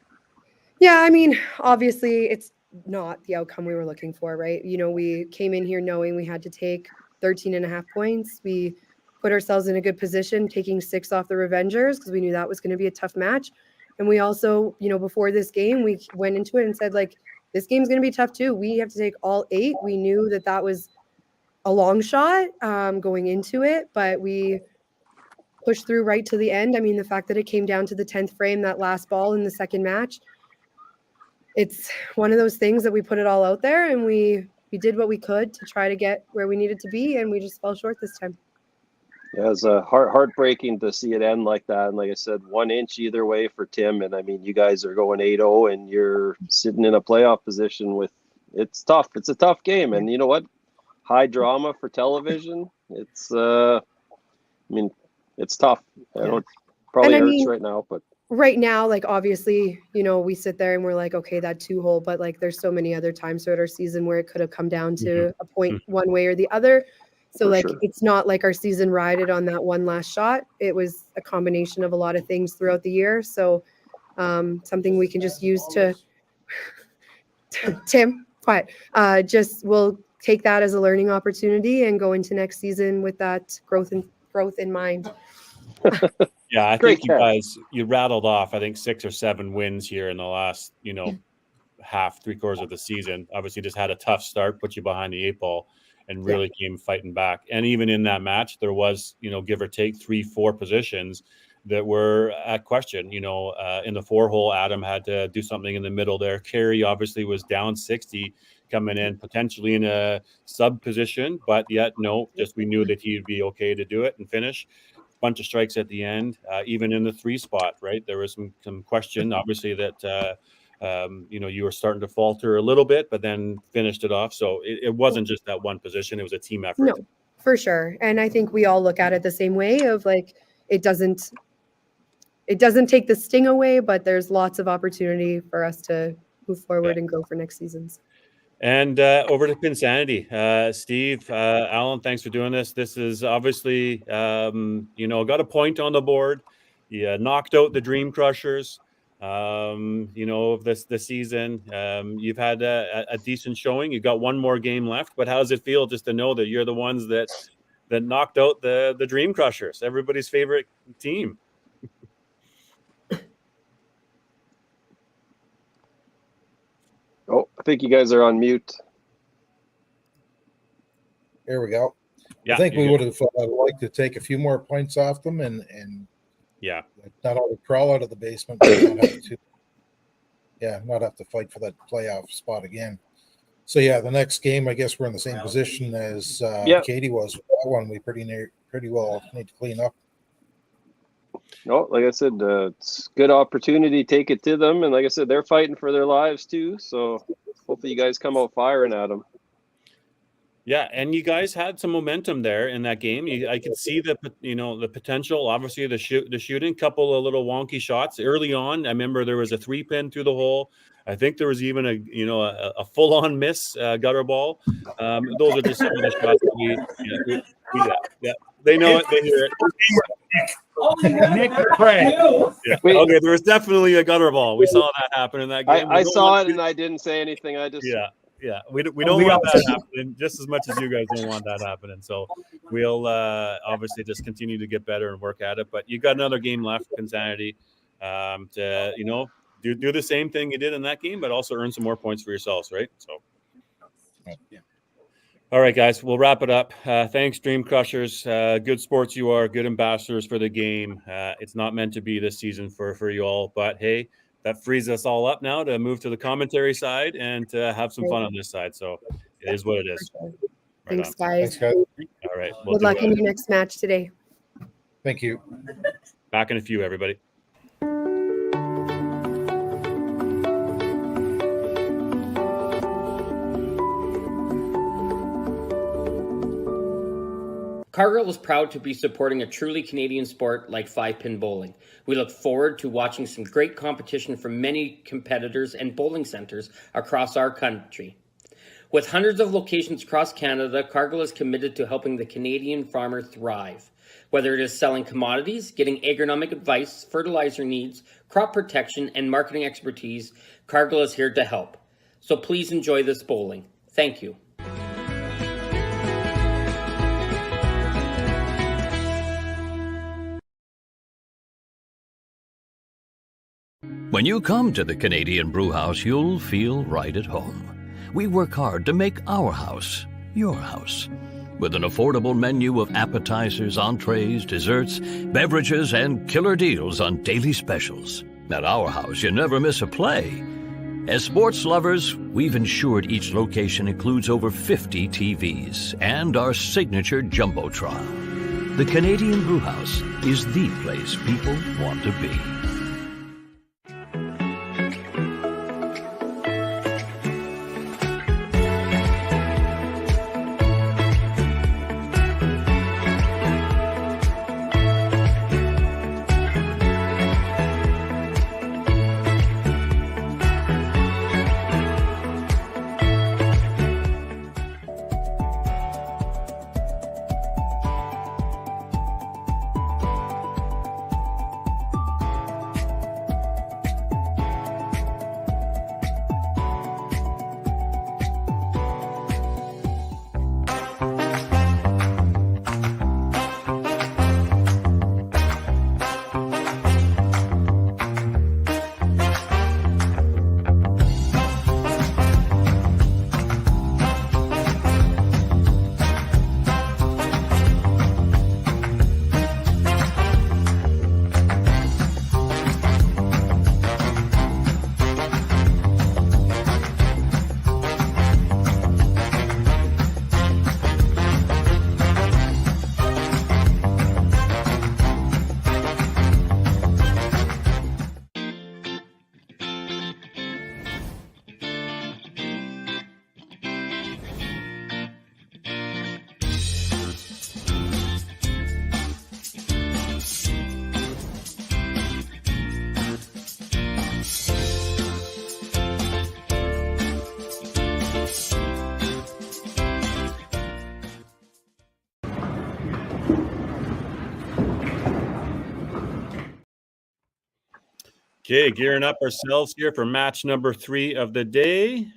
Yeah, I mean, obviously it's not the outcome we were looking for, right? We came in here knowing we had to take 13.5 points. We put ourselves in a good position, taking 6 off the Revengers because we knew that was going to be a tough match. And we also, before this game, we went into it and said, like, this game's going to be tough too. We have to take all 8. We knew that was a long shot going into it, but we pushed through right to the end. I mean, the fact that it came down to the 10th frame, that last ball in the second match, it's one of those things that we put it all out there and we did what we could to try to get where we needed to be, and we just fell short this time. Yeah, it's heartbreaking to see it end like that. And like I said, 1 inch either way for Tim. And I mean, you guys are going 8-0 and you're sitting in a playoff position it's tough. It's a tough game. And you know what? High drama for television. It's, it's tough. I know it probably hurts right now, but. Right now, like, obviously, we sit there and we're like, okay, that 2-hole, but like, there's so many other times throughout our season where it could have come down to a point one way or the other. So It's not like our season rided on that one last shot. It was a combination of a lot of things throughout the year. So something we can just use to Tim, quiet. We'll take that as a learning opportunity and go into next season with that growth in mind. Yeah, I think you rattled off, I think 6 or 7 wins here in the last, half, 3/4 of the season. Obviously just had a tough start, put you behind the 8 ball and really came fighting back. And even in that match, there was, give or take 3-4 positions that were at question. In the 4-hole, Adam had to do something in the middle there. Kerry obviously was down 60 coming in, potentially in a sub position, but yet we knew that he'd be okay to do it and finish. Bunch of strikes at the end, even in the 3 spot, right? There was some question, obviously, that you were starting to falter a little bit, but then finished it off. So it wasn't just that one position; it was a team effort. No, for sure. And I think we all look at it the same way. Of like, it doesn't take the sting away, but there's lots of opportunity for us to move forward and go for next seasons. And over to Pin Sanity. Steve, Alan, thanks for doing this. This is obviously, got a point on the board. You knocked out the Dream Crushers, of this season. You've had a decent showing. You've got one more game left. But how does it feel just to know that you're the ones that knocked out the Dream Crushers, everybody's favorite team? Oh, I think you guys are on mute. There we go. Yeah, I think we would have liked to take a few more points off them and not only crawl out of the basement, but not have to fight for that playoff spot again. So the next game, I guess we're in the same position as Katie was with that one. We pretty well need to clean up. No, like I said, it's a good opportunity. Take it to them, and like I said, they're fighting for their lives too. So hopefully, you guys come out firing at them. Yeah, and you guys had some momentum there in that game. I could see the potential. Obviously, the shooting, couple of little wonky shots early on. I remember there was a 3-pin through the hole. I think there was even a full on miss gutter ball. Those are just some of the shots that yeah. They know it. They hear it. Nick Craig. Yeah. Okay, there was definitely a gutter ball. We saw that happen in that game. I saw it and I didn't say anything. I just we don't want that happening just as much as you guys don't want that happening. So we'll obviously just continue to get better and work at it. But you got another game left, Pin Sanity, to do the same thing you did in that game, but also earn some more points for yourselves, right? So. Yeah. All right, guys, we'll wrap it up. Thanks, Dream Crushers. Good sports you are, good ambassadors for the game. It's not meant to be this season for you all, but hey, that frees us all up now to move to the commentary side and to have some fun on this side. So it is what it is. Sure. Right Thanks, on. guys. Thanks, guys. All right. Good luck in your next match today. Thank you. Back in a few, everybody. Cargill is proud to be supporting a truly Canadian sport like 5-pin bowling. We look forward to watching some great competition from many competitors and bowling centers across our country. With hundreds of locations across Canada, Cargill is committed to helping the Canadian farmer thrive. Whether it is selling commodities, getting agronomic advice, fertilizer needs, crop protection, and marketing expertise, Cargill is here to help. So please enjoy this bowling. Thank you. When you come to the Canadian Brewhouse, you'll feel right at home. We work hard to make our house your house. With an affordable menu of appetizers, entrees, desserts, beverages, and killer deals on daily specials. At our house, you never miss a play. As sports lovers, we've ensured each location includes over 50 TVs and our signature Jumbotron. The Canadian Brewhouse is the place people want to be. Okay, gearing up ourselves here for match number 3 of the day.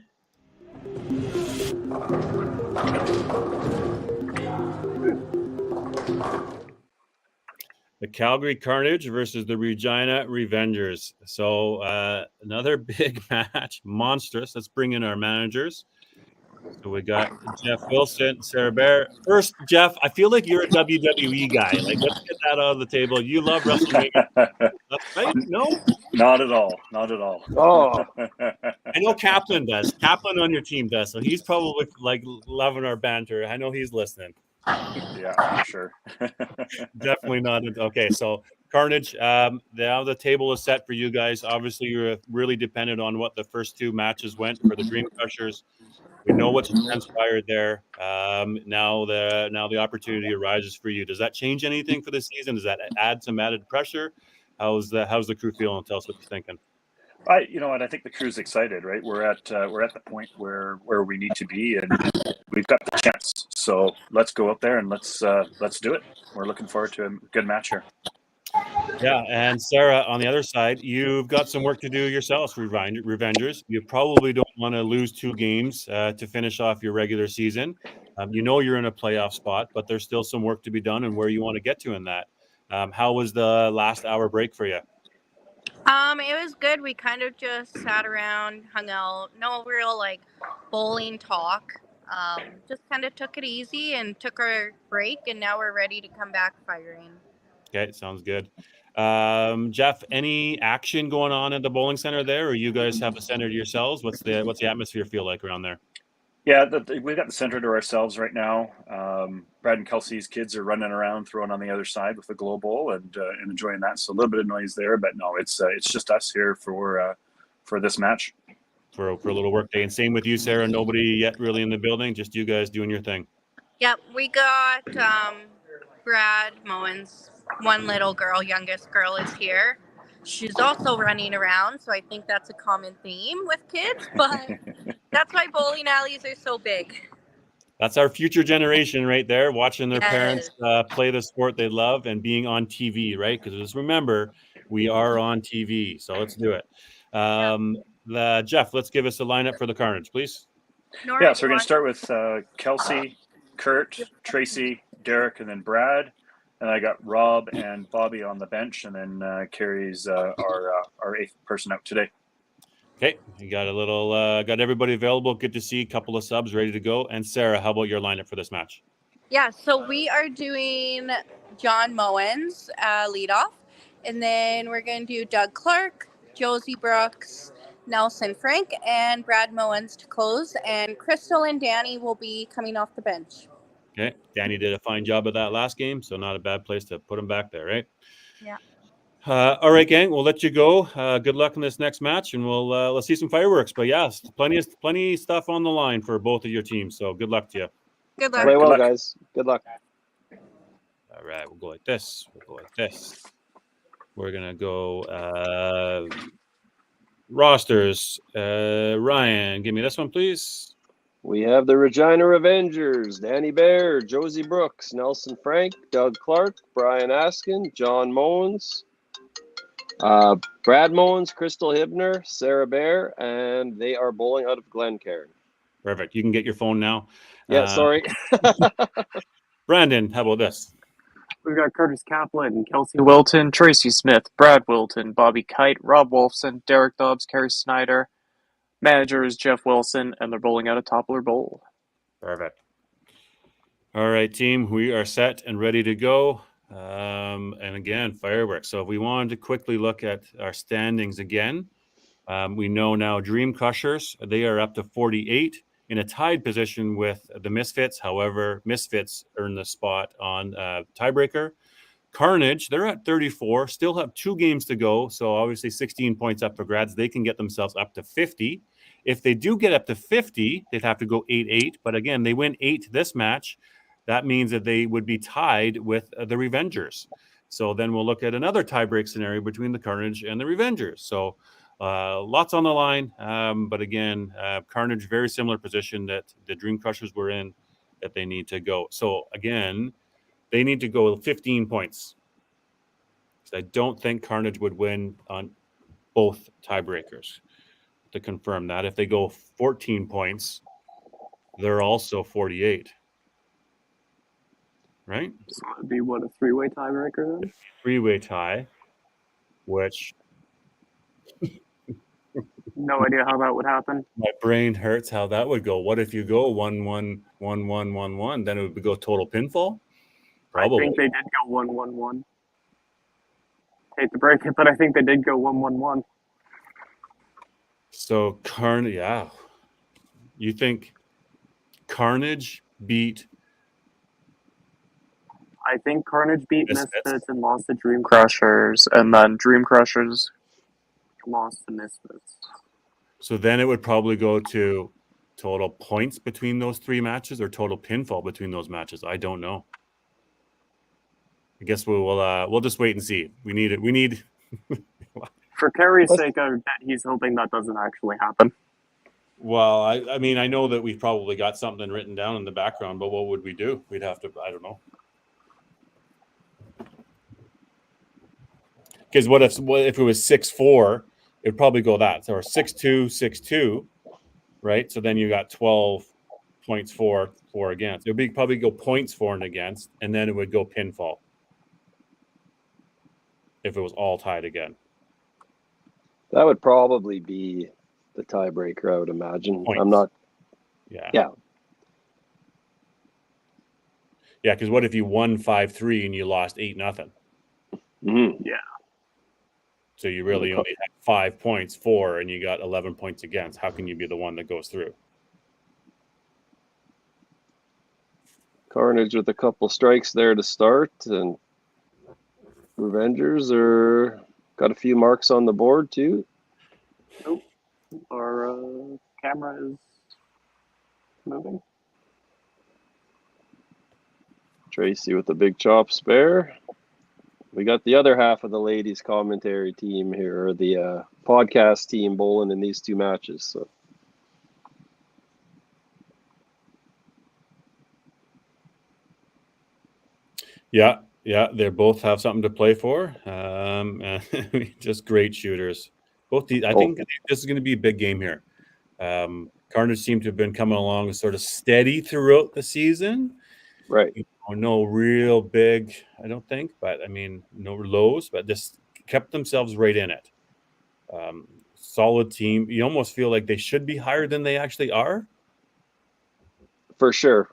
The Calgary Carnage versus the Regina Revengers. So another big match, monstrous. Let's bring in our managers. So we got Jeff Wilson, Sarah Bear. First, Jeff, I feel like you're a WWE guy. Like, let's get that out of the table. You love WrestleMania. Right? No? Not at all. Not at all. Oh, I know Kaplan does. Kaplan on your team does. So he's probably like loving our banter. I know he's listening. Yeah, for sure. Definitely not. Okay, so Carnage, now the table is set for you guys. Obviously, you're really dependent on what the first 2 matches went for the Dream Crushers. We know what's transpired there. Now the opportunity arises for you. Does that change anything for the season? Does that add some added pressure? How's the crew feeling? Tell us what you're thinking. You know what? I think the crew's excited, right? We're at the point where we need to be, and we've got the chance. So let's go out there and let's do it. We're looking forward to a good match here. Yeah, and Sarah, on the other side, you've got some work to do yourselves, Revengers. You probably don't want to lose 2 games to finish off your regular season. You know you're in a playoff spot, but there's still some work to be done and where you want to get to in that. How was the last hour break for you? It was good. We kind of just sat around, hung out. No real like bowling talk. Just kind of took it easy and took our break, and now we're ready to come back firing. Okay, sounds good. Jeff, any action going on at the bowling center there, or you guys have a center to yourselves? What's the atmosphere feel like around there? Yeah, we've got the center to ourselves right now. Brad and Kelsey's kids are running around, throwing on the other side with the glow bowl and enjoying that. So a little bit of noise there, but no, it's just us here for this match. For a little work day. And same with you, Sarah. Nobody yet really in the building, just you guys doing your thing. Yep, we got Brad Moen's one little girl, youngest girl, is here. She's also running around, so I think that's a common theme with kids, but that's why bowling alleys are so big. That's our future generation right there, watching their parents play the sport they love and being on TV, right? Because just remember, we are on TV, so let's do it. Jeff, let's give us a lineup for the Carnage, please. Yeah, so we're going to start with Kelsey, Kurt, Tracy, Derek, and then Brad. And I got Rob and Bobby on the bench, and then Carrie's our 8th person out today. Okay, you got got everybody available. Good to see a couple of subs ready to go. And Sarah, how about your lineup for this match? Yeah, so we are doing John Moen's leadoff, and then we're going to do Doug Clark, Josie Brooks, Nelson Frank, and Brad Moen's to close. And Crystal and Danny will be coming off the bench. Okay, Danny did a fine job of that last game, so not a bad place to put him back there, right? Yeah. All right, gang, we'll let you go. Good luck in this next match, and let's see some fireworks. But yes, plenty stuff on the line for both of your teams. So good luck to you. Good luck. Play well, guys. Good luck. All right, we'll go like this. We're gonna go rosters. Ryan, give me this one, please. We have the Regina Revengers, Danny Bear, Josie Brooks, Nelson Frank, Doug Clark, Brian Askin, John Moens, Brad Moens, Crystal Hibner, Sarah Bear, and they are bowling out of Glencairn. Perfect. You can get your phone now. Yeah, sorry. Brandon, how about this? We've got Curtis Kaplan, Kelsey Wilton, Tracy Smith, Brad Wilton, Bobby Kite, Rob Wolfson, Derek Dobbs, Carrie Snyder. Manager is Jeff Wilson, and they're bowling out of Toppler Bowl. Perfect. All right, team, we are set and ready to go. And again, fireworks. So if we wanted to quickly look at our standings again, we know now Dream Crushers, they are up to 48 in a tied position with the Misfits. However, Misfits earn the spot on tiebreaker. Carnage, they're at 34, still have 2 games to go. So obviously 16 points up for grads. They can get themselves up to 50. If they do get up to 50, they'd have to go 8-8. But again, they win 8 this match. That means that they would be tied with the Revengers. So then we'll look at another tiebreak scenario between the Carnage and the Revengers. So lots on the line. But again, Carnage, very similar position that the Dream Crushers were in, that they need to go. So again, they need to go 15 points. I don't think Carnage would win on both tiebreakers. To confirm that, if they go 14 points, they're also 48. Right? So it would be, what, a 3-way tiebreaker then? 3-way tie, which... No idea how that would happen. My brain hurts how that would go. What if you go 1-1, 1-1, 1-1? Then it would go total pinfall? Probably. I think they did go 1-1-1. Hate to break it, but I think they did go 1-1-1. So Carnage, yeah. You think Carnage beat? I think Carnage beat Misfits and lost to Dream Crushers, and then Dream Crushers lost to Misfits. So then it would probably go to total points between those 3 matches or total pinfall between those matches? I don't know. I guess we'll just wait and see. We need For Kerry's sake, I bet he's hoping that doesn't actually happen. Well, I mean, I know that we've probably got something written down in the background, but what would we do? We'd have to, I don't know. Because what if it was 6-4, it'd probably go that. So, or 6-2, 6-2, right? So then you got 12 points for against. It would probably go points for and against, and then it would go pinfall if it was all tied again. That would probably be the tiebreaker, I would imagine. Points. I'm not. Yeah. Yeah. Yeah, because what if you won 5-3 and you lost 8-0? Mm-hmm. Yeah. So you really only had 5 points for, and you got 11 points against. How can you be the one that goes through? Carnage with a couple strikes there to start, and Revengers are got a few marks on the board too. Nope. Our camera is moving. Tracy with the big chop spare. We got the other half of the ladies commentary team here, or the podcast team bowling in these 2 matches. So Yeah, they both have something to play for. Just great shooters. Both these, I think this is going to be a big game here. Carnage seemed to have been coming along sort of steady throughout the season. Right. No real big, I don't think, but I mean, no lows, but just kept themselves right in it. Solid team. You almost feel like they should be higher than they actually are. For sure.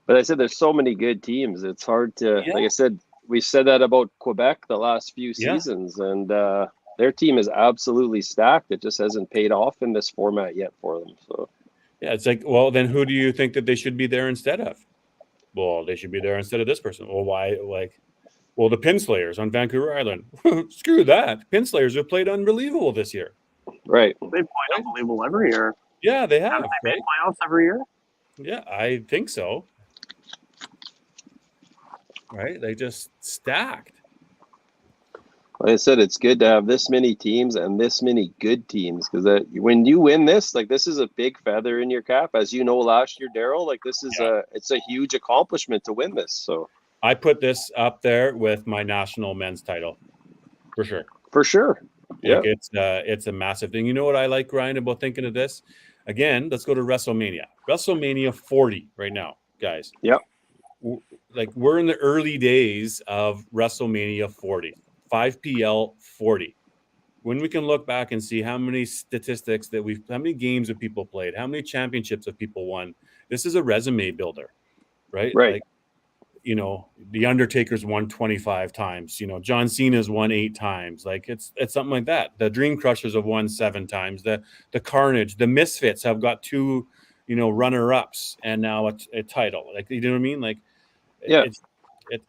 But I said there's so many good teams. It's hard to, like I said, we said that about Quebec the last few seasons, and their team is absolutely stacked. It just hasn't paid off in this format yet for them. So yeah, it's like, well, then who do you think that they should be there instead of? Well, they should be there instead of this person. Well, why? Well, the Pinslayers on Vancouver Island. Screw that. Pinslayers have played unbelievable this year. Right. They've played unbelievable every year. Yeah, they have. Haven't they made playoffs every year? Yeah, I think so. Right? They just stacked. Like I said, it's good to have this many teams and this many good teams, because when you win this, like, this is a big feather in your cap. As you know, last year, Daryl, like, this is it's a huge accomplishment to win this. So I put this up there with my national men's title, for sure. For sure. Like, it's a massive thing. You know what I like, Ryan, about thinking of this? Again, let's go to WrestleMania. WrestleMania 40 right now, guys. Yep. Like, we're in the early days of WrestleMania 40. 5PL 40. When we can look back and see how many statistics how many games have people played, how many championships have people won, this is a resume builder, right? Right. Like, the Undertaker's won 25 times, John Cena's won 8 times. Like, it's something like that. The Dream Crushers have won 7 times. The Carnage, the Misfits have got 2, runner-ups and now a title. Like, you know what I mean? Like,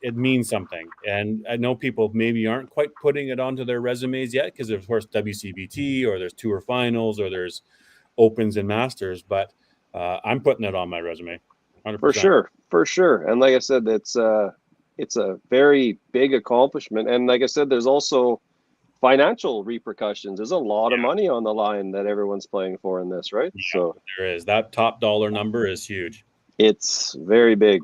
it means something. And I know people maybe aren't quite putting it onto their resumes yet, because of course WCBT, or there's tour finals, or there's opens and masters, but I'm putting it on my resume 100%. For sure. And like I said, it's a very big accomplishment. And like I said, there's also financial repercussions. There's a lot of money on the line that everyone's playing for in this, right? So there is. That top dollar number is huge. It's very big.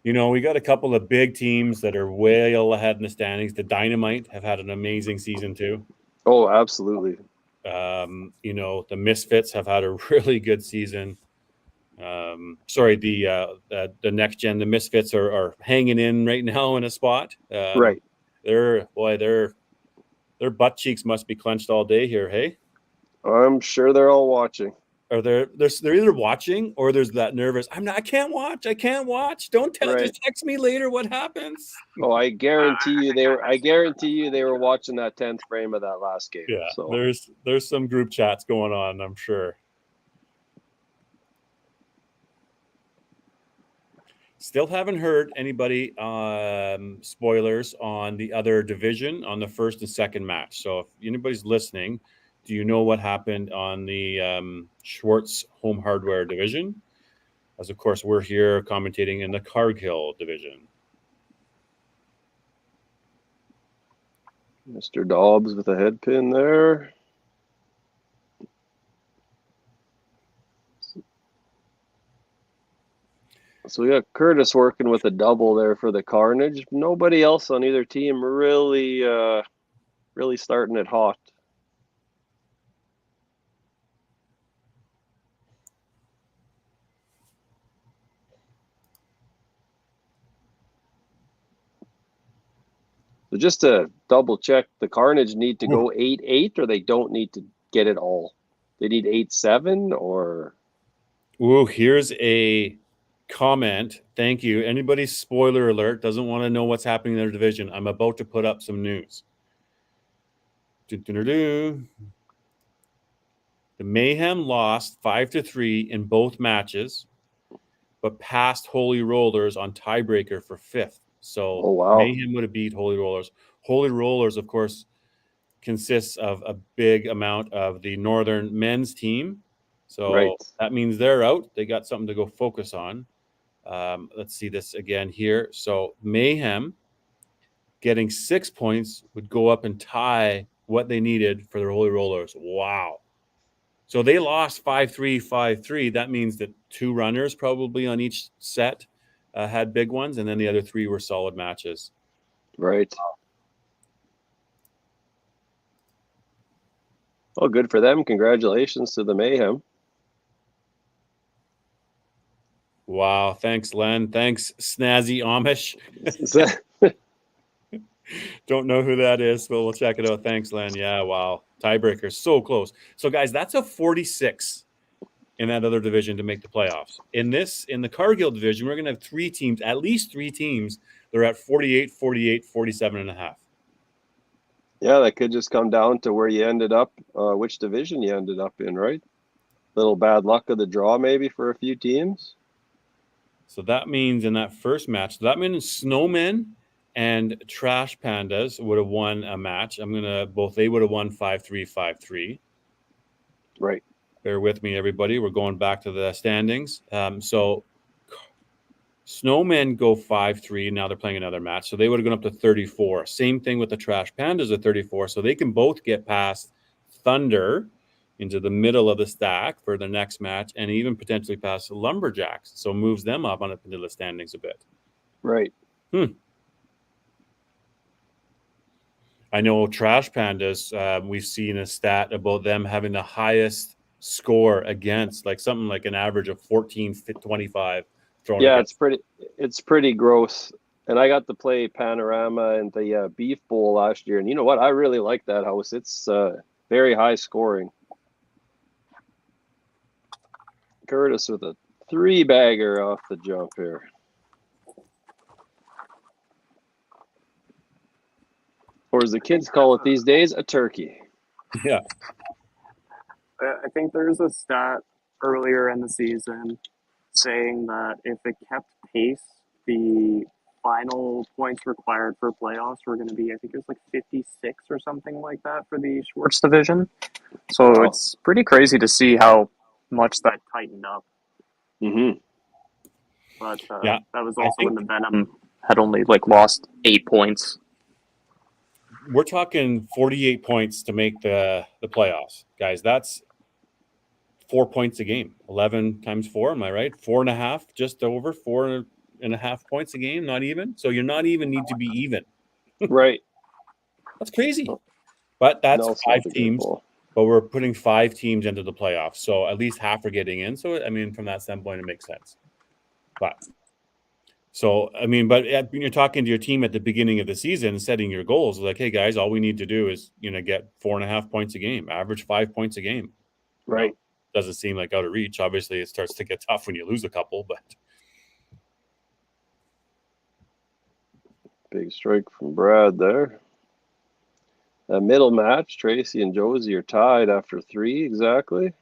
We got a couple of big teams that are way ahead in the standings. The Dynamite have had an amazing season too. Oh, absolutely. The Misfits have had a really good season. The next gen, the Misfits are hanging in right now in a spot. Right. Their butt cheeks must be clenched all day here. Hey, I'm sure they're all watching. Or they're either watching, or there's that nervous. I can't watch. Don't tell. Right. Just text me later what happens. Oh, I guarantee you they were watching that 10th frame of that last game. Yeah. So There's some group chats going on, I'm sure. Still haven't heard anybody spoilers on the other division on the first and second match. So if anybody's listening, do you know what happened on the Schwartz Home Hardware division? As of course, we're here commentating in the Cargill division. Mr. Dobbs with a head pin there. So we got Curtis working with a double there for the Carnage. Nobody else on either team really starting it hot. So just to double check, the Carnage need to go 8-8, or they don't need to get it all. They need 8-7, or. Ooh, here's a comment. Thank you. Anybody, spoiler alert, doesn't want to know what's happening in their division, I'm about to put up some news. The Mayhem lost 5-3 in both matches, but passed Holy Rollers on tiebreaker for 5th. So wow. Mayhem would have beat Holy Rollers. Holy Rollers, of course, consists of a big amount of the Northern men's team. So that means they're out. They got something to go focus on. Let's see this again here. So Mayhem getting 6 points would go up and tie what they needed for their Holy Rollers. Wow. So they lost 5-3, 5-3. That means that 2 runners probably on each set had big ones, and then the other 3 were solid matches. Right. Well, good for them. Congratulations to the Mayhem. Wow. Thanks, Len. Thanks, Snazzy Amish. Don't know who that is, but we'll check it out. Thanks, Len. Yeah, wow. Tiebreaker, so close. So, guys, that's a 46 in that other division to make the playoffs. In the Cargill division, we're going to have 3 teams, at least 3 teams. They're at 48, 48, 47 and a half. Yeah, that could just come down to where you ended up, which division you ended up in, right? Little bad luck of the draw maybe for a few teams. So that means in that first match, that means Snowmen and Trash Pandas would have won a match. They would have won 5-3, 5-3. Right. Bear with me, everybody. We're going back to the standings. So Snowmen go 5-3. Now they're playing another match. So they would have gone up to 34. Same thing with the Trash Pandas at 34. So they can both get past Thunder into the middle of the stack for the next match, and even potentially past the Lumberjacks. So moves them up into the standings a bit. Right. I know Trash Pandas, we've seen a stat about them having the highest score against, like something like an average of 14-25 thrown. Yeah, it's pretty gross. And I got to play Panorama and the Beef Bowl last year, and you know what? I really like that house. It's very high scoring. Curtis with a 3-bagger off the jump here. Or as the kids call it these days, a turkey. Yeah. I think there's a stat earlier in the season saying that if it kept pace, the final points required for playoffs were going to be, I think it was like 56 or something like that for the Schwartz division. So it's pretty crazy to see how much that tightened up. Mm-hmm. But yeah, that was also when the Venom had only lost 8 points. We're talking 48 points to make the playoffs, guys. That's 4 points a game. 11 times 4, am I right? 4.5, just over 4.5 points a game, not even. So you're not even need to be even. Right. That's crazy. But that's 5 teams. But we're putting 5 teams into the playoffs. So at least half are getting in. So, I mean, from that standpoint, it makes sense. But you're talking to your team at the beginning of the season, setting your goals. Like, hey, guys, all we need to do is, get 4.5 points a game, average 5 points a game. Right. Doesn't seem like out of reach. Obviously, it starts to get tough when you lose a couple, but. Big strike from Brad there. A middle match, Tracy and Josie are tied after 3 exactly.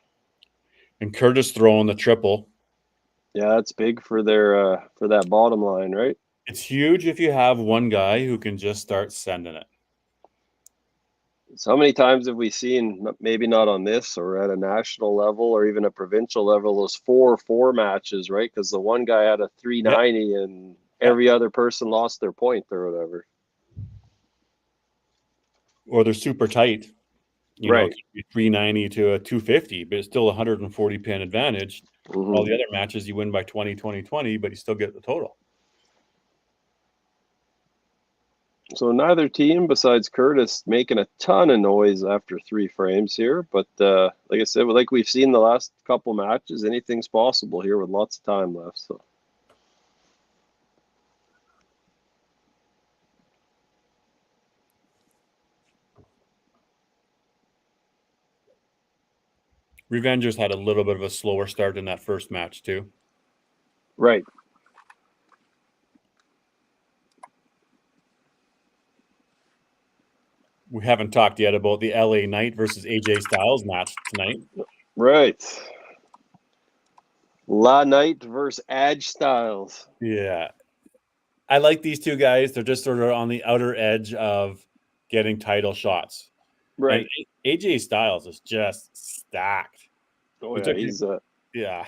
And Curtis throwing the triple. Yeah, that's big for their for that bottom line, right? It's huge if you have one guy who can just start sending it. So how many times have we seen, maybe not on this or at a national level or even a provincial level, those 4-4 matches, right? Because the one guy had a 390 and every other person lost their point or whatever. Or they're super tight. You know, Right. it could be 390 to a 250, but it's still 140 pin advantage. All the other matches you win by 20, 20, 20, but you still get the total. So neither team besides Curtis making a ton of noise after 3 frames here. But like I said, like we've seen the last couple matches, anything's possible here with lots of time left. So Revengers had a little bit of a slower start in that first match too. right. We haven't talked yet about the LA Knight versus AJ Styles match tonight. Right. La Knight versus Edge Styles. Yeah. I like these two guys. They're just sort of on the outer edge of getting title shots. Right. And AJ Styles is just stacked. Oh, yeah.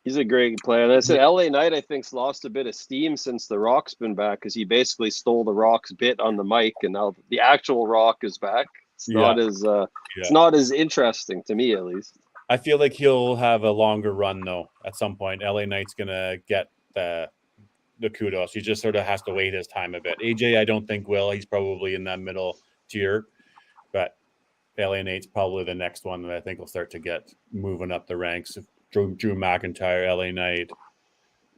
He's a great player. And I said LA Knight, I think, lost a bit of steam since The Rock's been back because he basically stole The Rock's bit on the mic, and now the actual Rock is back. It's not as interesting to me, at least. I feel like he'll have a longer run though. At some point, LA Knight's gonna get the kudos. He just sort of has to wait his time a bit. AJ, I don't think will. He's probably in that middle tier, but LA Knight's probably the next one that I think will start to get moving up the ranks. Drew McIntyre, LA Knight,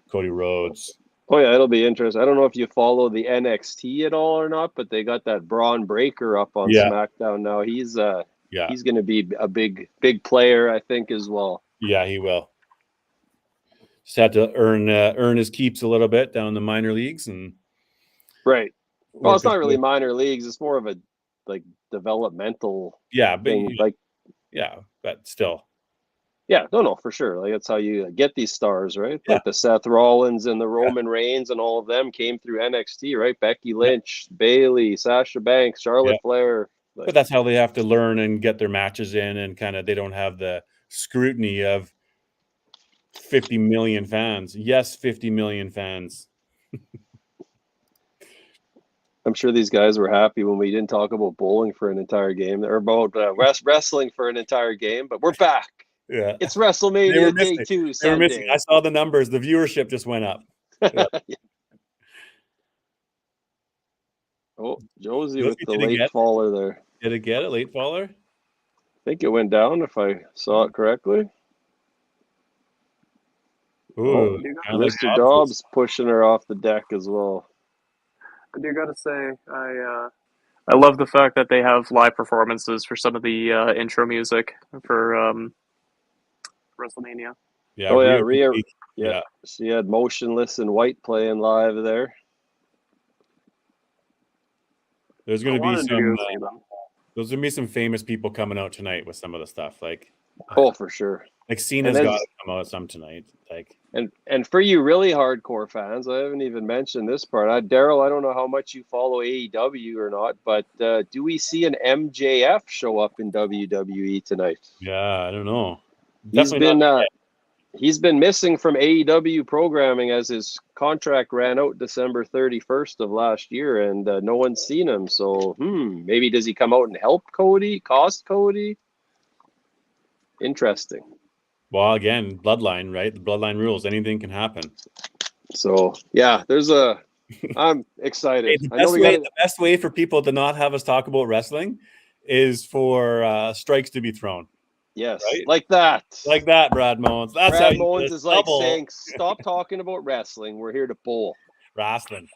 Cody Rhodes. Oh yeah, it'll be interesting. I don't know if you follow the NXT at all or not, but they got that Braun Breaker up on SmackDown now. He's going to be a big player, I think, as well. Yeah, he will. Just had to earn his keeps a little bit down in the minor leagues and right. Well, it's not really minor leagues. It's more of a like developmental thing. But still. Yeah, no, for sure. Like that's how you get these stars, right? Like the Seth Rollins and the Roman Reigns and all of them came through NXT, right? Becky Lynch, Bayley, Sasha Banks, Charlotte Flair. But that's how they have to learn and get their matches in, and kind of they don't have the scrutiny of 50 million fans. Yes, 50 million fans. I'm sure these guys were happy when we didn't talk about bowling for an entire game or about wrestling for an entire game, but we're back. Yeah, it's WrestleMania Day 2 Sunday. I saw the numbers. The viewership just went up. Yeah. Oh, Josie with the late faller there. Did it get it? Late faller? I think it went down if I saw it correctly. Ooh, Mr. Dobbs pushing her off the deck as well. I do gotta say, I love the fact that they have live performances for some of the intro music for WrestleMania. Yeah. Oh yeah, Rhea. Yeah, she had Motionless in White playing live there. There's going to be some. There's going to be some famous people coming out tonight with some of the stuff. Like, oh, for sure. Like Cena's got to come out some tonight. Like, and for you really hardcore fans, I haven't even mentioned this part. Daryl, I don't know how much you follow AEW or not, but do we see an MJF show up in WWE tonight? Yeah, I don't know. He's been missing from AEW programming as his contract ran out December 31st of last year, and no one's seen him. So, maybe does he come out and help Cody, cost Cody? Interesting. Well, again, bloodline, right? The bloodline rules. Anything can happen. So, yeah, I'm excited. Hey, the best way for people to not have us talk about wrestling is for strikes to be thrown. Yes, right? Like that, Brad Mowens. That's Brad how Mowens is like saying, "Stop talking about wrestling. We're here to bowl." Wrestling.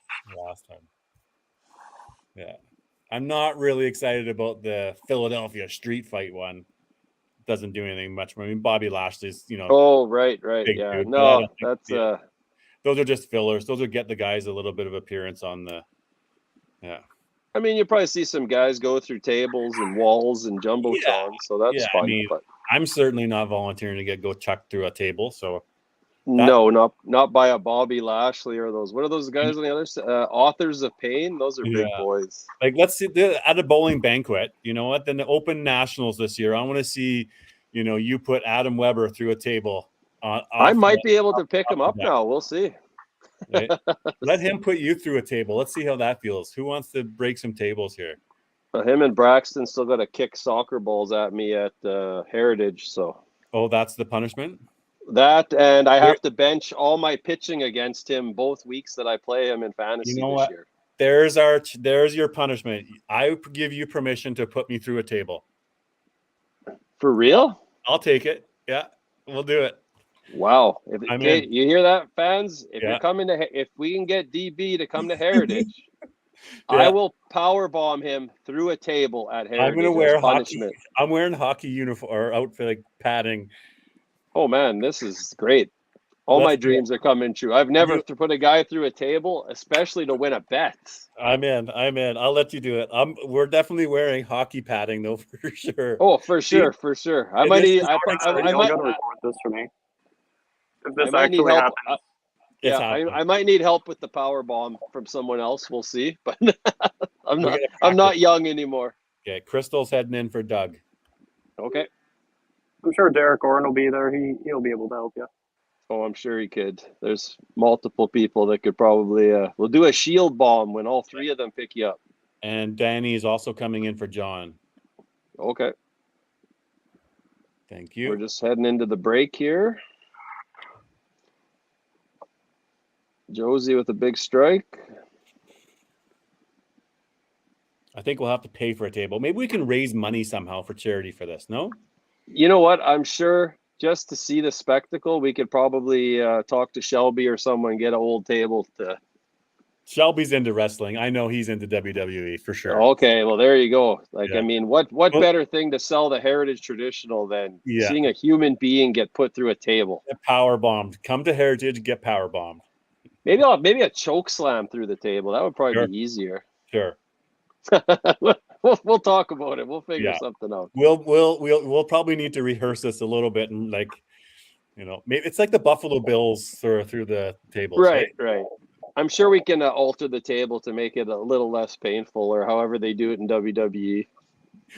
Yeah, I'm not really excited about the Philadelphia street fight one. Doesn't do anything much. I mean, Bobby Lashley's, Oh, right. Yeah, dude, no, that's those are just fillers. Those will get the guys a little bit of appearance on the. Yeah. I mean, you probably see some guys go through tables and walls and jumbotrons, so that's fun. I mean, I'm certainly not volunteering to go chucked through a table, so No, not by a Bobby Lashley or those. What are those guys on the other side? Authors of Pain. Those are big boys. Like, let's see at a bowling banquet. You know what? Then the Open Nationals this year. I want to see, you put Adam Weber through a table. I might be able to pick him up now. We'll see. Right? Let him put you through a table. Let's see how that feels. Who wants to break some tables here? Him and Braxton still got to kick soccer balls at me at Heritage. So. Oh, that's the punishment? That, and I have to bench all my pitching against him both weeks that I play him in fantasy this year. There's your punishment. I give you permission to put me through a table. For real? I'll take it. Yeah, we'll do it. Wow! You hear that, fans? If you're coming if we can get DB to come to Heritage, I will power bomb him through a table at Heritage. I'm going to wear punishment. I'm wearing hockey uniform or outfit, like padding. Oh man, this is great. All my dreams are coming true. I've never put a guy through a table, especially to win a bet. I'm in. I'll let you do it. We're definitely wearing hockey padding though, for sure. Oh, for sure. I might need. I might record this for me. If this actually happens. I might need help with the power bomb from someone else. We'll see. But I'm not young anymore. Okay, Crystal's heading in for Doug. Okay. I'm sure Derek Orrin will be there. He'll be able to help you. Oh, I'm sure he could. There's multiple people that could probably. We'll do a shield bomb when all three of them pick you up. And Danny is also coming in for John. Okay. Thank you. We're just heading into the break here. Josie with a big strike. I think we'll have to pay for a table. Maybe we can raise money somehow for charity for this, no? You know what? I'm sure just to see the spectacle, we could probably talk to Shelby or someone, get an old table to. Shelby's into wrestling. I know he's into WWE for sure. Okay, well, there you go. I mean, what better thing to sell the Heritage Traditional than seeing a human being get put through a table? Get power bombed. Come to Heritage, get power bombed. Maybe a choke slam through the table. That would probably be easier. Sure. We'll talk about it. We'll figure something out. We'll probably need to rehearse this a little bit and maybe it's like the Buffalo Bills through the tables. Right. I'm sure we can alter the table to make it a little less painful, or however they do it in WWE.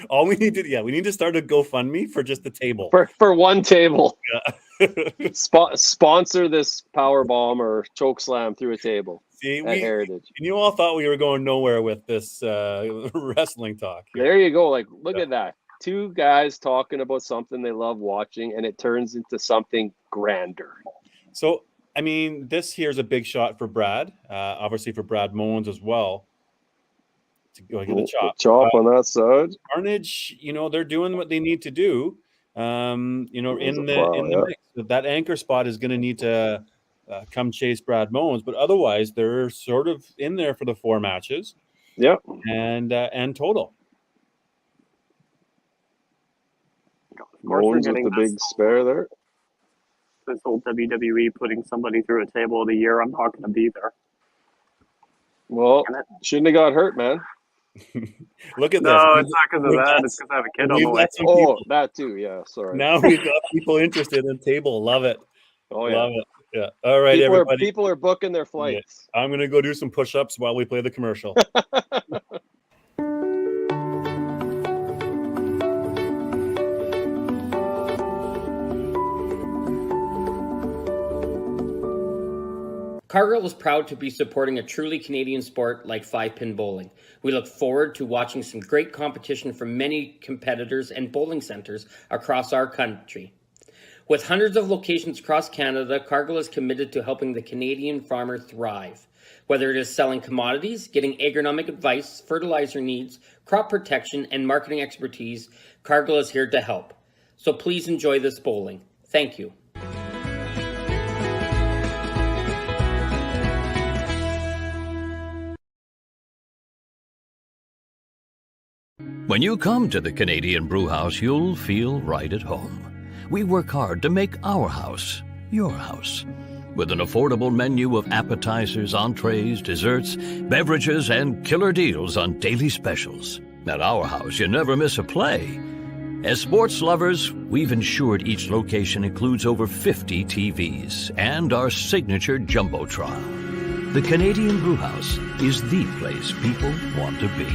All we need to start a GoFundMe for just the table. For one table. Yeah. Sponsor this power bomb or choke slam through a table. See, at Heritage. And you all thought we were going nowhere with this wrestling talk. There you go. Look at that. Two guys talking about something they love watching, and it turns into something grander. So, I mean, this here's a big shot for Brad. Obviously for Brad Mowens as well. To go get the chop. Chop on that side. Carnage, they're doing what they need to do. In the mix. That anchor spot is going to need to come chase Brad Mowens, but otherwise they're sort of in there for the 4 matches. Yep. And total. Mowens with the big spare there. This whole WWE putting somebody through a table of the year, I'm not going to be there. Well, shouldn't have got hurt, man. Look at this. No, it's not because of that. It's because I have a kid on the way. Oh, that too. Yeah, sorry. Now we've got people interested in table. Love it. Oh, yeah. Love it. Yeah. All right, everybody. People are booking their flights. Yeah. I'm going to go do some push-ups while we play the commercial. Cargill is proud to be supporting a truly Canadian sport like 5-pin bowling. We look forward to watching some great competition from many competitors and bowling centers across our country. With hundreds of locations across Canada, Cargill is committed to helping the Canadian farmer thrive. Whether it is selling commodities, getting agronomic advice, fertilizer needs, crop protection, and marketing expertise, Cargill is here to help. So please enjoy this bowling. Thank you. When you come to the Canadian Brewhouse, you'll feel right at home. We work hard to make our house your house. With an affordable menu of appetizers, entrees, desserts, beverages, and killer deals on daily specials. At our house, you never miss a play. As sports lovers, we've ensured each location includes over 50 TVs and our signature Jumbotron. The Canadian Brewhouse is the place people want to be.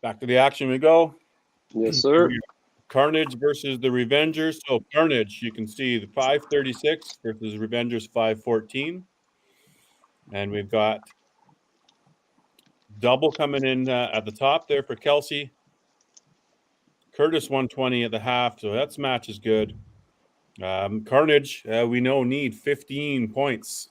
Back to the action we go. Yes, sir. Carnage versus the Revengers. So Carnage, you can see the 536 versus Revengers 514. And we've got double coming in at the top there for Kelsey. Curtis 120 at the half. So that match is good. Carnage, we know, need 15 points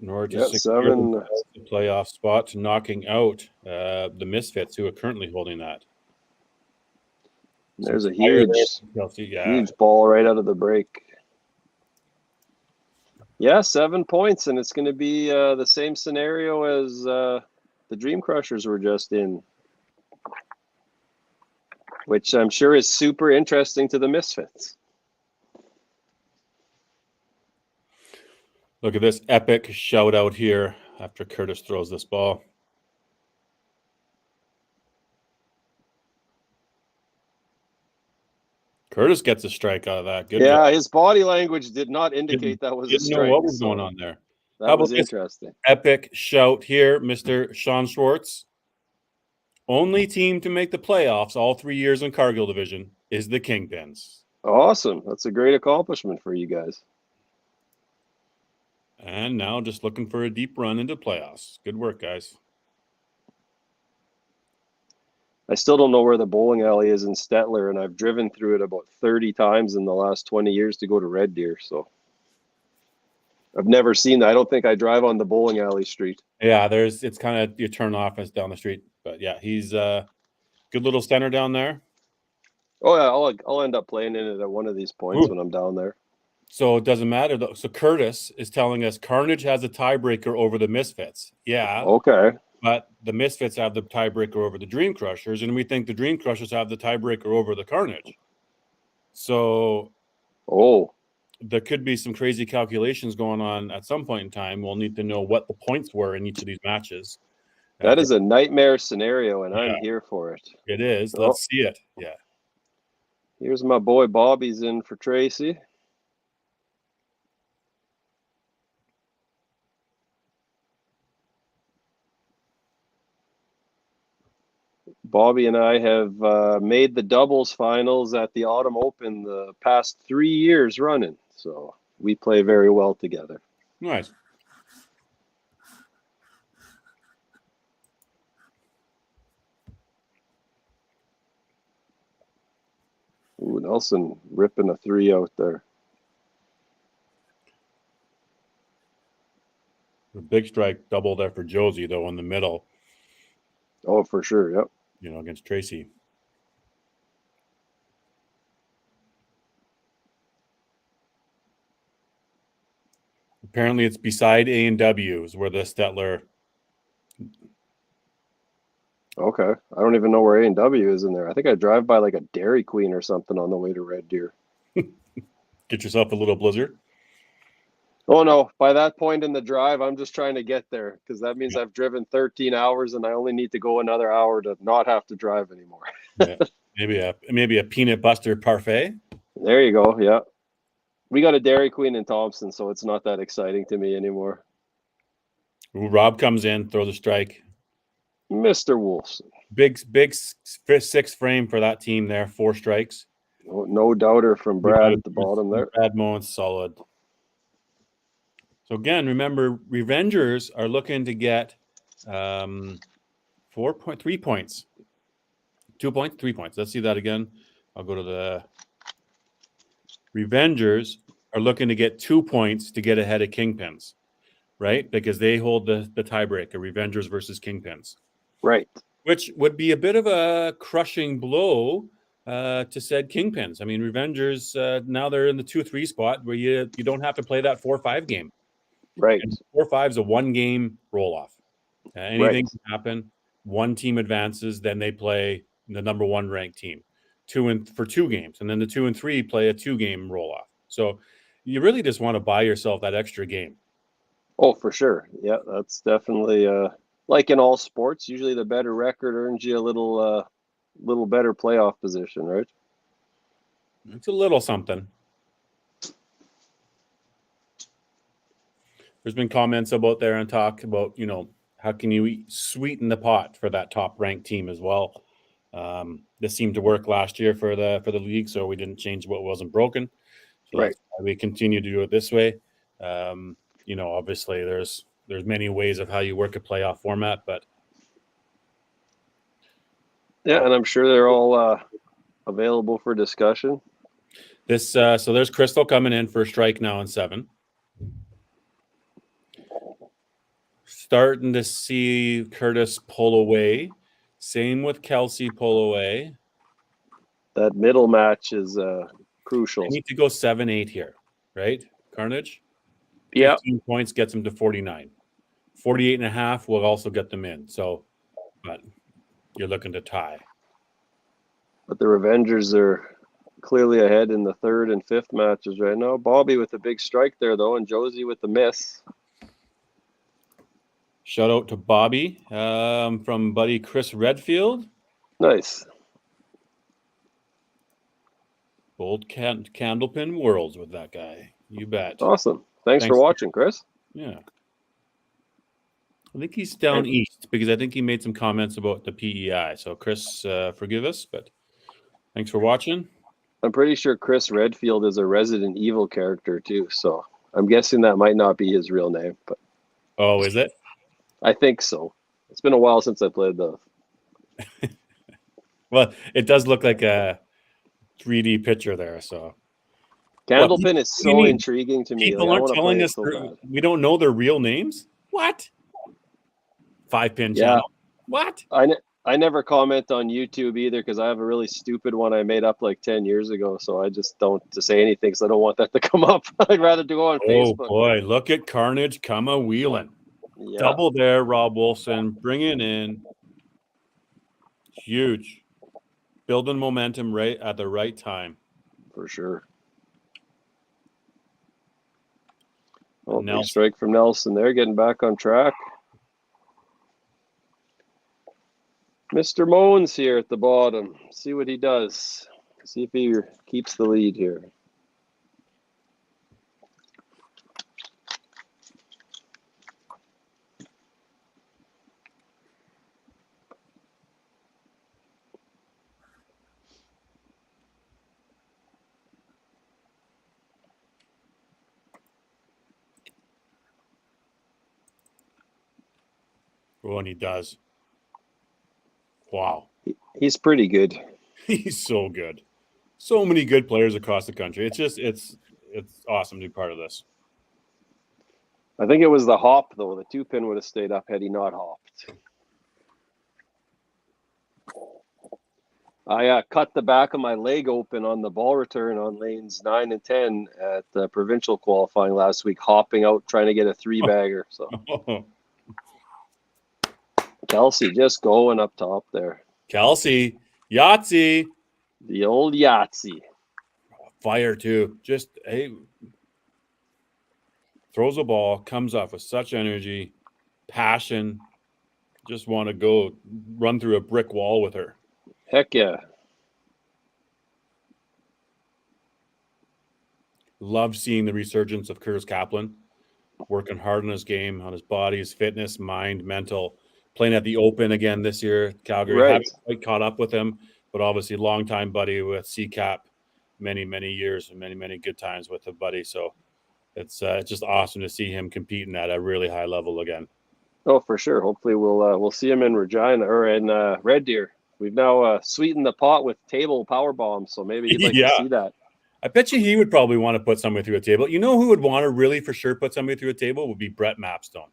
in order to secure the playoff spot, knocking out the Misfits, who are currently holding that. There's a huge ball right out of the break. Yeah, 7 points, and it's going to be the same scenario as the Dream Crushers were just in, which I'm sure is super interesting to the Misfits. Look at this epic shout out here after Curtis throws this ball. Curtis gets a strike out of that. Good job. His body language did not indicate that was a strike. Didn't know what was going on there. That was interesting. Epic shout here, Mr. Sean Schwartz. Only team to make the playoffs all 3 years in Cargill division is the Kingpins. Awesome. That's a great accomplishment for you guys. And now just looking for a deep run into playoffs. Good work, guys. I still don't know where the bowling alley is in Stettler, and I've driven through it about 30 times in the last 20 years to go to Red Deer. So I've never seen that. I don't think I drive on the bowling alley street. Yeah, it's kind of, you turn off as down the street. But yeah, he's a good little center down there. Oh, yeah, I'll end up playing in it at one of these points when I'm down there. So it doesn't matter, though. So Curtis is telling us Carnage has a tiebreaker over the Misfits. Yeah. Okay. But the Misfits have the tiebreaker over the Dream Crushers, and we think the Dream Crushers have the tiebreaker over the Carnage. So there could be some crazy calculations going on at some point in time. We'll need to know what the points were in each of these matches. That is a nightmare scenario, and I'm here for it. It is. Let's see it. Yeah. Here's my boy Bobby's in for Tracy. Bobby and I have made the doubles finals at the Autumn Open the past 3 years running. So we play very well together. Nice. Ooh, Nelson ripping a 3 out there. The big strike double there for Josie, though, in the middle. Oh, for sure. Yep. Against Tracy. Apparently, it's beside A&W is where the Stettler. Okay. I don't even know where A&W is in there. I think I drive by like a Dairy Queen or something on the way to Red Deer. Get yourself a little blizzard. Oh, no. By that point in the drive, I'm just trying to get there because that means I've driven 13 hours and I only need to go another hour to not have to drive anymore. Yeah. Maybe a peanut butter parfait. There you go. Yeah. We got a Dairy Queen in Thompson, so it's not that exciting to me anymore. Ooh, Rob comes in, throws a strike. Mr. Wolfson. Big 6 frame for that team there. 4 strikes. No doubter from Brad at the bottom there. Brad Moen's solid. So again, remember, Revengers are looking to get 3 points. 2 points, 3 points. Let's see that again. I'll go to the Revengers are looking to get 2 points to get ahead of Kingpins, right? Because they hold the tiebreaker, Revengers versus Kingpins. Right. Which would be a bit of a crushing blow to said Kingpins. I mean, Revengers, now they're in the 2-3 spot where you don't have to play that 4-5 game. Right. And 4-5 is a 1-game roll-off. Anything can happen. One team advances, then they play the number 1 ranked team for 2 games. And then the 2 and 3 play a 2-game roll-off. So you really just want to buy yourself that extra game. Oh, for sure. Yeah, that's definitely like in all sports. Usually, the better record earns you a little better playoff position, right? It's a little something. There's been comments about there and talk about how can you sweeten the pot for that top ranked team as well. This seemed to work last year for the league, so we didn't change what wasn't broken. So that's why we continue to do it this way. Obviously there's many ways of how you work a playoff format, but and I'm sure they're all available for discussion. So there's Crystal coming in for a strike now in 7. Starting to see Curtis pull away. Same with Kelsey pull away. That middle match is crucial. You need to go 7-8 here, right? Carnage? Yeah. 15 points gets them to 49. 48.5 will also get them in. So, but you're looking to tie. But the Revengers are clearly ahead in the 3rd and 5th matches right now. Bobby with the big strike there, though, and Josie with the miss. Shout out to Bobby from buddy Chris Redfield. Nice. Bold candlepin worlds with that guy. You bet. Awesome. Thanks for watching, Chris. Yeah. I think he's down east because I think he made some comments about the PEI. So, Chris, forgive us, but thanks for watching. I'm pretty sure Chris Redfield is a Resident Evil character, too. So I'm guessing that might not be his real name. But oh, is it? I think so. It's been a while since I played those. Well, it does look like a 3D picture there. So Candlepin is so intriguing to me. People aren't telling us we don't know their real names. What? 5-pin channel. What? I never comment on YouTube either because I have a really stupid one I made up like 10 years ago. So I just don't say anything because I don't want that to come up. I'd rather do it on Facebook. Oh boy, look at Carnage come a wheeling. Yeah. Double there, Rob Wolfson. Bring it in. Huge. Building momentum right at the right time. For sure. Oh, big strike from Nelson there, getting back on track. Mr. Moen's here at the bottom. See what he does. See if he keeps the lead here. Oh, and he does. Wow. He's pretty good. He's so good. So many good players across the country. It's awesome to be part of this. I think it was the hop, though. The 2-pin would have stayed up had he not hopped. I cut the back of my leg open on the ball return on lanes 9 and 10 at the provincial qualifying last week, hopping out trying to get a 3-bagger. So Kelsey just going up top there. Kelsey, Yahtzee, the old Yahtzee. Fire too. Just throws a ball, comes off with such energy, passion. Just want to go run through a brick wall with her. Heck yeah. Love seeing the resurgence of Curtis Kaplan, working hard on his game, on his body, his fitness, mind, mental, playing at the Open again this year. Calgary haven't quite caught up with him, but obviously longtime buddy with CCAP, many, many years and many, many good times with the buddy. So it's just awesome to see him competing at a really high level again. Oh, for sure. Hopefully we'll see him in Regina or in Red Deer. We've now sweetened the pot with table power bombs, so maybe you'd like to see that. I bet you he would probably want to put somebody through a table. You know who would want to really for sure put somebody through a table would be Brett Mapstone.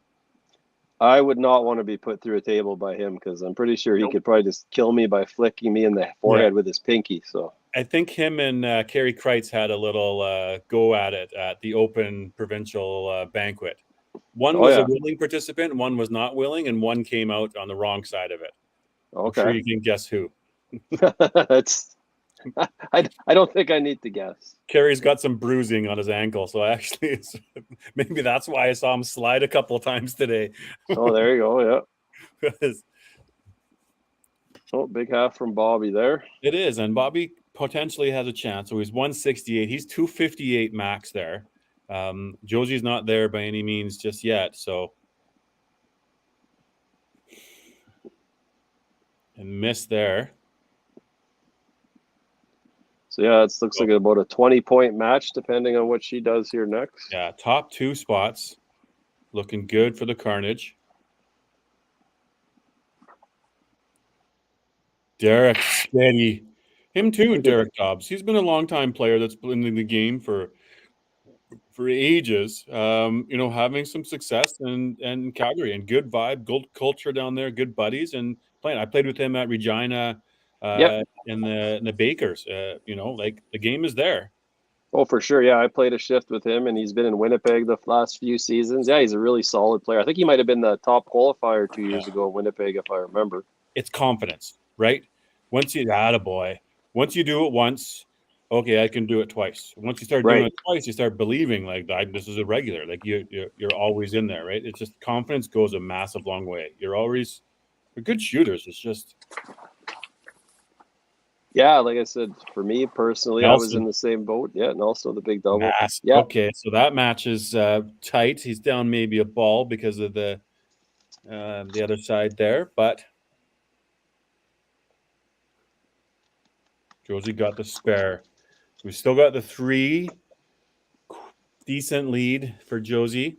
I would not want to be put through a table by him because I'm pretty sure he could probably just kill me by flicking me in the forehead with his pinky. So I think him and Carey Kreitz had a little go at it at the Open Provincial banquet. One was a willing participant, one was not willing, and one came out on the wrong side of it. Okay. I'm sure you can guess who. That's I don't think I need to guess. Carey's got some bruising on his ankle, so actually maybe that's why I saw him slide a couple of times today. Oh, there you go. Yeah. Oh, big half from Bobby there. It is, and Bobby potentially has a chance. So he's 168. He's 258 max there. Josie's not there by any means just yet. So and miss there. So yeah, it looks like about a 20-point match, depending on what she does here next. Yeah, top 2 spots, looking good for the Carnage. Derek steady, him too. Derek Dobbs. He's been a long-time player that's been in the game for ages. Having some success and Calgary and good vibe, good culture down there, good buddies and playing. I played with him at Regina. In the Bakers, like the game is there. Oh, for sure. Yeah, I played a shift with him, and he's been in Winnipeg the last few seasons. Yeah, he's a really solid player. I think he might have been the top qualifier 2 years ago in Winnipeg, if I remember. It's confidence, right? Once you do it once, okay, I can do it twice. Once you start doing it twice, you start believing like this is a regular. Like you're always in there, right? It's just confidence goes a massive long way. You're good shooters. It's just. Yeah, like I said, for me personally, Nelson. I was in the same boat. Yeah, and also the big double. Yeah. Okay, so that match is tight. He's down maybe a ball because of the other side there, but Josie got the spare. We still got the 3 decent lead for Josie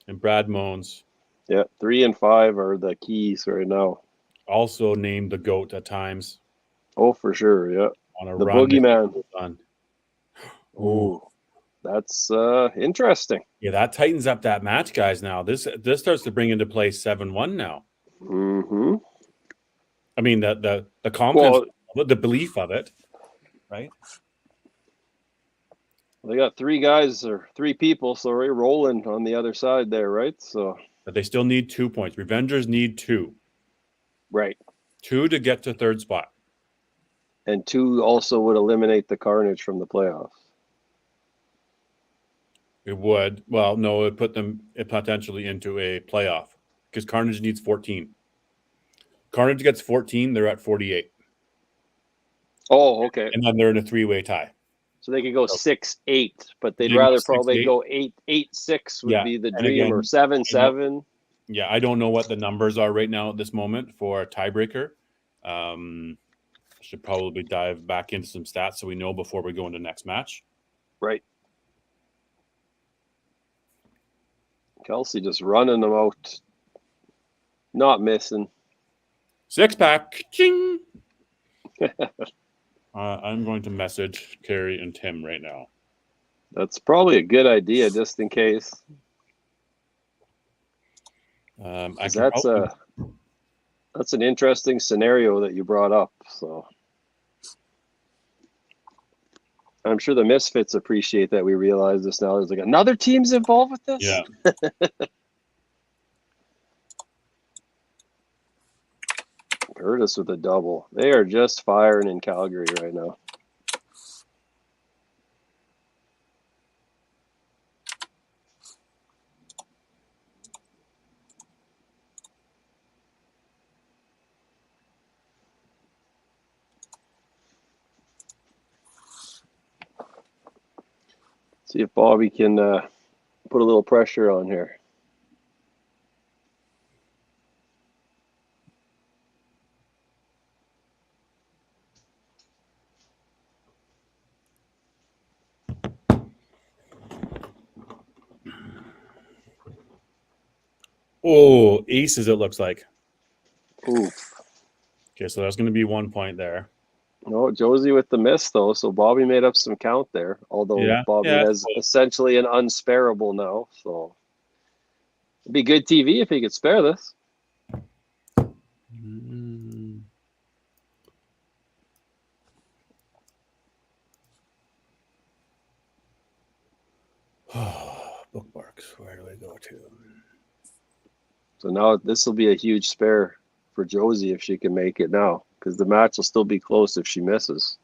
and Brad Moans. Yeah, 3 and 5 are the keys right now. Also named the GOAT at times. Oh, for sure, yeah. On a the run boogeyman. Oh, that's interesting. Yeah, that tightens up that match, guys. Now this starts to bring into play 7-1 now. Mm-hmm. I mean the confidence, the belief of it, right? They got 3 guys or 3 people, so we're rolling on the other side there, right? So, but they still need 2 points. Revengers need 2. Right. 2 to get to 3rd spot. And 2 also would eliminate the Carnage from the playoffs. It would. Well, no, it would put them potentially into a playoff because Carnage needs 14. Carnage gets 14, they're at 48. Oh, okay. And then they're in a 3-way tie. So they could go 6-8, but they'd rather probably go 8-6 would be the dream, or 7-7. Yeah, I don't know what the numbers are right now at this moment for a tiebreaker. Should probably dive back into some stats so we know before we go into next match. Right. Kelsey just running them out. Not missing. 6-pack. Ching! I'm going to message Carey and Tim right now. That's probably a good idea, just in case. That's an interesting scenario that you brought up. So I'm sure the Misfits appreciate that we realize this now. There's like another team's involved with this. Yeah. Curtis with a double. They are just firing in Calgary right now. See if Bobby can put a little pressure on here. Oh, aces, it looks like. Oof. Okay, so there's going to be 1 point there. No, Josie with the miss, though. So Bobby made up some count there. Although Bobby has essentially an unsparable now. So it'd be good TV if he could spare this. Bookmarks, where do I go to? So now this will be a huge spare for Josie if she can make it now, because the match will still be close if she misses.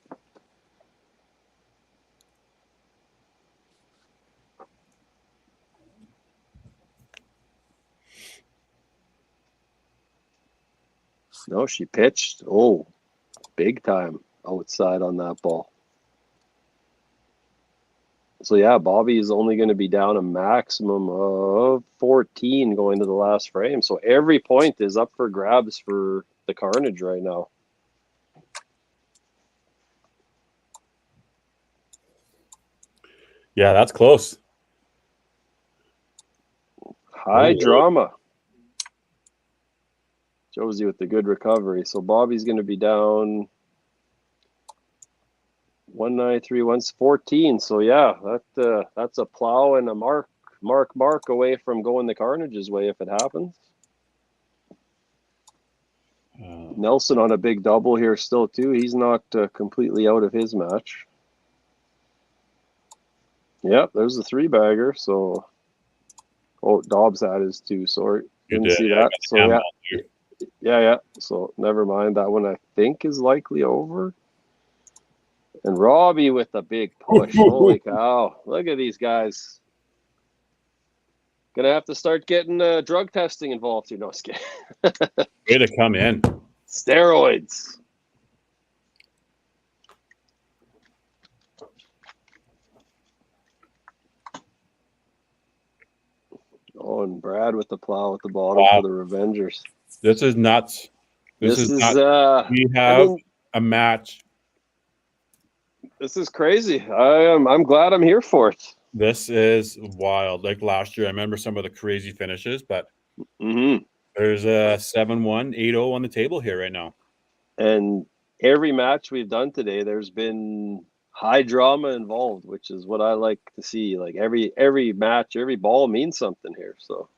No, she pitched. Oh, big time outside on that ball. So yeah, Bobby is only going to be down a maximum of 14 going to the last frame. So every point is up for grabs for the Carnage right now. Yeah, that's close. High drama. Josie with the good recovery. So Bobby's going to be down 193, 114. So yeah, that's a plow and a mark away from going the Carnage's way if it happens. Nelson on a big double here still too. He's not completely out of his match. Yep, there's the 3-bagger. So, Dobbs had his too. Sorry, didn't see that. So yeah. So never mind. That one I think is likely over. And Robbie with a big push. Holy cow. Look at these guys. Gonna have to start getting drug testing involved here. No, just kidding. Way to come in. Steroids. Oh, and Brad with the plow at the bottom for the Revengers. This is nuts. This is nuts. We have a match. This is crazy. I'm glad I'm here for it. This is wild. Like last year, I remember some of the crazy finishes, but there's a 7-1, 8-0 on the table here right now. And every match we've done today, there's been high drama involved, which is what I like to see. Like every match, every ball means something here. So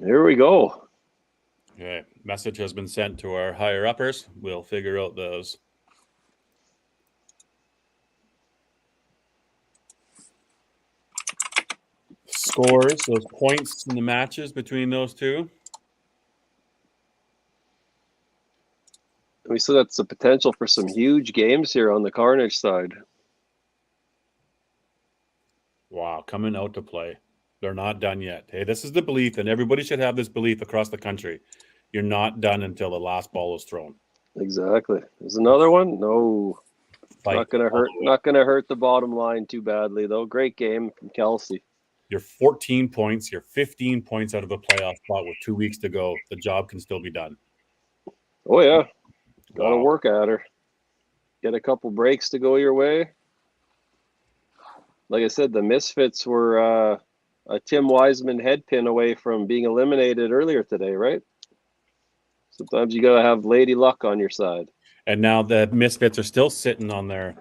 here we go. Okay, message has been sent to our higher uppers. We'll figure out those. Scores, those points in the matches between those two. We still got the potential for some huge games here on the Carnage side. Wow, coming out to play. They're not done yet. Hey, this is the belief, and everybody should have this belief across the country. You're not done until the last ball is thrown. Exactly. There's another one. No, not gonna hurt. Not gonna hurt the bottom line too badly though. Great game from Kelsey. You're 14 points. You're 15 points out of a playoff spot with 2 weeks to go. The job can still be done. Oh yeah, gotta work at her. Get a couple breaks to go your way. Like I said, the Misfits were a Tim Wiseman head pin away from being eliminated earlier today, right? Sometimes you gotta have lady luck on your side. And now the Misfits are still sitting on their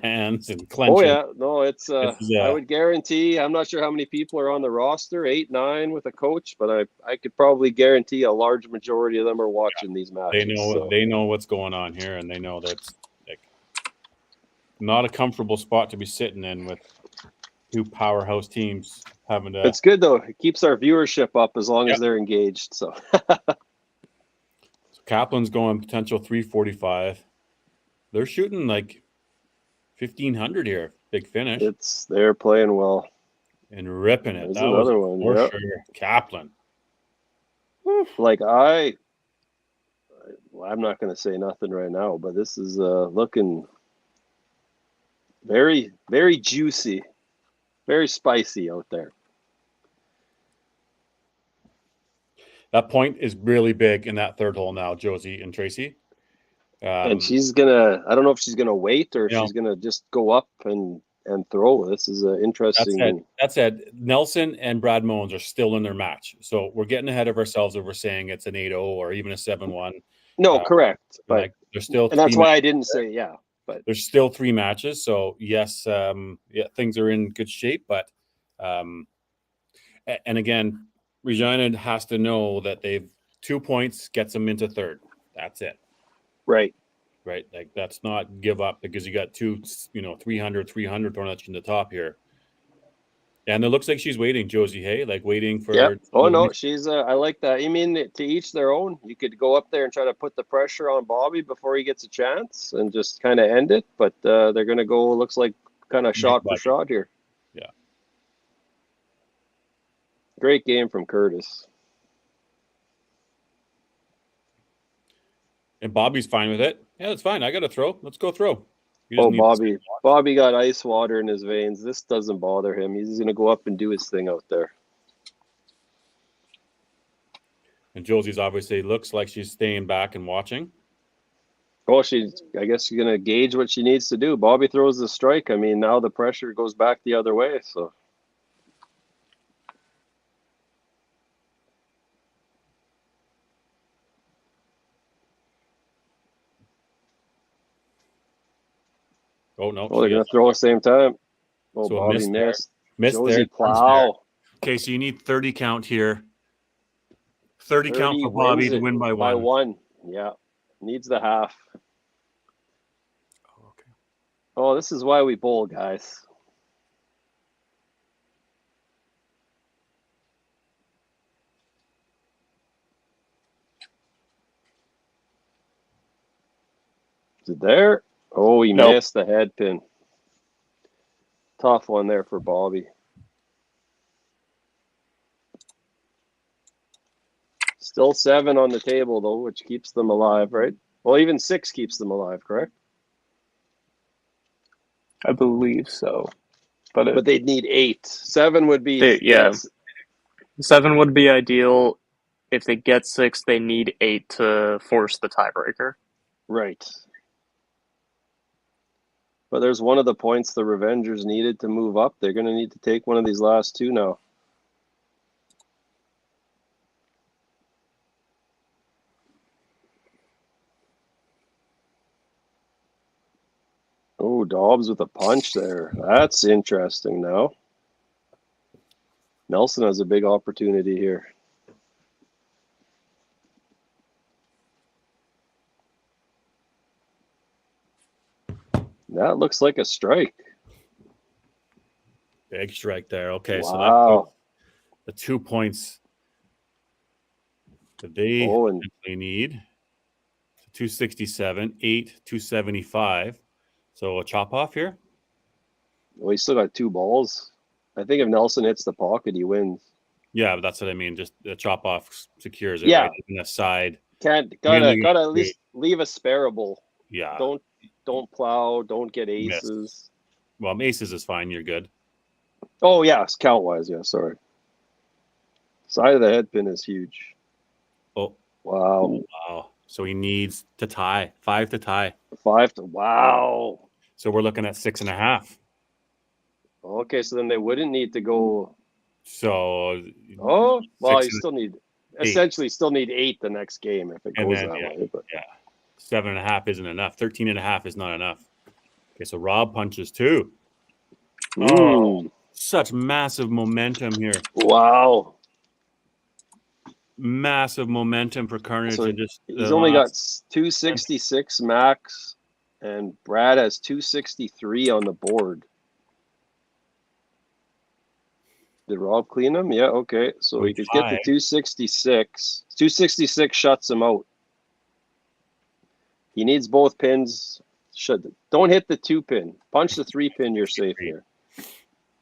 hands and clenching. Oh yeah, no, it's Yeah. I would guarantee. I'm not sure how many people are on the roster, 8, 9 with a coach, but I could probably guarantee a large majority of them are watching these matches. They know what's going on here, and they know that's like not a comfortable spot to be sitting in with two powerhouse teams having to. It's good though. It keeps our viewership up as long as they're engaged. So Kaplan's going potential 345. They're shooting like 1,500 here. Big finish. They're playing well and ripping it. There's That was another one, for yeah. sure. Kaplan. like I'm not going to say nothing right now, but this is looking very, very juicy, very spicy out there. That point is really big in that third hole now, Josie and Tracy. And she's gonna, I don't know if she's gonna wait or if she's gonna just go up and throw. This is an interesting. That said, Nelson and Brad Moens are still in their match. So we're getting ahead of ourselves if we're saying it's an 8-0 or even a 7-1. No, correct. But like, there's still, and that's why I didn't say but there's still 3 matches. So yes, things are in good shape. But and again, Regina has to know that they've 2 points gets them into third. That's it. Right. Like that's not give up because you got 2, 300 thrown at you in the top here. And it looks like she's waiting, Josie. Hey, like waiting for. Yeah. Oh no, she's. I like that. You mean to each their own? You could go up there and try to put the pressure on Bobby before he gets a chance and just kind of end it. But they're going to go. Looks like kind of shot for shot here. Yeah. Great game from Curtis. And Bobby's fine with it. Yeah, that's fine. I got to throw. Let's go throw. Oh, Bobby got ice water in his veins. This doesn't bother him. He's going to go up and do his thing out there. And Josie's obviously looks like she's staying back and watching. Oh, I guess she's going to gauge what she needs to do. Bobby throws the strike. I mean, now the pressure goes back the other way. So. Oh, no. Oh, they're going to throw at the same time. Oh, so Bobby missed. Missed there. Plow. Okay, so you need 30 count here. 30 count for Bobby to win by 1. By 1, yeah. Needs the half. Oh, okay. Oh, this is why we bowl, guys. Is it there? Oh, he missed the head pin. Tough one there for Bobby. Still 7 on the table, though, which keeps them alive, right? Well, even 6 keeps them alive, correct? I believe so. But they'd need 8. 7 would be... Yeah. 7 would be ideal. If they get 6, they need 8 to force the tiebreaker. Right. But there's one of the points the Revengers needed to move up. They're going to need to take one of these last 2 now. Oh, Dobbs with a punch there. That's interesting now. Nelson has a big opportunity here. That looks like a strike. Big strike there. Okay, wow. So that the 2 points that they need. 267, 8, 275. So a chop off here. Well, he's still got 2 balls. I think if Nelson hits the pocket, he wins. Yeah, but that's what I mean. Just the chop off secures it. Yeah, right? In the side. Gotta at least leave a sparable. Yeah. Don't plow. Don't get aces. Missed. Well, aces is fine. You're good. Oh yes, count wise. Yeah, sorry. Side of the head pin is huge. Oh wow. So he needs to tie. 5 to tie. 5 to wow. So we're looking at 6.5. Okay, so then they wouldn't need to go. So. Oh well, you still need 8. Still need 8 the next game if it goes that way. But yeah, 7.5 isn't enough. 13.5 is not enough. Okay, so Rob punches too. Mm. Such massive momentum here. Wow. Massive momentum for Carnage. So And just he's only got 266 max, and Brad has 263 on the board. Did Rob clean him? Yeah, okay. So he could get the 266. 266 shuts him out. He needs both pins. Don't hit the 2-pin. Punch the 3-pin. You're safe here.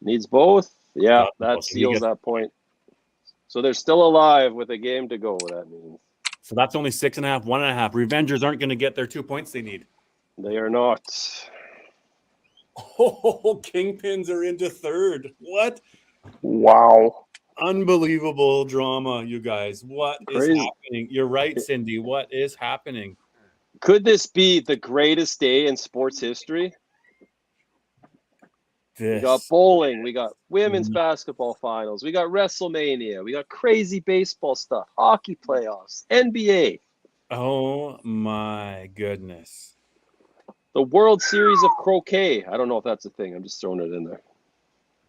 Needs both. Yeah, that seals that point. So they're still alive with a game to go. That means. So that's only 6.5, 1.5. Revengers aren't going to get their 2 points they need. They are not. Oh, Kingpins are into third. What? Wow. Unbelievable drama, you guys. What is happening? You're right, Cindy. What is happening? Could this be the greatest day in sports history? We got bowling. We got women's basketball finals. We got WrestleMania. We got crazy baseball stuff, hockey playoffs, NBA. Oh, my goodness. The World Series of Croquet. I don't know if that's a thing. I'm just throwing it in there.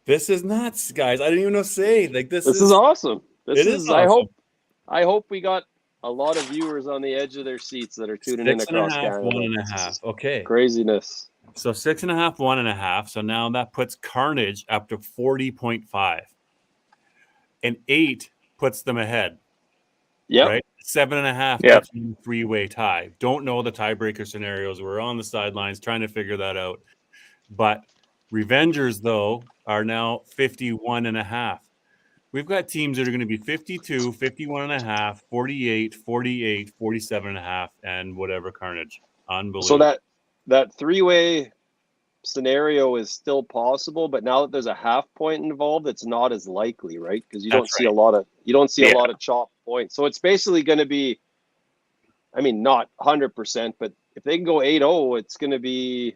This is nuts, guys. I didn't even know to say. Like this is awesome. This is awesome. I hope we got a lot of viewers on the edge of their seats that are tuning in across Canada. 1.5. Okay. Craziness. So 6.5, 1.5. So now that puts Carnage up to 40.5. And 8 puts them ahead. Yeah. Right? 7.5 puts them in a 3-way tie. Don't know the tiebreaker scenarios. We're on the sidelines trying to figure that out. But Revengers, though, are now 51.5. We've got teams that are going to be 52, 51.5, 48, 48, 47.5, and whatever Carnage. Unbelievable. So that 3-way scenario is still possible, but now that there's a half point involved, it's not as likely, right? Because you don't see a lot of chop points. So it's basically going to be, I mean, not 100%, but if they can go 8-0, it's going to be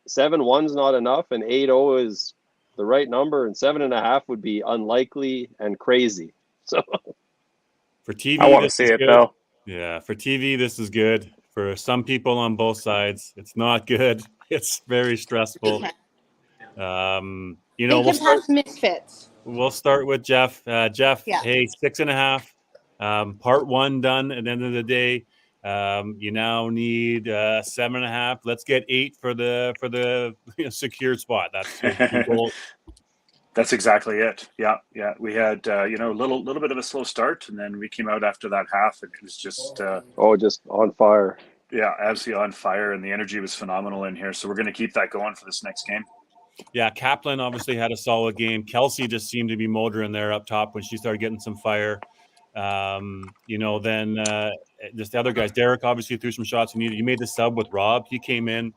7-1's not enough, and 8-0 is the right number, and 7.5 would be unlikely and crazy. So for TV, I want to see it though. Yeah, for TV, this is good. For some people on both sides, it's not good. It's very stressful. They can have misfits. We'll start with Jeff. Jeff, hey, 6.5. Part 1 done at the end of the day. You now need 7.5. Let's get 8 for the secured spot. That's your goal. That's exactly it. Yeah. We had a little bit of a slow start, and then we came out after that half, and it was just just on fire. Yeah, absolutely on fire, and the energy was phenomenal in here. So we're going to keep that going for this next game. Yeah, Kaplan obviously had a solid game. Kelsey just seemed to be motoring there up top when she started getting some fire. Then just the other guys. Derek obviously threw some shots he needed. You made the sub with Rob. He came in,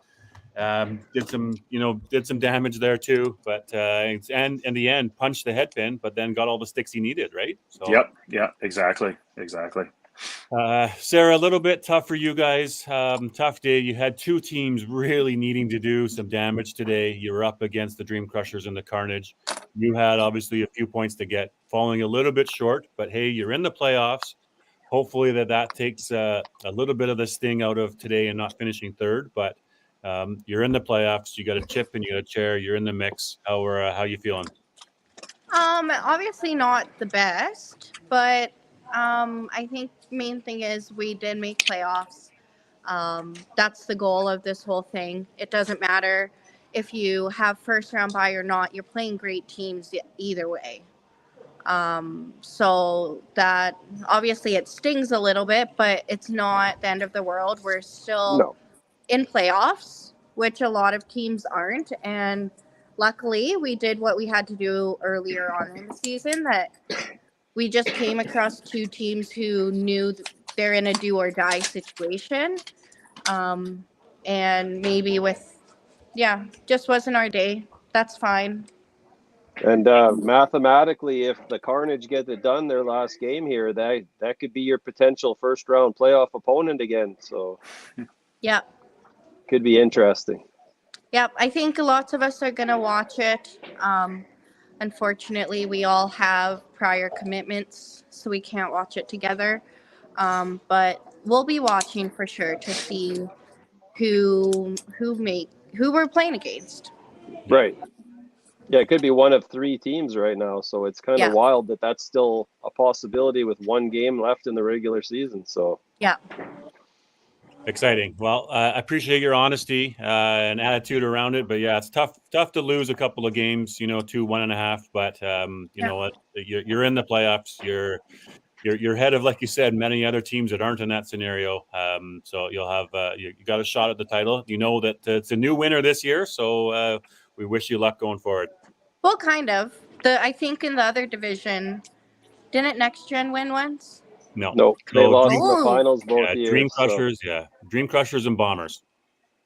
did some damage there too. But and in the end, punched the head pin, but then got all the sticks he needed. Right. So. Yep. Yeah. Exactly. Sarah, a little bit tough for you guys. Tough day. You had 2 teams really needing to do some damage today. You were up against the Dream Crushers and the Carnage. You had obviously a few points to get, falling a little bit short. But hey, you're in the playoffs. Hopefully that takes a little bit of the sting out of today and not finishing third. But you're in the playoffs. You got a chip and you got a chair. You're in the mix. How you feeling? Obviously not the best, but I think main thing is we did make playoffs. That's the goal of this whole thing. It doesn't matter if you have first round bye or not. You're playing great teams either way. So that obviously it stings a little bit, but it's not the end of the world. We're still in playoffs, which a lot of teams aren't. And luckily we did what we had to do earlier on in the season, that we just came across 2 teams who knew they're in a do or die situation. And maybe just wasn't our day. That's fine. And mathematically, if the Carnage get it done their last game here, that could be your potential first round playoff opponent again. So yeah, could be interesting. Yep, I think lots of us are going to watch it. Unfortunately, we all have prior commitments, so we can't watch it together. But we'll be watching for sure to see who who we're playing against. Right. Yeah, it could be one of 3 teams right now, so it's kind of wild that that's still a possibility with 1 game left in the regular season. So yeah, exciting. Well, I appreciate your honesty and attitude around it, but yeah, it's tough to lose a couple of games, 2, 1.5. But you know what? You're in the playoffs. You're ahead of, like you said, many other teams that aren't in that scenario. So you'll have you got a shot at the title. You know that it's a new winner this year, so we wish you luck going forward. well, kind of. I think in the other division, didn't Next Gen win once? No, they lost in the finals both years. Dream Crushers, Dream Crushers and Bombers.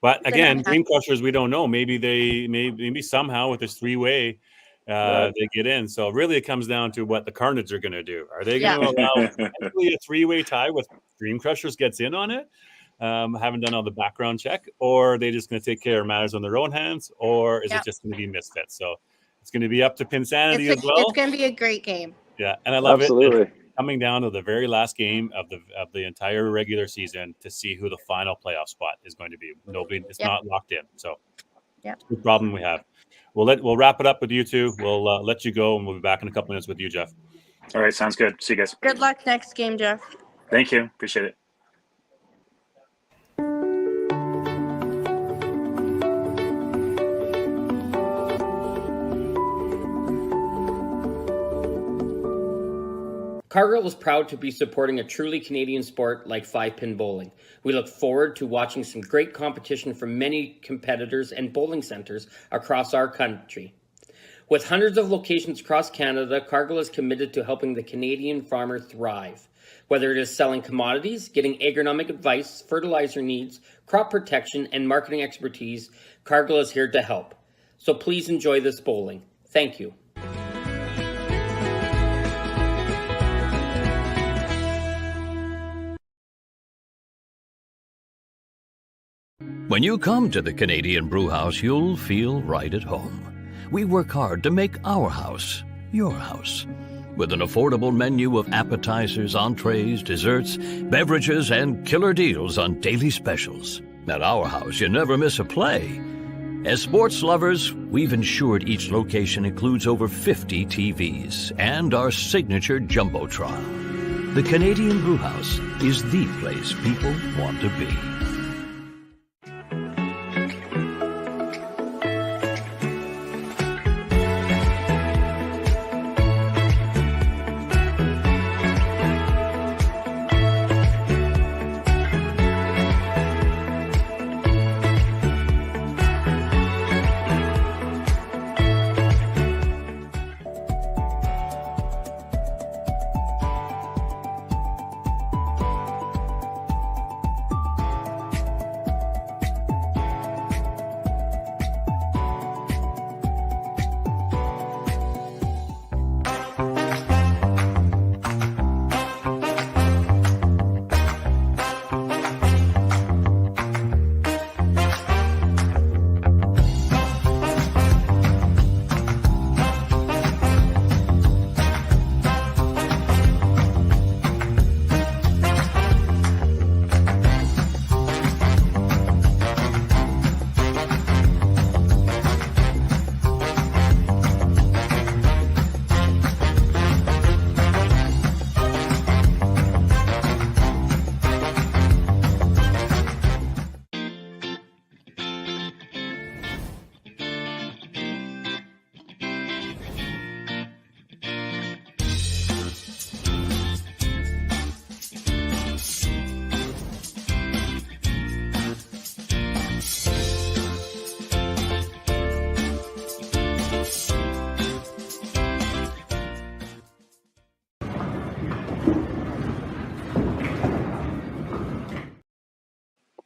But again, Dream Crushers, we don't know. Maybe somehow with this 3-way, they get in. So really, it comes down to what the Carnage are going to do. Are they going to allow potentially a 3-way tie with Dream Crushers gets in on it? Haven't done all the background check, or are they just going to take care of matters on their own hands, or is it just going to be misfits? So it's going to be up to Pin Sanity as well. It's going to be a great game. Yeah, and I love Absolutely. it. Coming down to the very last game of the entire regular season to see who the final playoff spot is going to be. It's not locked in. So it's a problem we have. We'll wrap it up with you two. We'll let you go, and we'll be back in a couple minutes with you, Jeff. All right, sounds good. See you guys. Good luck next game, Jeff. Thank you. Appreciate it. Cargill is proud to be supporting a truly Canadian sport like 5-pin bowling. We look forward to watching some great competition from many competitors and bowling centers across our country. With hundreds of locations across Canada, Cargill is committed to helping the Canadian farmer thrive. Whether it is selling commodities, getting agronomic advice, fertilizer needs, crop protection, and marketing expertise, Cargill is here to help. So please enjoy this bowling. Thank you. When you come to the Canadian Brewhouse, you'll feel right at home. We work hard to make our house your house. With an affordable menu of appetizers, entrees, desserts, beverages, and killer deals on daily specials. At our house, you never miss a play. As sports lovers, we've ensured each location includes over 50 TVs and our signature Jumbotron. The Canadian Brewhouse is the place people want to be.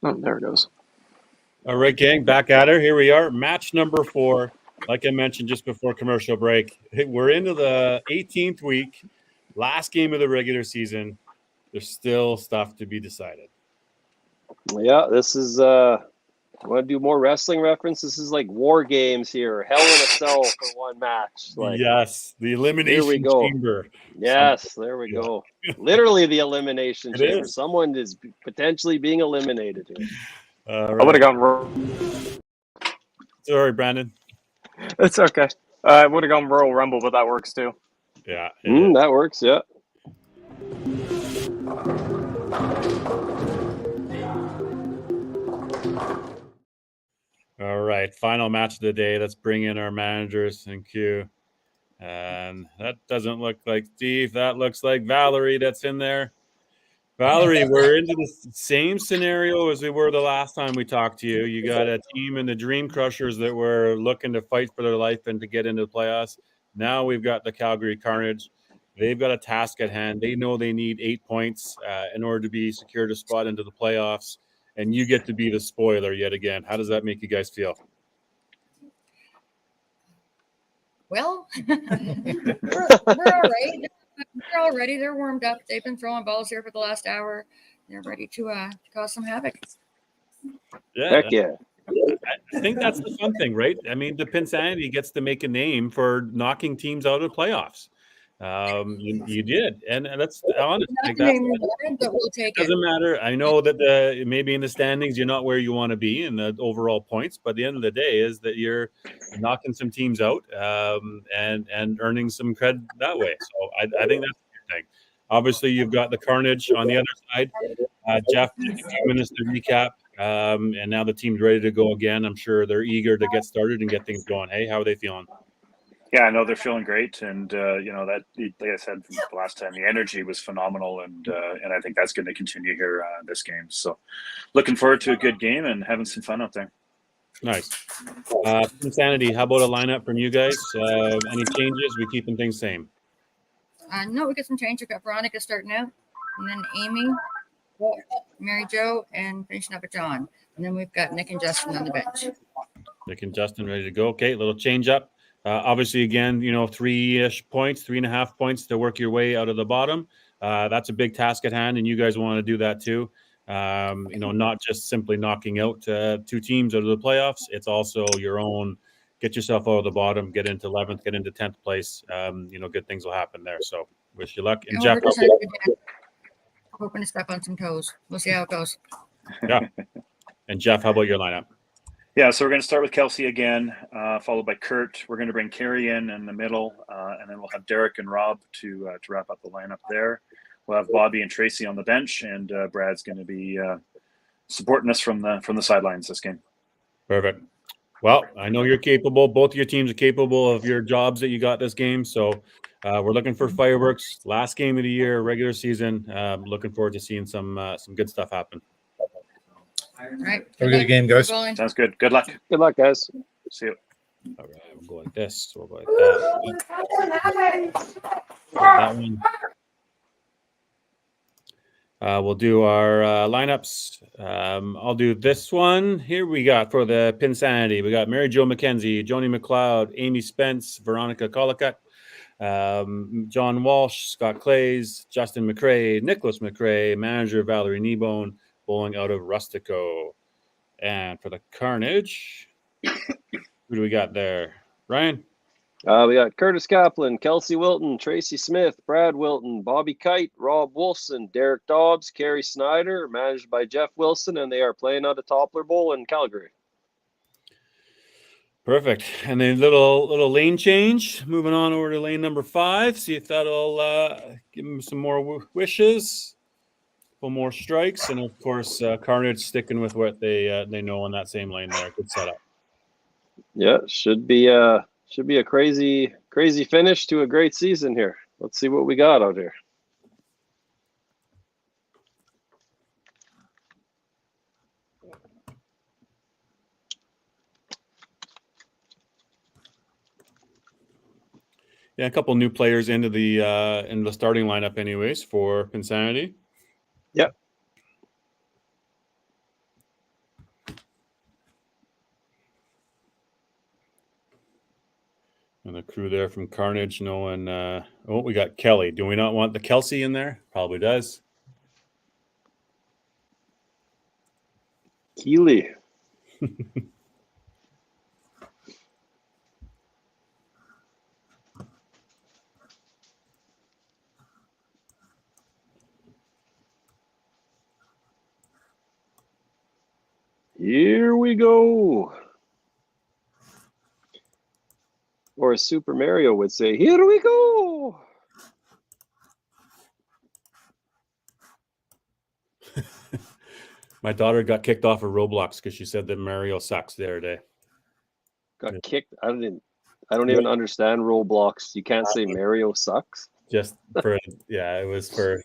Oh, there it goes. All right, gang, back at her. Here we are, match number 4. Like I mentioned just before commercial break, we're into the 18th week, last game of the regular season. There's still stuff to be decided. Yeah, this is want to do more wrestling reference? This is like War Games here. Hell in a Cell for one match. Like, yes, the elimination chamber. Yes, there we go. Literally the elimination chamber. Someone is potentially being eliminated here. I would have gone wrong. Sorry, Brandon. It's okay. I would have gone Royal Rumble, but that works too. Yeah, That works. Yeah. All right, final match of the day. Let's bring in our managers and Q. And that doesn't look like Steve. That looks like Valerie that's in there. Valerie, we're into the same scenario as we were the last time we talked to you. You got a team in the Dream Crushers that were looking to fight for their life and to get into the playoffs. Now we've got the Calgary Carnage. They've got a task at hand. They know they need 8 points in order to be secured a spot into the playoffs. And you get to be the spoiler yet again. How does that make you guys feel? Well, we're all right. They're all ready. They're warmed up. They've been throwing balls here for the last hour. They're ready to cause some havoc. Yeah. Heck yeah. I think that's the fun thing, right? I mean, the Pin Sanity gets to make a name for knocking teams out of the playoffs. You did, and that's honest. Like But we'll take it. Doesn't matter. I know that maybe in the standings you're not where you want to be in the overall points, but at the end of the day is that you're knocking some teams out and earning some cred that way. So I think that's a good thing. Obviously, you've got the Carnage on the other side. Jeff, take a few minutes to recap, and now the team's ready to go again. I'm sure they're eager to get started and get things going. Hey, how are they feeling? Yeah, I know they're feeling great, and that, like I said from the last time, the energy was phenomenal, and I think that's going to continue here this game. So, looking forward to a good game and having some fun out there. Nice. Insanity. How about a lineup from you guys? Any changes? We keeping things same. No, we got some change. We've got Veronica starting out, and then Amy, Mary Jo, and finishing up with John. And then we've got Nick and Justin on the bench. Nick and Justin ready to go. Okay, little change up. Obviously, again, 3-ish points, 3.5 points to work your way out of the bottom. That's a big task at hand, and you guys want to do that too. Not just simply knocking out 2 teams out of the playoffs. It's also your own. Get yourself out of the bottom, get into 11th, get into 10th place. Good things will happen there. So wish you luck. And Jeff, hoping to step on some toes. We'll see how it goes. Yeah. And Jeff, how about your lineup? Yeah, so we're going to start with Kelsey again, followed by Kurt. We're going to bring Carrie in the middle, and then we'll have Derek and Rob to wrap up the lineup there. We'll have Bobby and Tracy on the bench, and Brad's going to be supporting us from the sidelines this game. Perfect. Well, I know you're capable. Both of your teams are capable of your jobs that you got this game. So we're looking for fireworks. Last game of the year, regular season. Looking forward to seeing some good stuff happen. All right. Have a good game, guys. Sounds good. Good luck. Good luck, guys. See you. All right, we'll go like this. We'll go like that. That one. We'll do our lineups. I'll do this one. Here we got for the Pin Sanity. We got Mary Jo McKenzie, Joni McLeod, Amy Spence, Veronica Collicutt, John Walsh, Scott Clays, Justin McCrae, Nicholas McCrae, manager Valerie Kneebone, bowling out of Rustico. And for the Carnage, who do we got there? Ryan? We got Curtis Kaplan, Kelsey Wilton, Tracy Smith, Brad Wilton, Bobby Kite, Rob Wolfson, Derek Dobbs, Kerry Snyder, managed by Jeff Wilson, and they are playing out of Toppler Bowl in Calgary. Perfect. And then little lane change. Moving on over to lane number 5. See if that'll give them some more wishes, a couple more strikes, and of course Carnage sticking with what they know on that same lane there. Good setup. Yeah, should be a crazy finish to a great season here. Let's see what we got out here. Yeah, a couple new players into the starting lineup, anyways, for Pin Sanity. Yep. And the crew there from Carnage knowing, we got Kelly. Do we not want the Kelsey in there? Probably does. Keeley. Here we go. Or as Super Mario would say, here we go. My daughter got kicked off of Roblox because she said that Mario sucks the other day. Got kicked. I don't even understand Roblox. You can't say Mario sucks. Just for it was for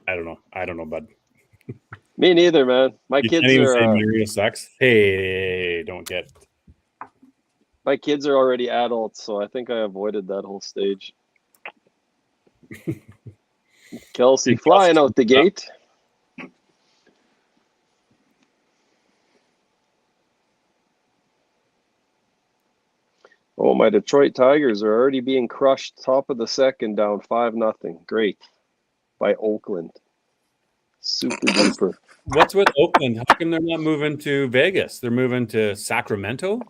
I don't know, bud. Me neither, man. My You kids can't even are say Mario sucks. Hey, don't get. my kids are already adults, so I think I avoided that whole stage. Kelsey flying out the gate. Oh, my Detroit Tigers are already being crushed top of the second, down 5-0. Great. By Oakland. Super duper. What's with Oakland? How come they're not moving to Vegas? They're moving to Sacramento?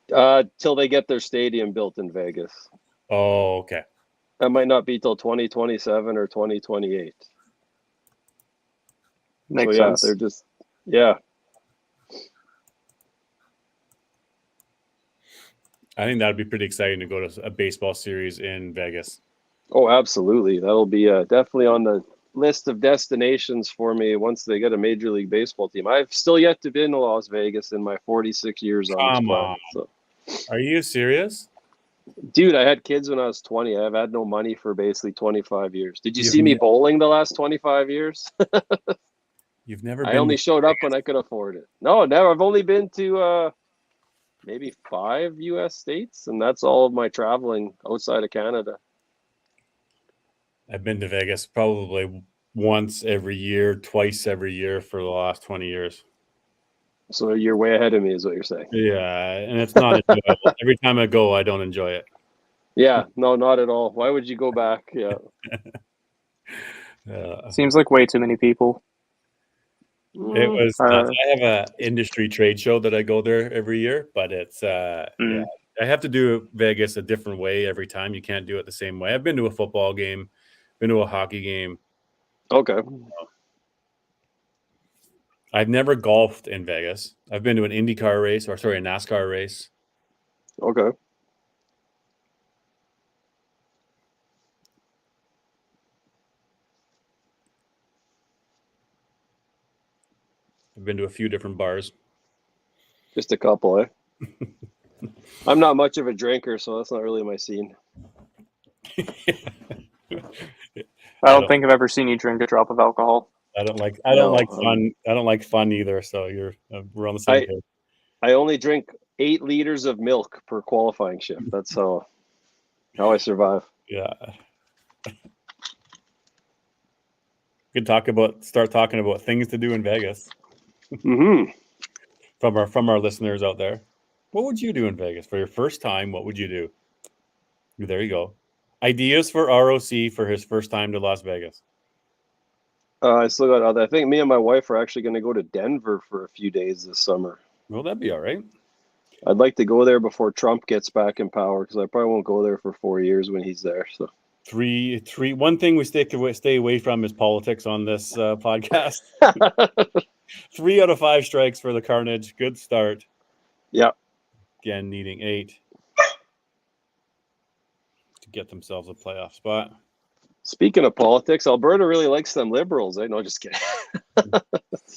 Till they get their stadium built in Vegas. Oh, okay. That might not be till 2027 or 2028. Makes so yeah, sense. they're just I think that'd be pretty exciting to go to a baseball series in Vegas. Oh, absolutely. That'll be definitely on the list of destinations for me once they get a Major League Baseball team. I've still yet to been to Las Vegas in my 46 years on this planet. So. Are you serious? Dude, I had kids when I was 20. I've had no money for basically 25 years. Did you see me bowling the last 25 years? You've never been. I only showed up when I could afford it. No, never. I've only been to maybe 5 U.S. states, and that's all of my traveling outside of Canada. I've been to Vegas probably once every year, twice every year for the last 20 years. So you're way ahead of me, is what you're saying. Yeah, and it's not enjoyable. Every time I go, I don't enjoy it. Yeah, no, not at all. Why would you go back? Yeah. Seems like way too many people. It was. I have a industry trade show that I go there every year, but it's yeah. I have to do Vegas a different way every time. You can't do it the same way. I've been to a football game, been to a hockey game. Okay. I've never golfed in Vegas. I've been to an IndyCar race, a NASCAR race. Okay. I've been to a few different bars. Just a couple, eh? I'm not much of a drinker, so that's not really my scene. I don't think I've ever seen you drink a drop of alcohol. I don't like fun. I don't like fun either. So we're on the same page. I only drink 8 liters of milk per qualifying shift. That's how I survive. Yeah. We could start talking about things to do in Vegas. Mm-hmm. From our listeners out there. What would you do in Vegas for your first time? What would you do? There you go. Ideas for ROC for his first time to Las Vegas. I still got other. I think me and my wife are actually going to go to Denver for a few days this summer. Well, that'd be all right. I'd like to go there before Trump gets back in power because I probably won't go there for 4 years when he's there. So one thing we stay away from is politics on this podcast. 3 out of 5 strikes for the Carnage. Good start. Yeah. Again, needing 8 to get themselves a playoff spot. Speaking of politics, Alberta really likes them Liberals. Eh? No, just kidding.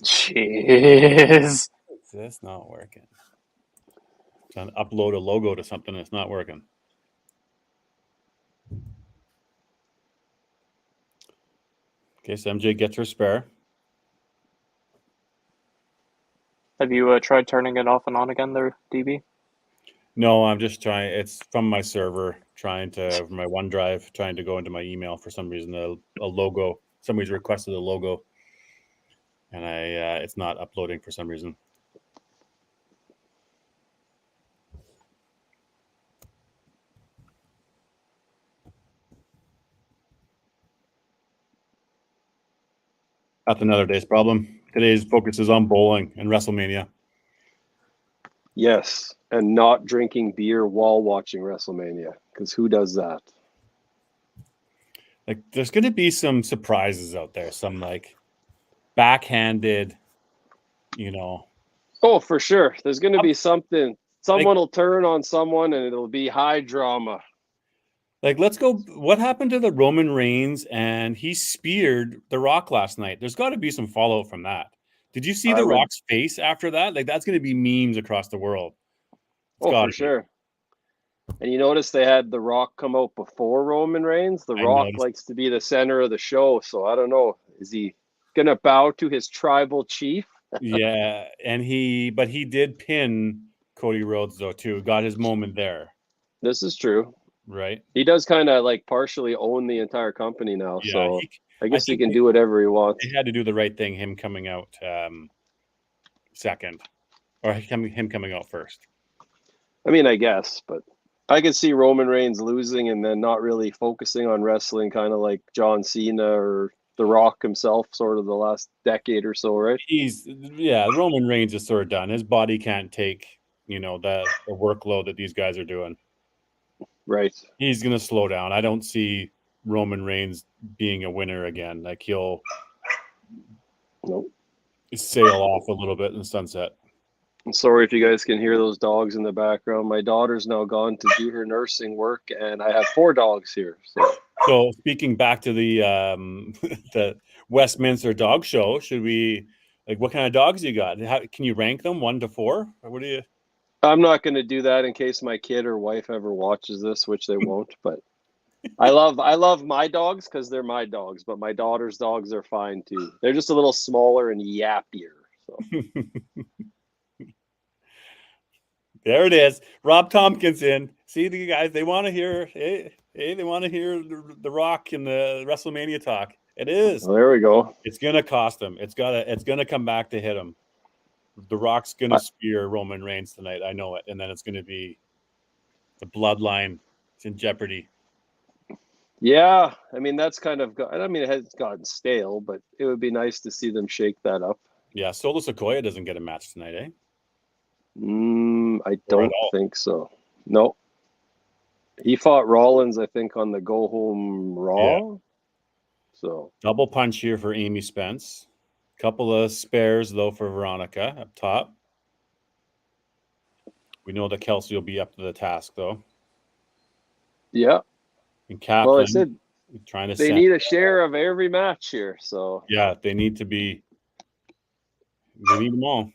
Jeez. That's not working. Trying to upload a logo to something that's not working. Okay, so MJ gets her spare. Have you tried turning it off and on again there, DB? No, I'm just trying. It's from my server, my OneDrive, trying to go into my email. For some reason, a logo. Somebody's requested a logo, and it's not uploading for some reason. That's another day's problem. Today's focus is on bowling and WrestleMania. Yes, and not drinking beer while watching WrestleMania, because who does that? Like, there's going to be some surprises out there, some like backhanded, Oh, for sure. There's going to be something someone will turn on someone and it'll be high drama. Like, let's go. What happened to the Roman Reigns and he speared The Rock last night? There's got to be some fallout from that. Did you see The Rock's face after that? Like, that's going to be memes across the world. For sure. And you notice they had The Rock come out before Roman Reigns. The Rock likes to be the center of the show. So I don't know. Is he going to bow to his tribal chief? Yeah. But he did pin Cody Rhodes, though, too. Got his moment there. This is true. Right. He does kind of like partially own the entire company now. Yeah, so I guess he can do whatever he wants. He had to do the right thing, him coming out second, or him coming out first. I mean, I guess, but I could see Roman Reigns losing and then not really focusing on wrestling, kind of like John Cena or The Rock himself, sort of the last decade or so, right? Roman Reigns is sort of done. His body can't take, the workload that these guys are doing. Right. He's going to slow down. I don't see Roman Reigns being a winner again. Like, he'll sail off a little bit in the sunset. I'm sorry if you guys can hear those dogs in the background. My daughter's now gone to do her nursing work, and I have 4 dogs here. So speaking back to the the Westminster Dog Show, should we, what kind of dogs you got? Can you rank them 1 to 4? Or what do you? I'm not going to do that in case my kid or wife ever watches this, which they won't. But I love my dogs because they're my dogs. But my daughter's dogs are fine too. They're just a little smaller and yappier. So. There it is. Rob Tompkinson. See, the guys, they want to hear. Hey, they want to hear the Rock and the WrestleMania talk. It is. Well, there we go. It's gonna cost him. It's gonna come back to hit him. The Rock's gonna spear Roman Reigns tonight. I know it, and then it's gonna be the bloodline. It's in jeopardy. Yeah, I mean that's kind of. I mean, it has gotten stale, but it would be nice to see them shake that up. Yeah, Solo Sikoa doesn't get a match tonight, eh? I don't think so. No. He fought Rollins, I think, on the Go Home Raw. Yeah. So double punch here for Amy Spence. Couple of spares though for Veronica up top. We know that Kelsey will be up to the task though. Yeah. And Kaplan, well, I said trying to. They need a share of every match here. So yeah, they need to be. They need them all.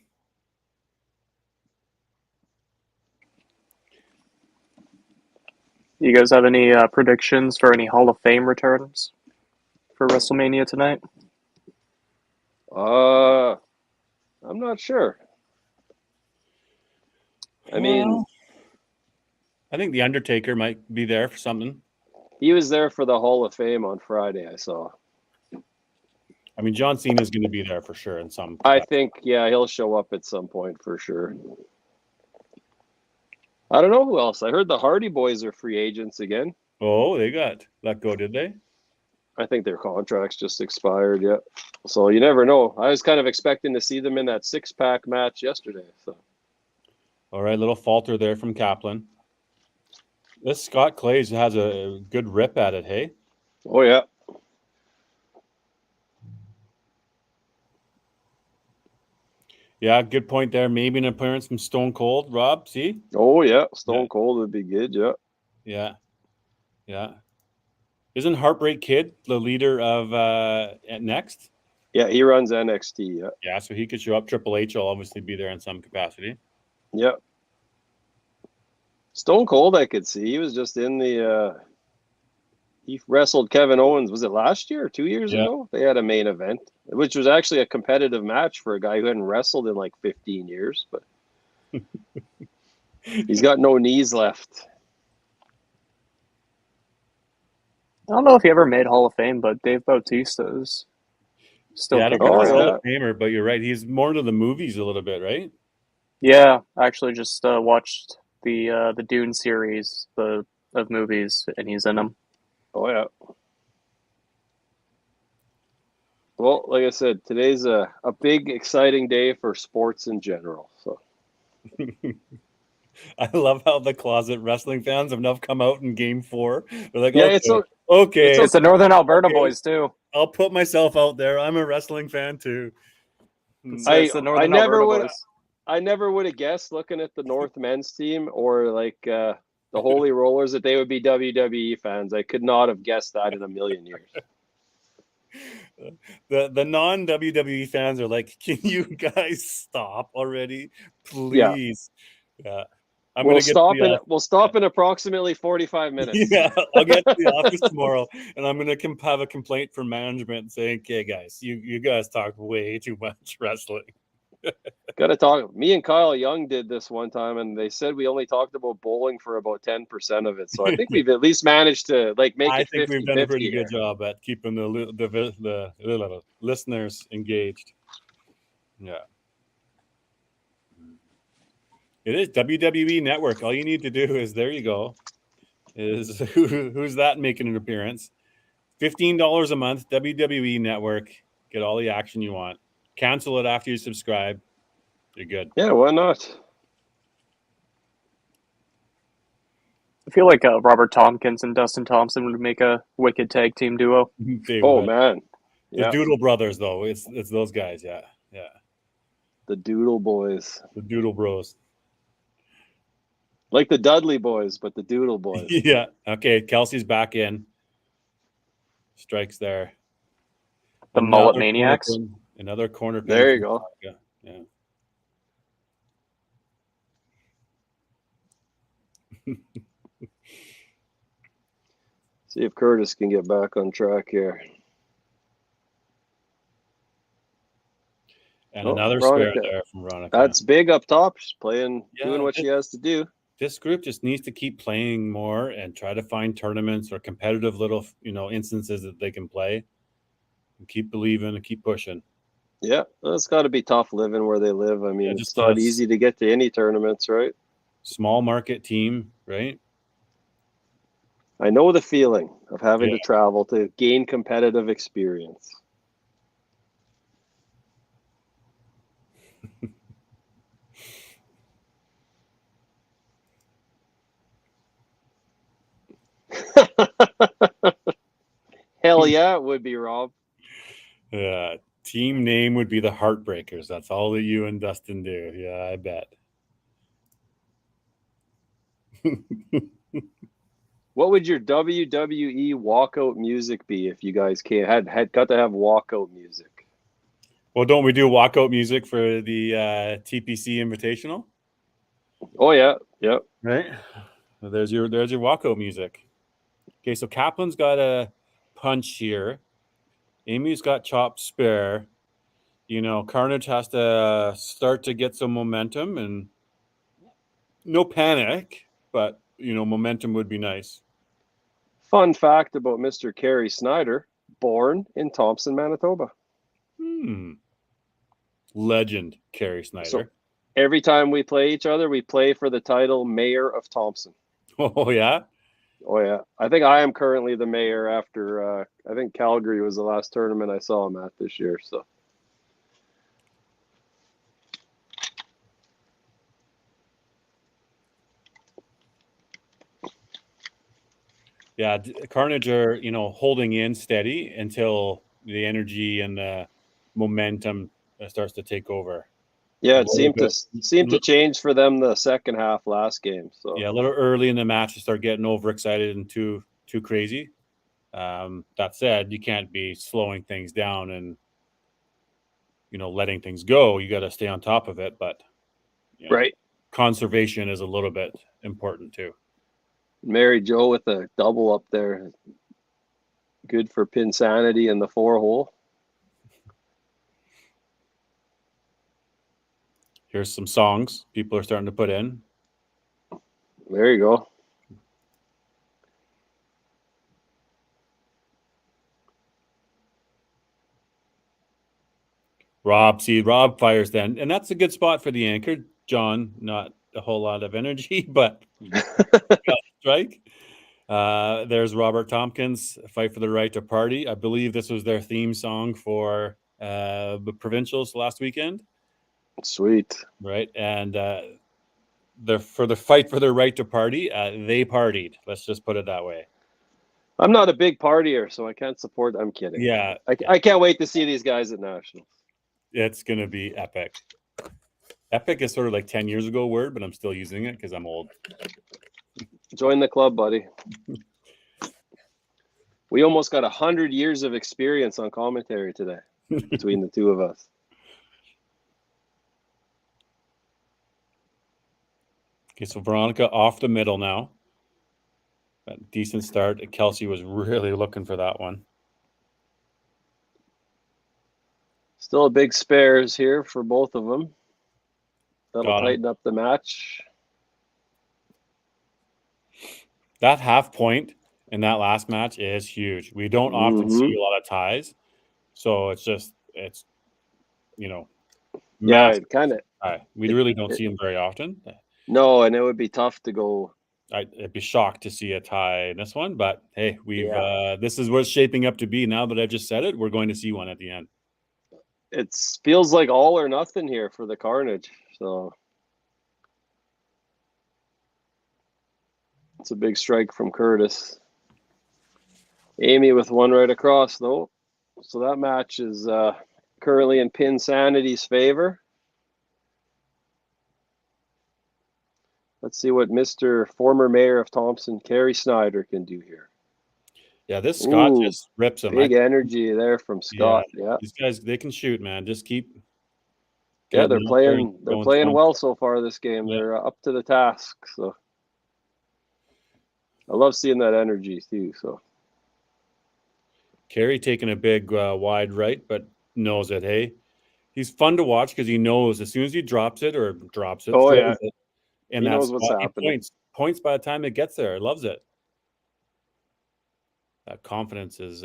You guys have any predictions for any Hall of Fame returns for WrestleMania tonight? I'm not sure. I mean, I think The Undertaker might be there for something. He was there for the Hall of Fame on Friday, I saw. I mean, John Cena's going to be there for sure in some. I think, yeah, he'll show up at some point for sure. I don't know who else. I heard the Hardy Boys are free agents again. Oh, they got let go, did they? I think their contracts just expired, yeah. So you never know. I was kind of expecting to see them in that 6-pack match yesterday. So. All right, little falter there from Kaplan. This Scott Clays has a good rip at it, hey? Oh, yeah. Yeah, good point there. Maybe an appearance from Stone Cold, Rob, see? Oh, yeah. Stone Cold would be good, yeah. Yeah. Yeah. Isn't Heartbreak Kid the leader of Next? Yeah, he runs NXT, yeah. Yeah, so he could show up. Triple H will obviously be there in some capacity. Yeah. Stone Cold I could see. He was just in the he wrestled Kevin Owens, was it last year or 2 years ago? They had a main event, which was actually a competitive match for a guy who hadn't wrestled in like 15 years, but he's got no knees left. I don't know if he ever made Hall of Fame, but Dave Bautista's still kicking around. Hall of Famer, but you're right. He's more into the movies a little bit, right? Yeah, I actually just watched the Dune series of movies, and he's in them. Oh, yeah. Well, like I said, today's a big, exciting day for sports in general. So, I love how the closet wrestling fans have now come out in Game 4. They're like, yeah, okay. It's the Northern Alberta boys too. I'll put myself out there. I'm a wrestling fan too. It's the Northern Alberta boys. I never would have guessed looking at the North men's team or like the Holy Rollers that they would be WWE fans. I could not have guessed that in a million years. The non WWE fans are like, can you guys stop already, please? Yeah, I'm We'll gonna get to stop the in. We'll stop in approximately 45 minutes. Yeah, I'll get to the office tomorrow, and I'm gonna have a complaint from management saying, "Okay, guys, you guys talk way too much wrestling." Got to talk. Me and Kyle Young did this one time, and they said we only talked about bowling for about 10% of it. So I think we've at least managed to like make I it 50-50 think we've done a pretty good here. job at keeping the listeners engaged. Yeah. It is WWE Network. All you need to do is, there you go, is who's that making an appearance? $15 a month, WWE Network. Get all the action you want. Cancel it after you subscribe. You're good. Yeah, why not? I feel like Robert Tompkins and Dustin Thompson would make a wicked tag team duo. Oh man, the Doodle Brothers, though. It's those guys. Yeah. The Doodle Boys. The Doodle Bros. Like the Dudley Boys, but the Doodle Boys. Yeah. Okay. Kelsey's back in. Strikes there. The Mullet Maniacs. Another corner pin. There you go. Yeah. See if Curtis can get back on track here. And another Veronica. spare there from Veronica. That's big up top. She's playing, doing what she has to do. This group just needs to keep playing more and try to find tournaments or competitive little, instances that they can play. And keep believing and keep pushing. Yeah, it's got to be tough living where they live. I mean, just it's not easy to get to any tournaments, right? Small market team, right? I know the feeling of having to travel to gain competitive experience. Hell yeah, it would be, Rob. Team name would be the Heartbreakers. That's all that you and Dustin do. Yeah, I bet. What would your WWE walkout music be if you guys had got to have walkout music? Well, don't we do walkout music for the TPC Invitational? Oh yeah, yep. Right. Well, there's your walkout music. Okay, so Kaplan's got a punch here. Amy's got chopped spare. Carnage has to start to get some momentum, and no panic, but momentum would be nice. Fun fact about Mr. Kerry Snyder, born in Thompson, Manitoba. Legend, Kerry Snyder. So every time we play each other, we play for the title Mayor of Thompson. Oh, yeah? Oh, yeah. I think I am currently the mayor after, I think Calgary was the last tournament I saw him at this year. So. Yeah, Carnage are, holding in steady until the energy and the momentum starts to take over. Yeah, it seemed to change for them the second half last game. So yeah, a little early in the match to start getting overexcited and too crazy. That said, you can't be slowing things down and letting things go. You got to stay on top of it, but right, conservation is a little bit important too. Mary Jo with a double up there, good for Pin Sanity in the 4-hole. Here's some songs people are starting to put in. There you go. Rob fires then. And that's a good spot for the anchor. John, not a whole lot of energy, but strike. There's Robert Tompkins, Fight for the Right to Party. I believe this was their theme song for the provincials last weekend. Sweet. Right. And for the Fight for the Right to Party, they partied. Let's just put it that way. I'm not a big partier, so I can't support. I'm kidding. Yeah. I can't wait to see these guys at Nationals. It's going to be epic. Epic is sort of like 10 years ago word, but I'm still using it because I'm old. Join the club, buddy. We almost got 100 years of experience on commentary today between the two of us. Okay, so Veronica off the middle now. A decent start. Kelsey was really looking for that one. Still a big spares here for both of them. That'll Got him. tighten up the match. That half point in that last match is huge. We don't often see a lot of ties. So it's Yeah, massive it kind of. tie. We really don't see them very often. No, and it would be tough to go. I'd be shocked to see a tie in this one, but hey, this is what's shaping up to be. Now that I just said it, we're going to see one at the end. It feels like all or nothing here for the Carnage. So it's a big strike from Curtis. Amy with one right across, though. So that match is currently in Pin Sanity's favor. Let's see what Mr. former mayor of Thompson, Kerry Snyder, can do here. Yeah, this Scott just rips him. Big energy there from Scott. Yeah. These guys, they can shoot, man. Just keep. Yeah, they're playing well so far this game. Yeah. They're up to the task. So I love seeing that energy too. So Kerry taking a big wide right, but knows it. Hey, he's fun to watch because he knows as soon as he drops it, and he knows what's happening. Points by the time it gets there. Loves it. That confidence is.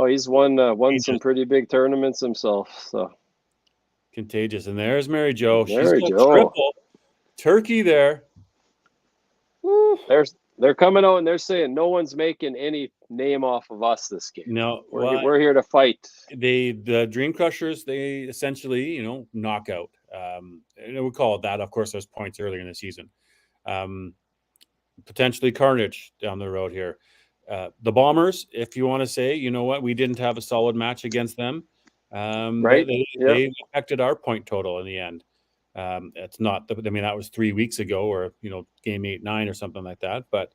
He's won some pretty big tournaments himself. So contagious. And there's Mary Jo. Mary She's Jo. triple turkey there. Woo. They're coming out and they're saying no one's making any name off of us this game. No, we're here to fight. The Dream Crushers, they essentially, knock out. And we call it that. Of course, there's points earlier in the season. Potentially Carnage down the road here. The Bombers, if you want to say, you know what, we didn't have a solid match against them. Right. They affected our point total in the end. It's not, that was 3 weeks ago or, game 8-9 or something like that. But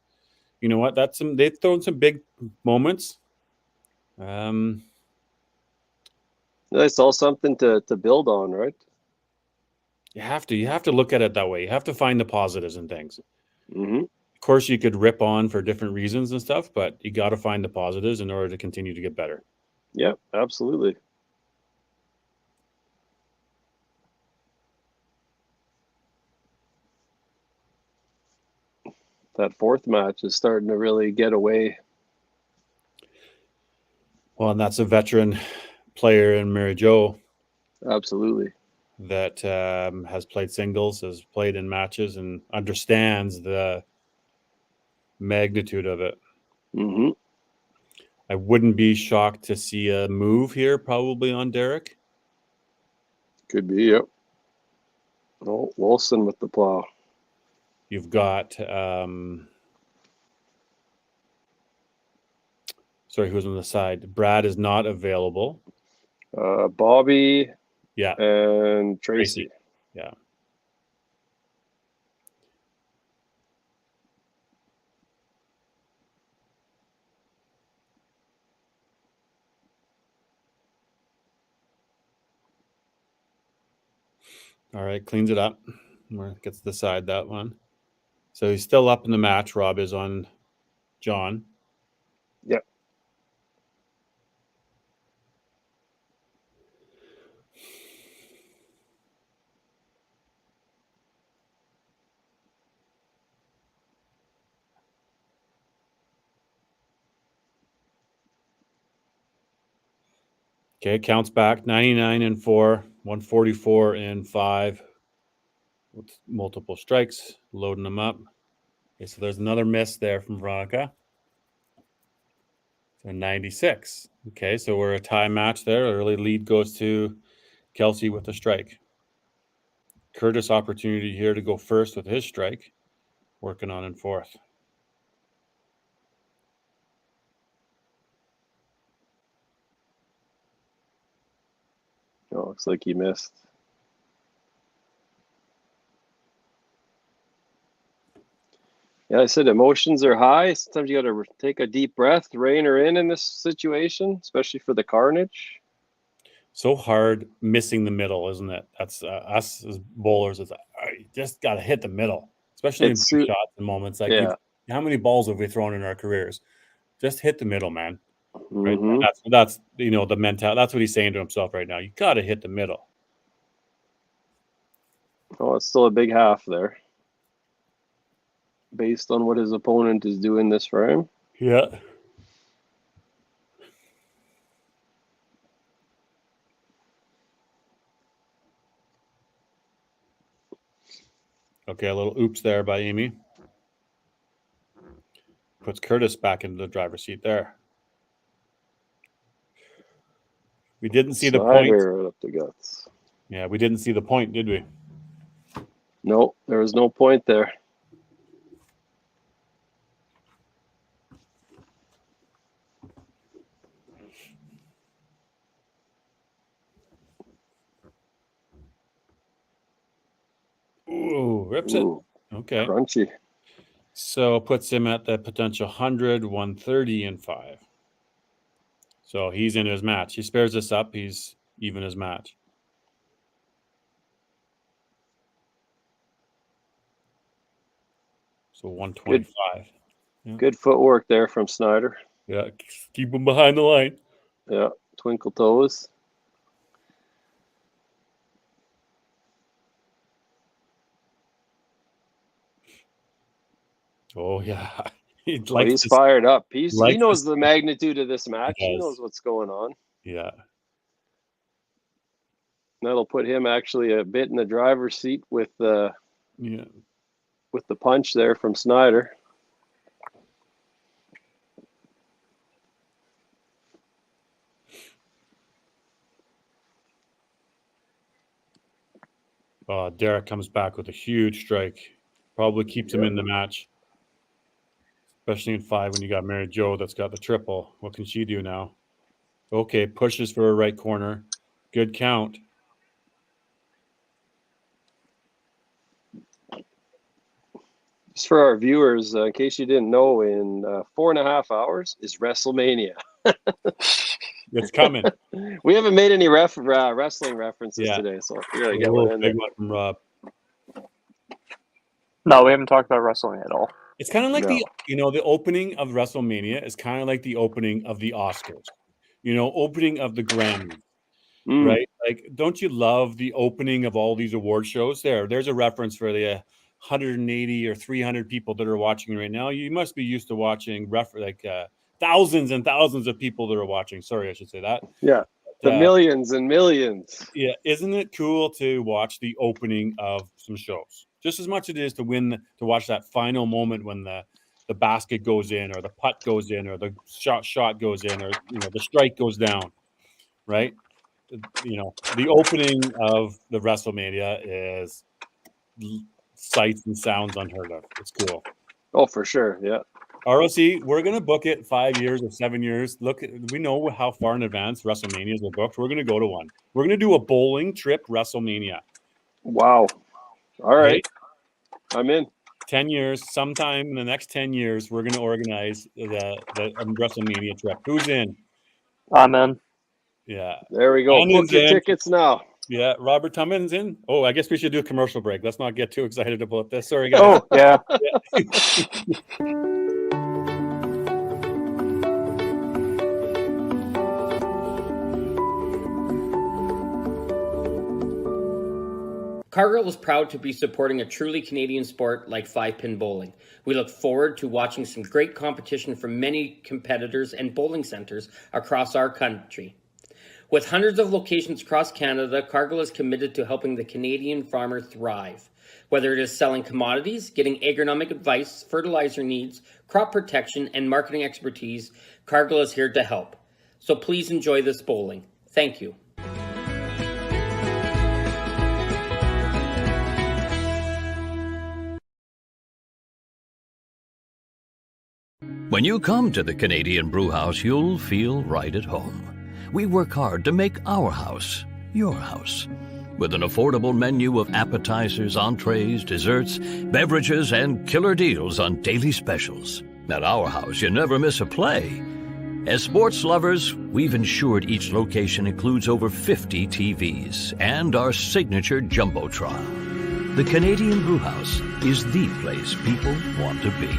you know what? They've thrown some big moments. That's all something to build on, right? You have to look at it that way. You have to find the positives in things. Mm-hmm. Of course, you could rip on for different reasons and stuff, but you got to find the positives in order to continue to get better. Yep, absolutely. That fourth match is starting to really get away. Well, and that's a veteran player in Mary Jo. Absolutely. That has played singles, has played in matches, and understands the magnitude of it. Mm-hmm. I wouldn't be shocked to see a move here, probably on Derek. Could be, yep. Oh, Wilson with the plow. You've got, who's on the side? Brad is not available. Bobby. Yeah. And Tracy. Yeah. All right, cleans it up. Gets to the side, that one. So he's still up in the match. Rob is on John. Yep. Okay, counts back 99 and 4, 144 and 5 with multiple strikes, loading them up. Okay, so there's another miss there from Veronica. So 96. Okay, so we're a tie match there. Early lead goes to Kelsey with a strike. Curtis opportunity here to go first with his strike, working on in fourth. Oh, looks like he missed. Yeah, I said emotions are high. Sometimes you got to take a deep breath, rein her in this situation, especially for the Carnage. So hard missing the middle, isn't it? That's us as bowlers. It's like, you just got to hit the middle, especially in big shots and moments. Like, how many balls have we thrown in our careers? Just hit the middle, man. Right? Mm-hmm. That's the mentality. That's what he's saying to himself right now. You got to hit the middle. Oh, it's still a big half there, based on what his opponent is doing this frame. Yeah. Okay, a little oops there by Amy. Puts Curtis back into the driver's seat there. We didn't see the point. Right up the guts. Yeah, we didn't see the point, did we? No, there was no point there. Ooh, rips it. Okay. Crunchy. So puts him at the potential 100, 130, and 5. So he's in his match. He spares this up. He's even his match. So 125. Good footwork there from Snyder. Yeah, keep him behind the line. Yeah, twinkle toes. Oh, yeah. He's fired up. He knows the magnitude of this match. He knows what's going on. Yeah. That'll put him actually a bit in the driver's seat with the punch there from Snyder. Derek comes back with a huge strike. Probably keeps him in the match. Especially in 5 when you got Mary Jo that's got the triple. What can she do now? Okay, pushes for a right corner. Good count. Just for our viewers, in case you didn't know, in 4.5 hours is WrestleMania. It's coming. We haven't made any wrestling references today, so we gotta get one in there. Big one from Rob. No, we haven't talked about wrestling at all. It's kind of like the opening of WrestleMania is kind of like the opening of the Oscars. Opening of the Grammys. Right? Like, don't you love the opening of all these award shows? There's a reference for the 180 or 300 people that are watching right now. You must be used to watching thousands and thousands of people that are watching. Sorry, I should say that. Yeah, the millions and millions. Yeah, isn't it cool to watch the opening of some shows? Just as much as it is to watch that final moment when the basket goes in, or the putt goes in, or the shot goes in, or the strike goes down, right? The opening of the WrestleMania is sights and sounds unheard of. It's cool. Oh, for sure. Yeah. ROC, we're going to book it 5 years or 7 years. Look, we know how far in advance WrestleManias are booked. We're going to go to one. We're going to do a bowling trip WrestleMania. Wow. All right. I'm in. 10 years, sometime in the next 10 years, we're going to organize the WrestleMania trip. Who's in? I'm in. Yeah. There we go. Book your tickets now. Yeah, Robert Tummins in. Oh, I guess we should do a commercial break. Let's not get too excited about this. Sorry, guys. Oh, yeah. Cargill is proud to be supporting a truly Canadian sport like 5-pin bowling. We look forward to watching some great competition from many competitors and bowling centers across our country. With hundreds of locations across Canada, Cargill is committed to helping the Canadian farmer thrive. Whether it is selling commodities, getting agronomic advice, fertilizer needs, crop protection, and marketing expertise, Cargill is here to help. So please enjoy this bowling. Thank you. When you come to the Canadian Brewhouse, you'll feel right at home. We work hard to make our house your house. with an affordable menu of appetizers, entrees, desserts, beverages, and killer deals on daily specials. At our house, you never miss a play. As sports lovers, we've ensured each location includes over 50 TVs and our signature Jumbotron. The Canadian Brewhouse is the place people want to be.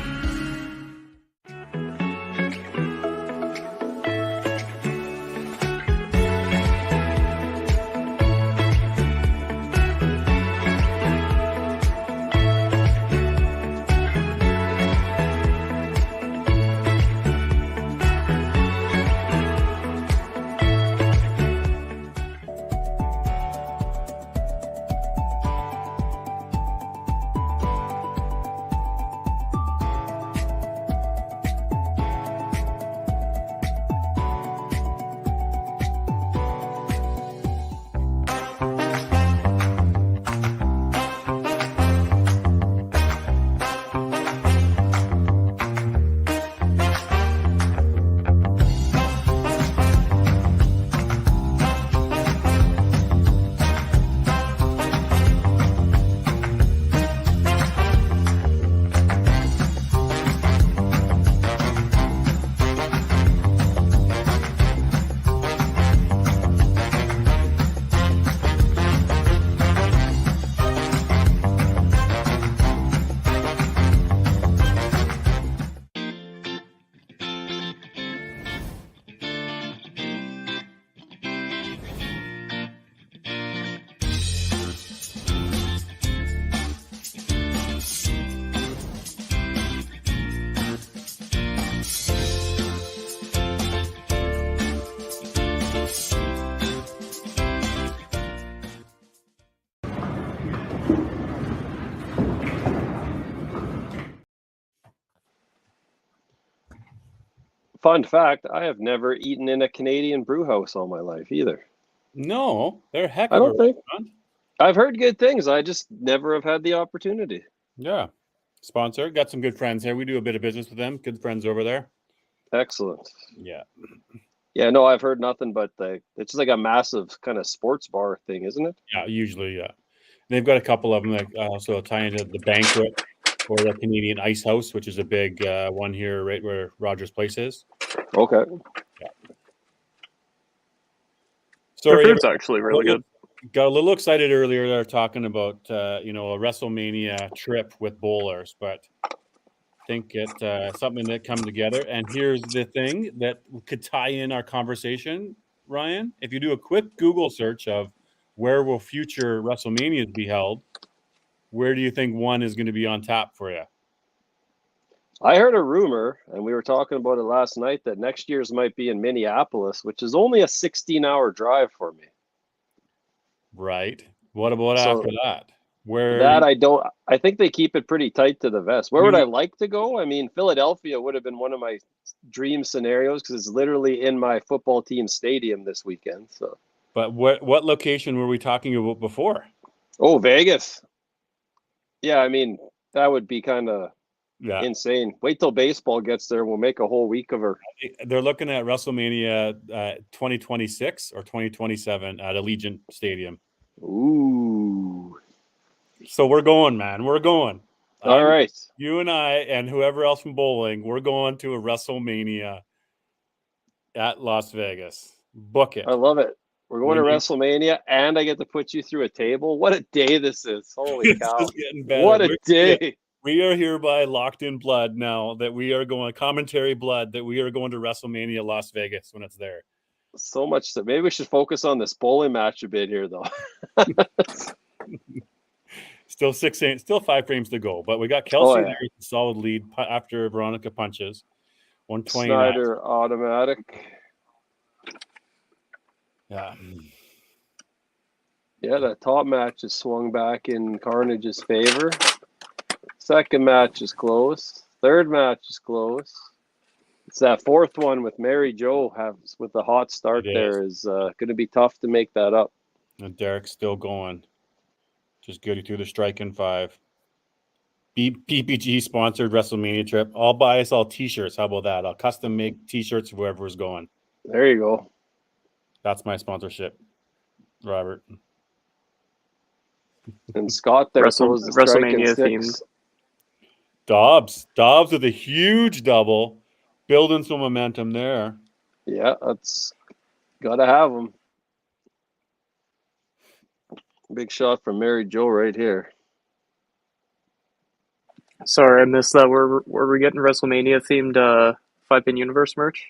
Fun fact, I have never eaten in a Canadian brew house all my life either. No, they're a heck I of a don't think. restaurant. I've heard good things. I just never have had the opportunity. Yeah. Sponsor. Got some good friends here. We do a bit of business with them. Good friends over there. Excellent. Yeah. Yeah, no, I've heard nothing but it's just like a massive kind of sports bar thing, isn't it? Yeah, usually, yeah. They've got a couple of them that also tie into the banquet or the Canadian Ice House, which is a big one here right where Rogers Place is. Okay. Yeah. Their Sorry, food's actually really good. got a little excited earlier there talking about a WrestleMania trip with bowlers, but I think it's something that come together. And here's the thing that could tie in our conversation, Ryan. If you do a quick Google search of where will future WrestleManias be held, where do you think one is going to be on tap for you? I heard a rumor, and we were talking about it last night, that next year's might be in Minneapolis, which is only a 16-hour drive for me. Right. What about So after that? Where that I think they keep it pretty tight to the vest. Where would I like to go? I mean, Philadelphia would have been one of my dream scenarios because it's literally in my football team stadium this weekend. So, but what location were we talking about before? Oh, Vegas. Yeah, I mean, that would be kind of insane. Wait till baseball gets there. We'll make a whole week of her. They're looking at WrestleMania 2026 or 2027 at Allegiant Stadium. Ooh. So we're going, man. We're going. All right. You and I and whoever else from bowling, we're going to a WrestleMania at Las Vegas. Book it. I love it. We're going to WrestleMania, and I get to put you through a table. What a day this is. Holy cow. What a day. We are hereby locked in blood now that we are going, commentary blood, that we are going to WrestleMania Las Vegas when it's there. So much. Maybe we should focus on this bowling match a bit here, though. Still 5 frames to go, but we got Kelsey there with a solid lead after Veronica punches. 129. Snyder automatic. Yeah. Yeah, that top match is swung back in Carnage's favor. Second match is close. Third match is close. It's that fourth one with Mary Jo with the hot start there is going to be tough to make that up. And Derek's still going. Just good through the strike in 5. PPG sponsored WrestleMania trip. I'll buy us all T-shirts. How about that? I'll custom make T-shirts for whoever's going. There you go. That's my sponsorship, Robert. And Scott there throws the strike and WrestleMania sticks. themed. Dobbs with a huge double, building some momentum there. Yeah, that's gotta have him. Big shot from Mary Jo right here. Sorry, I missed that. Were we getting WrestleMania themed 5-pin universe merch?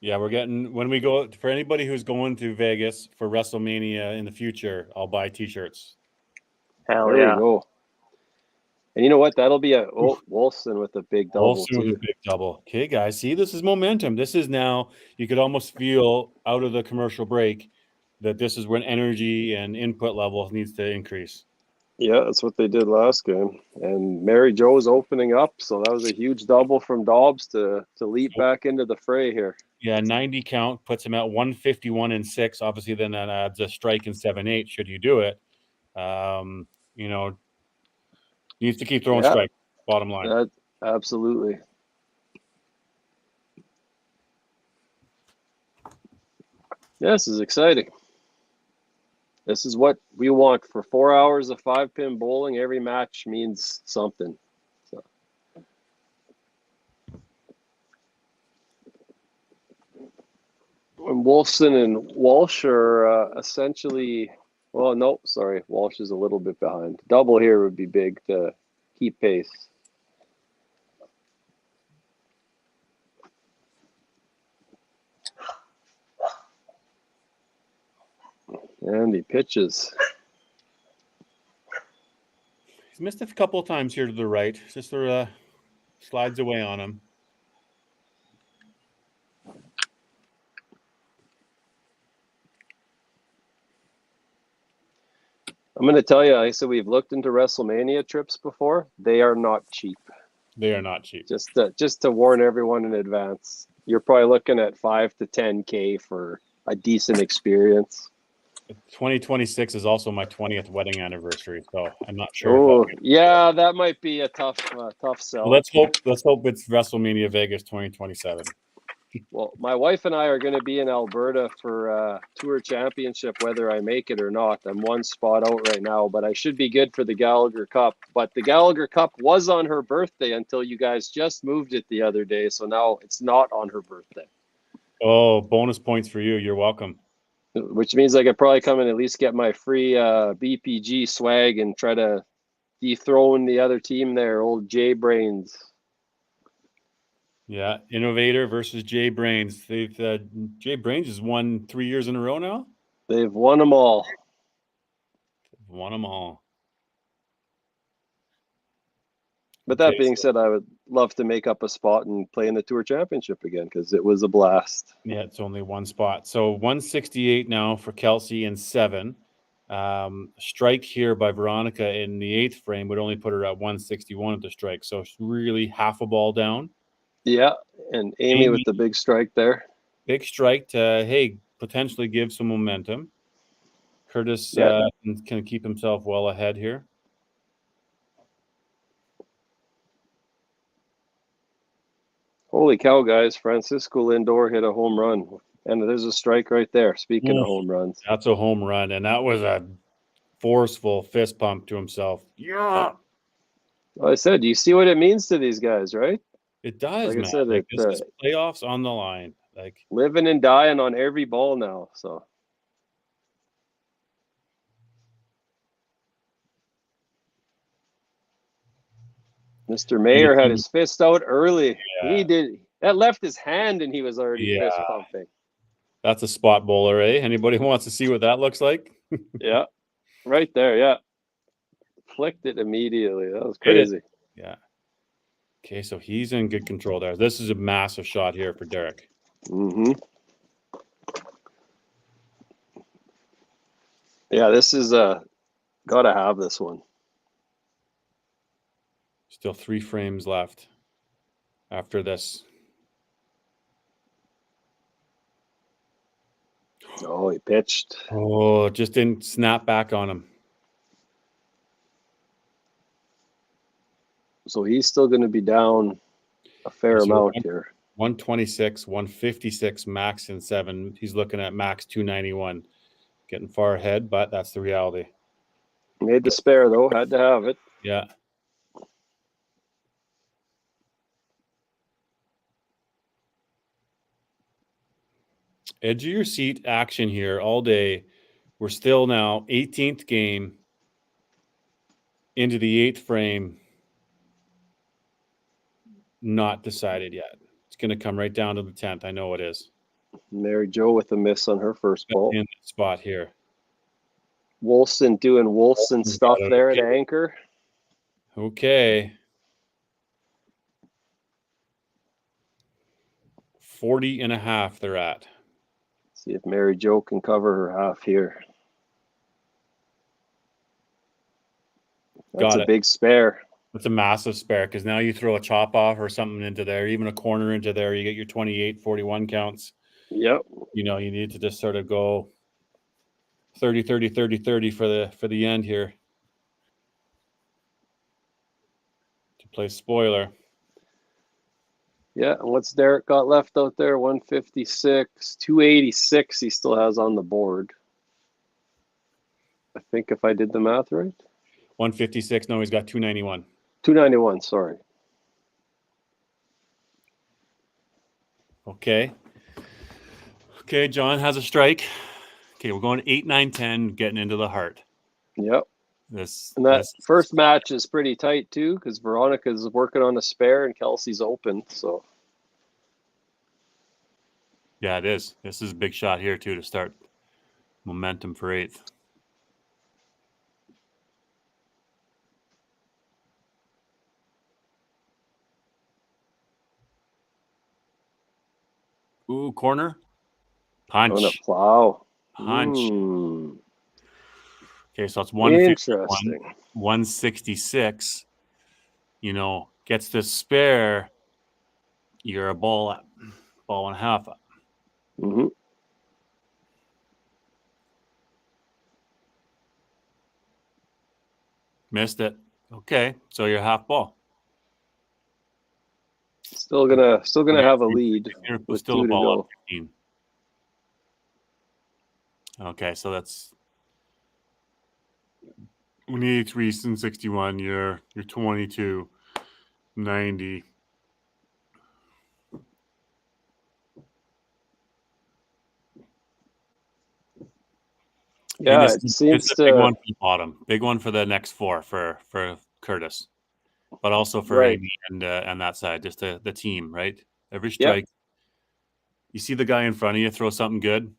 Yeah, we're getting, when we go, for anybody who's going to Vegas for WrestleMania in the future, I'll buy t-shirts. Hell There yeah. we go. And you know what? That'll be a Wolfson with a big double Also with too. a big double. Okay, guys, see, this is momentum. This is now, you could almost feel out of the commercial break that this is when energy and input level needs to increase. Yeah, that's what they did last game. And Mary Jo's opening up, so that was a huge double from Dobbs to leap back into the fray here. Yeah, 90 count puts him at 151 and 6. Obviously, then that adds a strike in 7-8 should you do it. You know, needs to keep throwing strike, bottom line. Absolutely. Yeah, this is exciting. This is what we want for 4 hours of 5-pin bowling. Every match means something. So. And Wolfson and Walsh are essentially, well, no, sorry. Walsh is a little bit behind. Double here would be big to keep pace. And he pitches. He's missed a couple of times here to the right. Just sort of slides away on him. I'm going to tell you, Isa, we've looked into WrestleMania trips before. They are not cheap. They are not cheap. Just to warn everyone in advance. You're probably looking at 5 to 10K for a decent experience. 2026 is also my 20th wedding anniversary, so I'm not sure. Oh, yeah, that might be a tough sell. Let's hope it's WrestleMania Vegas 2027. Well, my wife and I are going to be in Alberta for Tour Championship, whether I make it or not. I'm one spot out right now, but I should be good for the Gallagher Cup. But the Gallagher Cup was on her birthday until you guys just moved it the other day, so now it's not on her birthday. Oh, bonus points for you. You're welcome. Which means I could probably come and at least get my free BPG swag and try to dethrone the other team there, old Jay Brains. Yeah, Innovator versus Jay Brains. Jay Brains has won 3 years in a row now. They've won them all. But that being said, I would love to make up a spot and play in the Tour Championship again because it was a blast. Yeah, it's only one spot. So 168 now for Kelsey and 7. Strike here by Veronica in the 8th frame would only put her at 161 at the strike. So it's really half a ball down. Yeah, and Amy with the big strike there. Big strike to, potentially give some momentum. Curtis can keep himself well ahead here. Holy cow, guys. Francisco Lindor hit a home run. And there's a strike right there. Speaking of home runs. That's a home run. And that was a forceful fist pump to himself. Yeah. Well, I said, you see what it means to these guys, right? It does, like man. I said, this is playoffs on the line. Like living and dying on every ball now. So Mr. Mayer had his fist out early. Yeah. He did. That left his hand and he was already fist pumping. That's a spot bowler, eh? Anybody who wants to see what that looks like? Yeah. Right there, yeah. Flicked it immediately. That was crazy. Yeah. Okay, so he's in good control there. This is a massive shot here for Derek. Mm-hmm. Yeah, this is gotta have this one. Still 3 frames left after this. Oh, he pitched. Oh, just didn't snap back on him. So he's still going to be down a fair amount here. 126, 156 max in 7. He's looking at max 291. Getting far ahead, but that's the reality. Made the spare though. Had to have it. Yeah. Edge of your seat action here all day. We're still now 18th game into the 8th frame. Not decided yet. It's going to come right down to the 10th. I know it is. Mary Jo with a miss on her first ball. In the spot here. Wolfson doing Wolfson stuff there at anchor. Okay. 40.5 they're at. See if Mary Jo can cover her half here. That's a big spare. It's a massive spare because now you throw a chop off or something into there, even a corner into there, you get your 28, 41 counts. Yep. You know, you need to just sort of go 30, 30, 30, 30 for the end here to play spoiler. Yeah, and what's Derek got left out there? 156, 286 he still has on the board. I think if I did the math right. 156, no, he's got 291. 291, sorry. Okay. Okay, John has a strike. Okay, we're going 8, 9, 10, getting into the heart. Yep. This first match is pretty tight too, because Veronica's working on a spare and Kelsey's open. So yeah, it is. This is a big shot here too to start momentum for 8th. Ooh, corner. Punch. On a plow. Punch. Okay, so it's 151, 166. You know, gets this spare. You're a ball and a half up. Mm-hmm. Missed it. Okay, so you're half ball. Still gonna have a lead. With still 2 a ball to up 15. Okay, so that's 183 and 61. You're 22, 90. Yeah, it seems it's a big one for the bottom. Big one for the next 4 for Curtis, but also for Amy and that side, just the team, right? Every strike. Yep. You see the guy in front of you throw something good.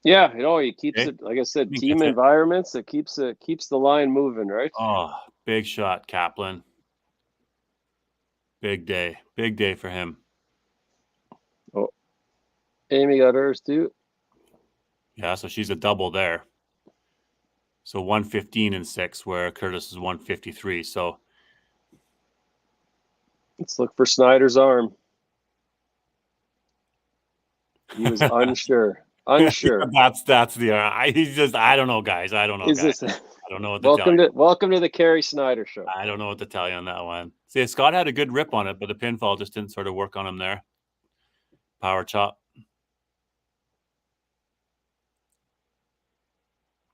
Yeah, he keeps it. Like I said, team environments. It keeps the line moving, right? Oh, big shot, Kaplan. Big day for him. Oh, Amy got hers too. Yeah, so she's a double there. So 115 and 6, where Curtis is 153. So let's look for Snyder's arm. He was unsure. That's the he's just I don't know, guys. I don't know. I don't know what to tell you. Welcome to the Kerry Snyder show. I don't know what to tell you on that one. See, Scott had a good rip on it, but the pinfall just didn't sort of work on him there. Power chop.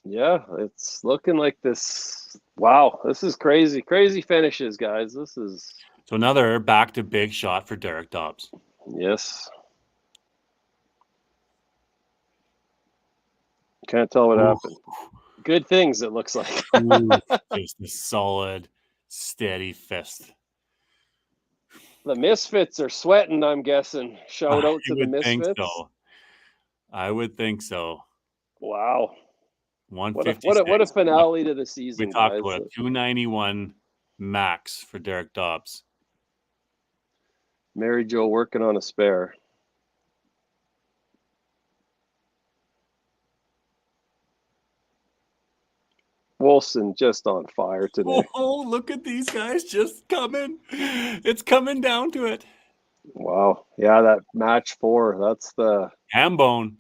Yeah, it's looking like this. Wow, this is crazy. Crazy finishes, guys. This is so another back to big shot for Derek Dobbs. Yes. Can't tell what happened. Good things, it looks like. Just a solid, steady fist. The Misfits are sweating, I'm guessing. Shout out to the Misfits. I would think so. Wow. 156. What a finale to the season. We talked about 291 max for Derek Dobbs. Mary Jo working on a spare. Wilson just on fire today. Oh, look at these guys just coming. It's coming down to it. Wow. Yeah, that match 4. That's the ham bone.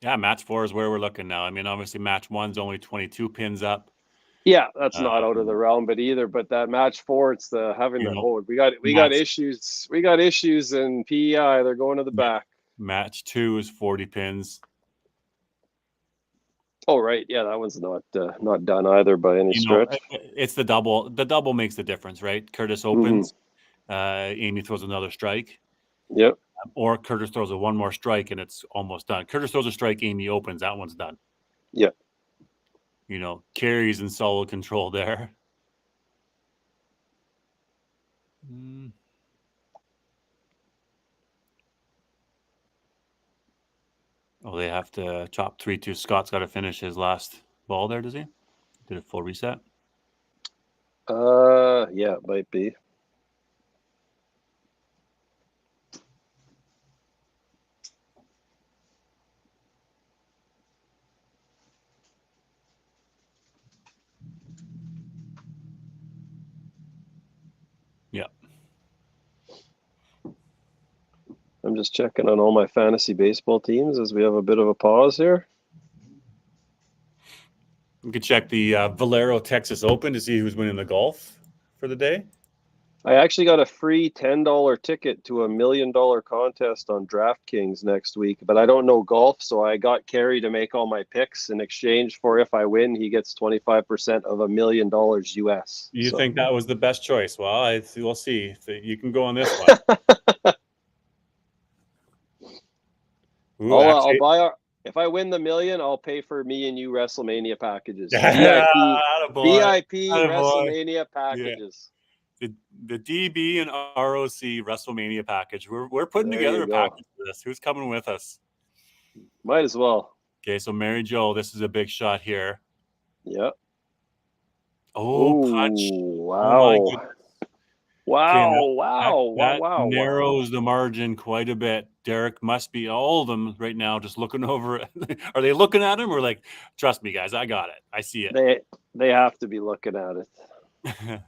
Yeah, match 4 is where we're looking now. I mean, obviously match 1's only 22 pins up. Yeah, that's not out of the realm, but that match 4, it's the having the hold. We got issues. We got issues in PEI. They're going to the back. Match 2 is 40 pins. Oh, right. Yeah, that one's not done either by any stretch. It's the double. The double makes the difference, right? Curtis opens, Amy throws another strike. Yep. Or Curtis throws one more strike and it's almost done. Curtis throws a strike, Amy opens, that one's done. Yep. Carries in solid control there. Oh, they have to chop 3-2. Scott's got to finish his last ball there, does he? Did a full reset? Yeah, it might be. Yeah. I'm just checking on all my fantasy baseball teams as we have a bit of a pause here. You could check the Valero Texas Open to see who's winning the golf for the day. I actually got a free $10 ticket to $1 million contest on DraftKings next week, but I don't know golf, so I got Kerry to make all my picks in exchange for if I win, he gets 25% of $1 million US. You think that was the best choice? Well, we'll see. You can go on this one. Ooh, I'll buy if I win the $1 million, I'll pay for me and you WrestleMania packages. VIP WrestleMania packages. Yeah. The DB and ROC WrestleMania package. We're putting together a package for this. Who's coming with us? Might as well. Okay, so Mary Jo, this is a big shot here. Yep. Oh, punch. Wow. Oh my goodness. Wow. That narrows the margin quite a bit. Derek must be all of them right now just looking over it. Are they looking at him or like, trust me, guys, I got it. I see it. They have to be looking at it.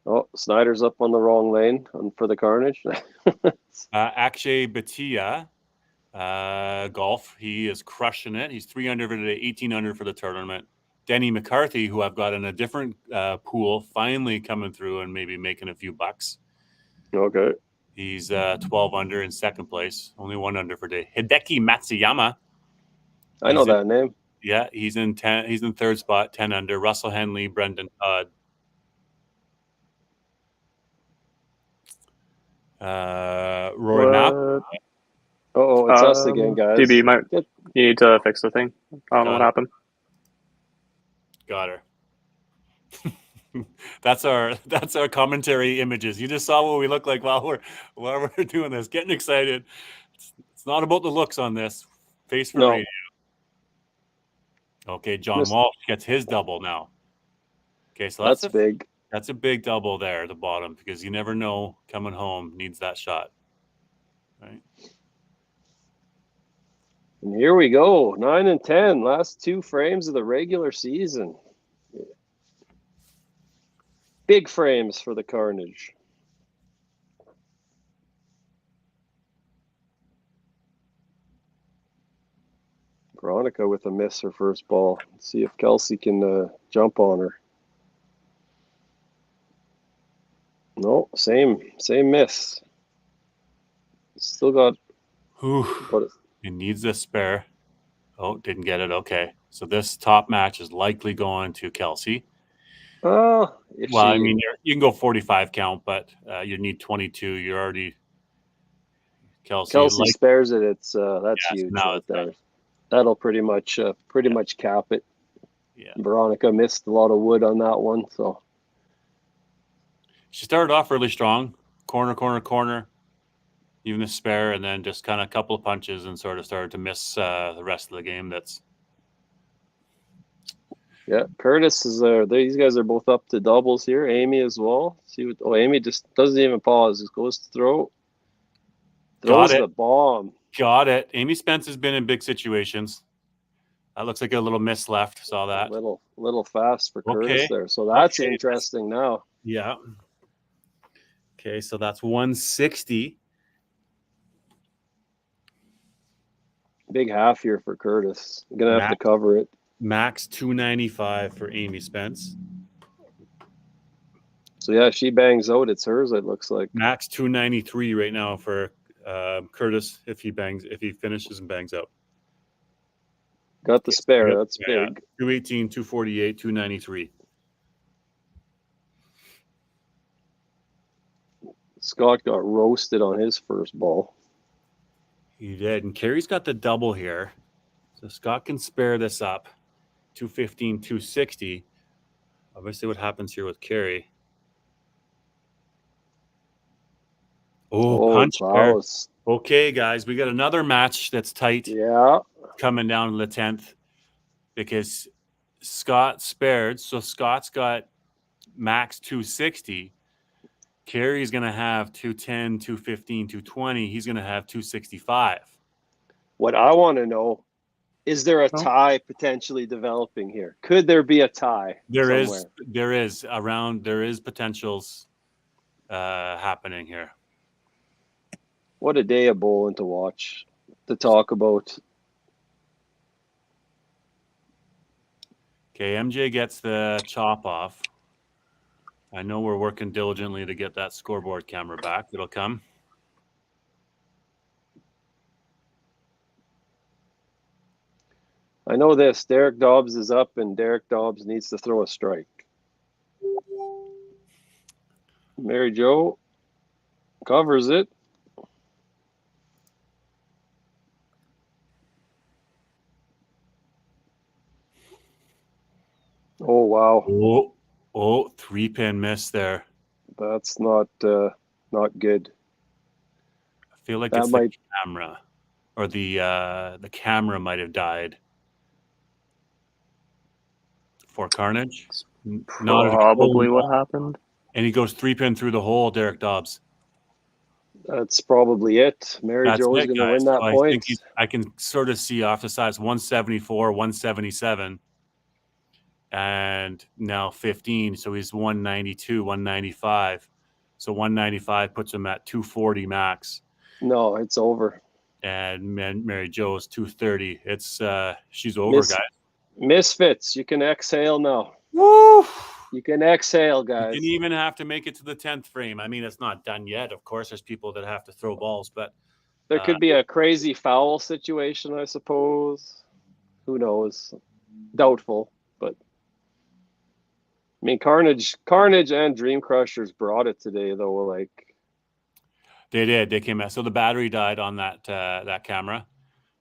Oh, Snyder's up on the wrong lane for the Carnage. Akshay Bhatia, golf. He is crushing it. He's 3 under today, 18 under for the tournament. Denny McCarthy, who I've got in a different pool, finally coming through and maybe making a few bucks. Okay. He's 12 under in second place, only 1 under for day. Hideki Matsuyama. I know that name. Yeah, he's in third spot, 10 under. Russell Henley, Brendan Todd. Rory Knapp. Oh, it's us again, guys. DB, you need to fix the thing. I don't know what happened. Got her. That's our commentary images. You just saw what we look like while we're doing this. Getting excited. It's not about the looks on this. Face for radio. Okay, John Walsh gets his double now. Okay, so that's big. That's a big double there at the bottom because you never know coming home needs that shot. Right. And here we go. 9 and 10. Last 2 frames of the regular season. Big frames for the Carnage. Veronica with a miss her first ball. Let's see if Kelsey can jump on her. No, same miss. Still got. He needs a spare. Oh, didn't get it. Okay, so this top match is likely going to Kelsey. I mean, you can go 45 count, but you need 22. You're already Kelsey spares it. It's that's huge right there. That'll pretty much cap it. Yeah, Veronica missed a lot of wood on that one, so. She started off really strong, corner, even the spare, and then just kind of a couple of punches and sort of started to miss the rest of the game. Yeah, Curtis is there. These guys are both up to doubles here. Amy as well. Amy just doesn't even pause. Just goes to throw. Throws the bomb. Got it. Amy Spence has been in big situations. That looks like a little miss left. Saw that. A little fast for Curtis there. So that's interesting now. Yeah. Okay, so that's 160. Big half here for Curtis. I'm going to have to cover it. Max 295 for Amy Spence. So, yeah, she bangs out. It's hers, it looks like. Max 293 right now for Curtis if he finishes and bangs out. Got the spare. Yep. That's Yeah, big. 218, 248, 293. Scott got roasted on his first ball. He did. And Kerry's got the double here. So Scott can spare this up. 215, 260. Obviously, what happens here with Kerry? Oh, punch there. Close. Okay, guys, we got another match that's tight. Yeah. Coming down to the 10th because Scott spared. So Scott's got max 260. Kerry's going to have 210, 215, 220. He's going to have 265. What I want to know, is there a tie potentially developing here? Could there be a tie somewhere? There is potentials happening here. What a day of bowling to watch, to talk about. Okay, MJ gets the chop off. I know we're working diligently to get that scoreboard camera back. It'll come. I know this. Derek Dobbs is up, and Derek Dobbs needs to throw a strike. Mary Jo covers it. Oh, wow. Oh, 3-pin miss there. That's not good. I feel like That it's might... the camera, or the camera might have died. For Carnage? Probably what happened. And he goes 3-pin through the hole, Derek Dobbs. That's probably it. Mary Jo is going to win that point. I can sort of see off the sides 174, 177, and now 15. So he's 192, 195. So 195 puts him at 240 max. No, it's over. And Mary Jo is 230. It's she's over, guys. Misfits, you can exhale now. Woo! You can exhale, guys. You didn't even have to make it to the 10th frame. I mean, it's not done yet. Of course, there's people that have to throw balls, but there could be a crazy foul situation, I suppose. Who knows? Doubtful, but I mean, Carnage and Dream Crushers brought it today, though. Like they did. They came out. So the battery died on that camera.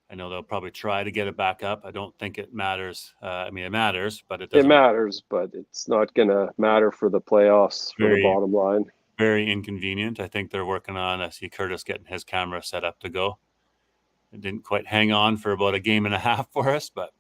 I know they'll probably try to get it back up. I don't think it matters. I mean, it matters, but it doesn't. It matters, but it's not going to matter for the playoffs, for the bottom line. Very inconvenient. I think they're working on, I see Curtis getting his camera set up to go. It didn't quite hang on for about a game and a half for us, but.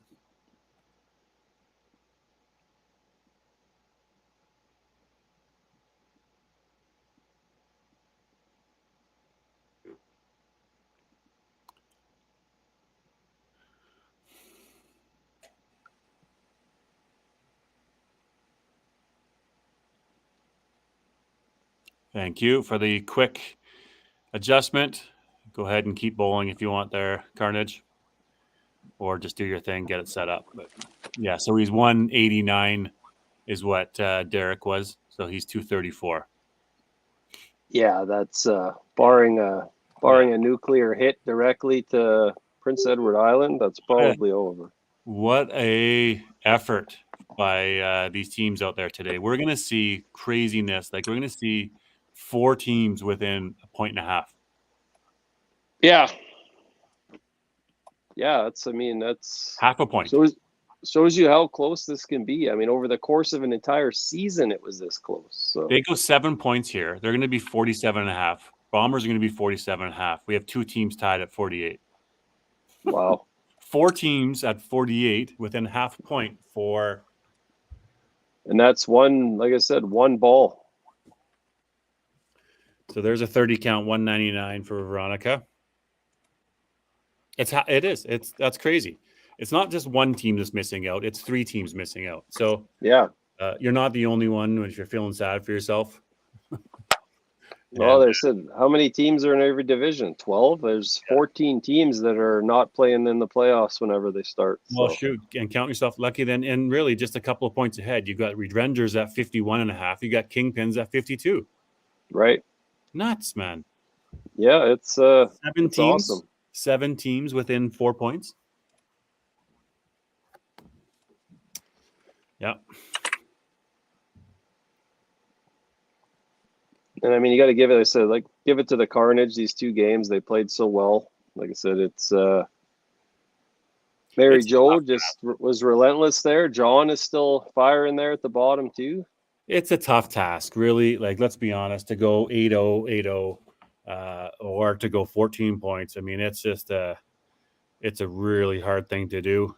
Thank you for the quick adjustment. Go ahead and keep bowling if you want there, Carnage. Or just do your thing, get it set up. But yeah, so he's 189 is what Derek was. So he's 234. Yeah, that's barring a nuclear hit directly to Prince Edward Island, that's probably over. What a effort by these teams out there today. We're going to see craziness. Like we're going to see 4 teams within a point and a half. Yeah, that's half a point. So shows you how close this can be. I mean, over the course of an entire season, it was this close. So they go 7 points here. They're going to be 47 and a half. Bombers are going to be 47 and a half. We have 2 teams tied at 48. Wow. 4 teams at 48 within half a point for. And that's one, like I said, one ball. So there's a 30 count, 199 for Veronica. That's crazy. It's not just one team that's missing out. It's 3 teams missing out. So yeah, you're not the only one if you're feeling sad for yourself. Well, they said how many teams are in every division? 12. There's 14 teams that are not playing in the playoffs whenever they start. Well, shoot, and count yourself lucky then. And really, just a couple of points ahead. You got Revengers at 51 and a half. You got Kingpins at 52. Right. Nuts, man. Yeah, it's 7 teams. awesome. 7 teams within 4 points. Yeah. And I mean, you got to give it. I said, like, give it to the Carnage. These 2 games, they played so well. Like I said, it's Mary Jo just was relentless there. John is still firing there at the bottom too. It's a tough task, really. Like, let's be honest, to go 8-0, 8-0, or to go 14 points. I mean, it's a really hard thing to do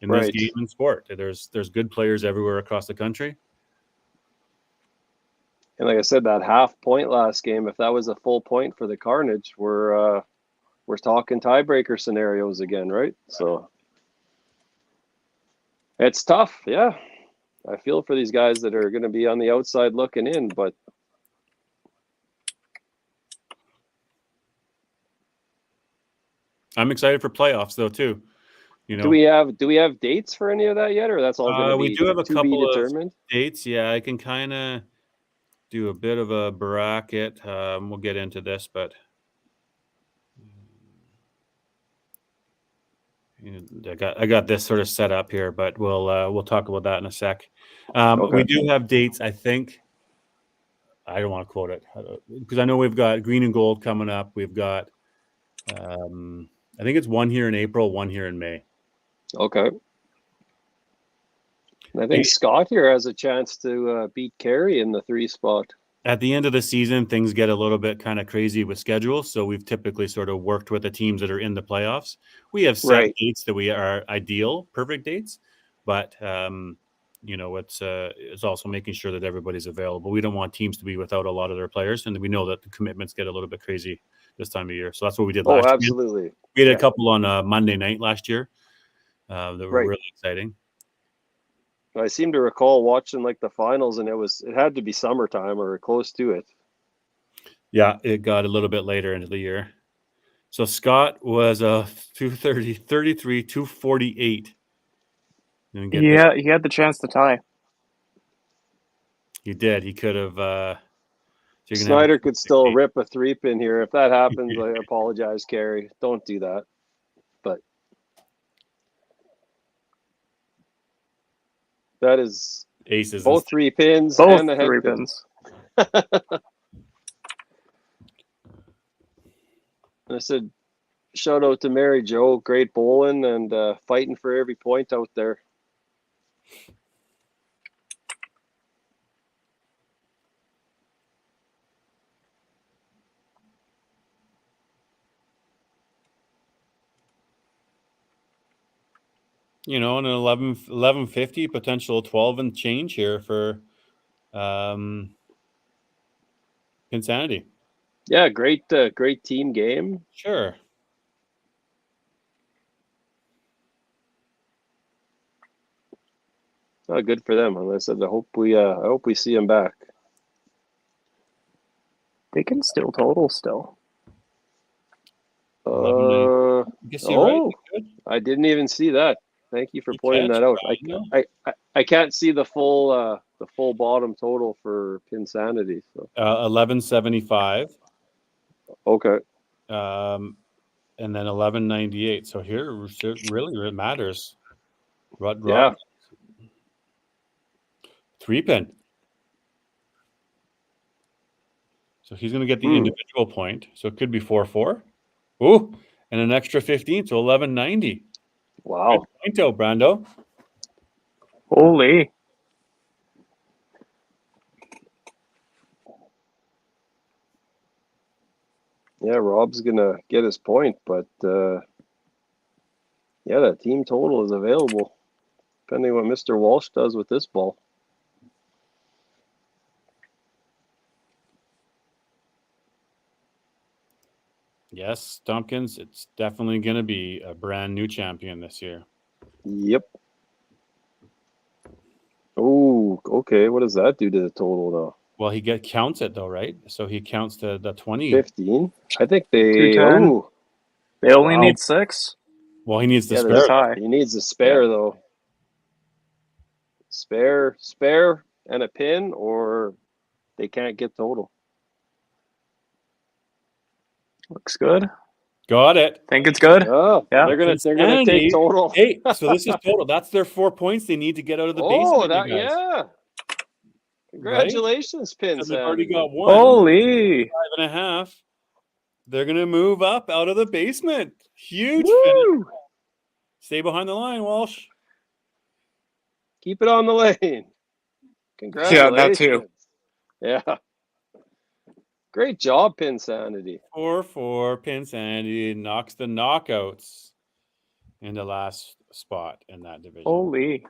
in this game and sport. There's good players everywhere across the country. And like I said, that half point last game, if that was a full point for the Carnage, we're talking tiebreaker scenarios again, right? So it's tough. Yeah. I feel for these guys that are going to be on the outside looking in, but I'm excited for playoffs though too. You know, do we have dates for any of that yet, or that's all going to be we do have a couple of determined? dates. Yeah, I can kind of do a bit of a bracket. We'll get into this, but I got this sort of set up here, but we'll talk about that in a sec. Okay. We do have dates. I think I don't want to quote it because I know we've got green and gold coming up. We've got I think it's one here in April, one here in May. Okay. And I think Scott here has a chance to beat Carey in the 3 spot. At the end of the season, things get a little bit kind of crazy with schedules. So we've typically sort of worked with the teams that are in the playoffs. We have set dates that we are ideal, perfect dates, but it's also making sure that everybody's available. We don't want teams to be without a lot of their players, and we know that the commitments get a little bit crazy this time of year. So that's what we did last year. Absolutely. We had a couple on Monday night last year that were really exciting. I seem to recall watching like the finals, and it had to be summertime or close to it. Yeah, it got a little bit later into the year. So Scott was 230, 33, 248. Yeah, he had the chance to tie. He did. He could have. Snyder could still rip a 3-pin here. If that happens, I apologize, Carey. Don't do that. But that is aces. Both 3 pins both and the head 3 pins. I said, shout out to Mary Jo, great bowling and fighting for every point out there. An 1150 potential 12 and change here for Pin Sanity. Yeah, great team game. Sure. Oh, good for them. As I said, I hope we see them back. They can still total still. I guess you're right. I didn't even see that. Thank you for pointing that out. I can't see the full bottom total for Pin Sanity. So 1175. Okay. And then 1198. So here really it matters. Yeah. 3-pin. So he's going to get the individual point. So it could be 4-4. Ooh, and an extra 15. So 1190. Wow. Good point, Brando. Holy. Yeah, Rob's going to get his point, but that team total is available, depending on what Mr. Walsh does with this ball. Yes, Tompkins, it's definitely going to be a brand new champion this year. Yep. Oh, okay. What does that do to the total, though? Well, he counts it, though, right? So he counts the 20. 15? I think they... 210. They only need 6. Well, he needs the spare. He needs a spare, though. Spare, and a pin, or they can't get total. Looks good. Got it. Think it's good? Oh, Yeah. they're gonna Insanity. take total. Hey, so this is total. That's their 4 points they need to get out of the Oh, basement. that You guys, yeah. Congratulations, Pin so they've already Sanity. got one. Holy. 5.5. They're gonna move up out of the basement. Huge finish. Woo! Stay behind the line, Walsh. Keep it on the lane. Congratulations. that too. Yeah. Great job, Pin Sanity. 4-4. Pin Sanity knocks the knockouts in the last spot in that division. Holy.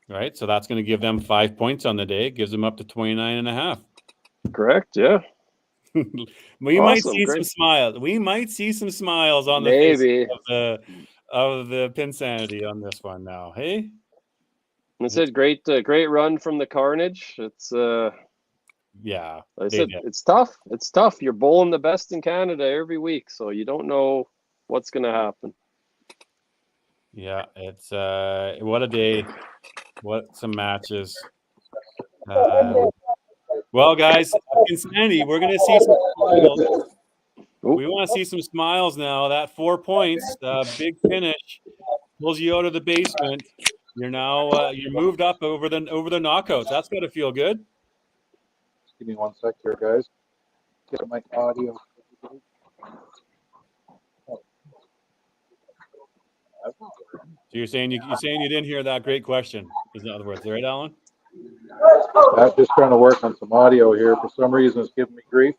Right, so that's going to give them 5 points on the day. Gives them up to 29.5. Correct, yeah. We might Awesome, see great. some smiles. We might see some smiles on the Maybe. face of the Pin Sanity on this one now. Hey, That's it. Great run from the Carnage. It's yeah, like I said, it's tough. It's tough. You're bowling the best in Canada every week, so you don't know what's gonna happen. Yeah, it's what a day. What some matches. Well, guys, Pin Sanity, we're gonna see some smiles. We want to see some smiles now. That 4 points, big finish, pulls you out of the basement. You're now you're moved up over the knockouts. That's got to feel good. Give me 1 sec here, guys. Get my audio. So you're saying you didn't hear that great question? In other words, right, Alan? I'm just trying to work on some audio here. For some reason, it's giving me grief.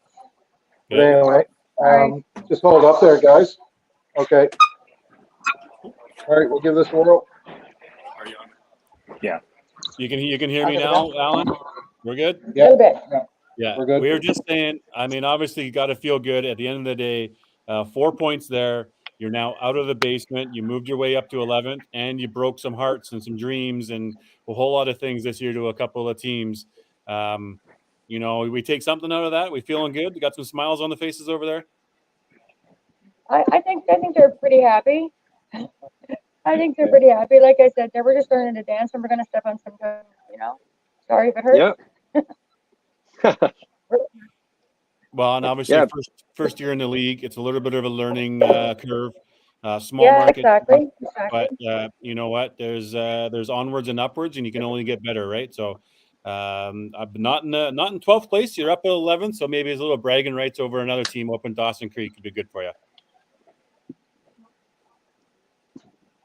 But anyway, just hold up there, guys. Okay. All right, we'll give this a whirl. Are you on? Yeah. You can hear me now, Alan? We're good? Yeah. Yeah. We're good. We're just saying, I mean, obviously you got to feel good at the end of the day. 4 points there. You're now out of the basement. You moved your way up to 11th, and you broke some hearts and some dreams and a whole lot of things this year to a couple of teams. You know, we take something out of that. We feeling good. We got some smiles on the faces over there. I think they're pretty happy. I think they're pretty happy. Like I said, they were just learning to dance, and we're gonna step on some toes. You know, sorry if it hurts. Yeah. Well, and obviously first year in the league, it's a little bit of a learning curve. Small market, exactly. but you know what? There's onwards and upwards, and you can only get better, right? So, not in 12th place. You're up at 11th, so maybe it's a little bragging rights over another team up in Dawson Creek could be good for you.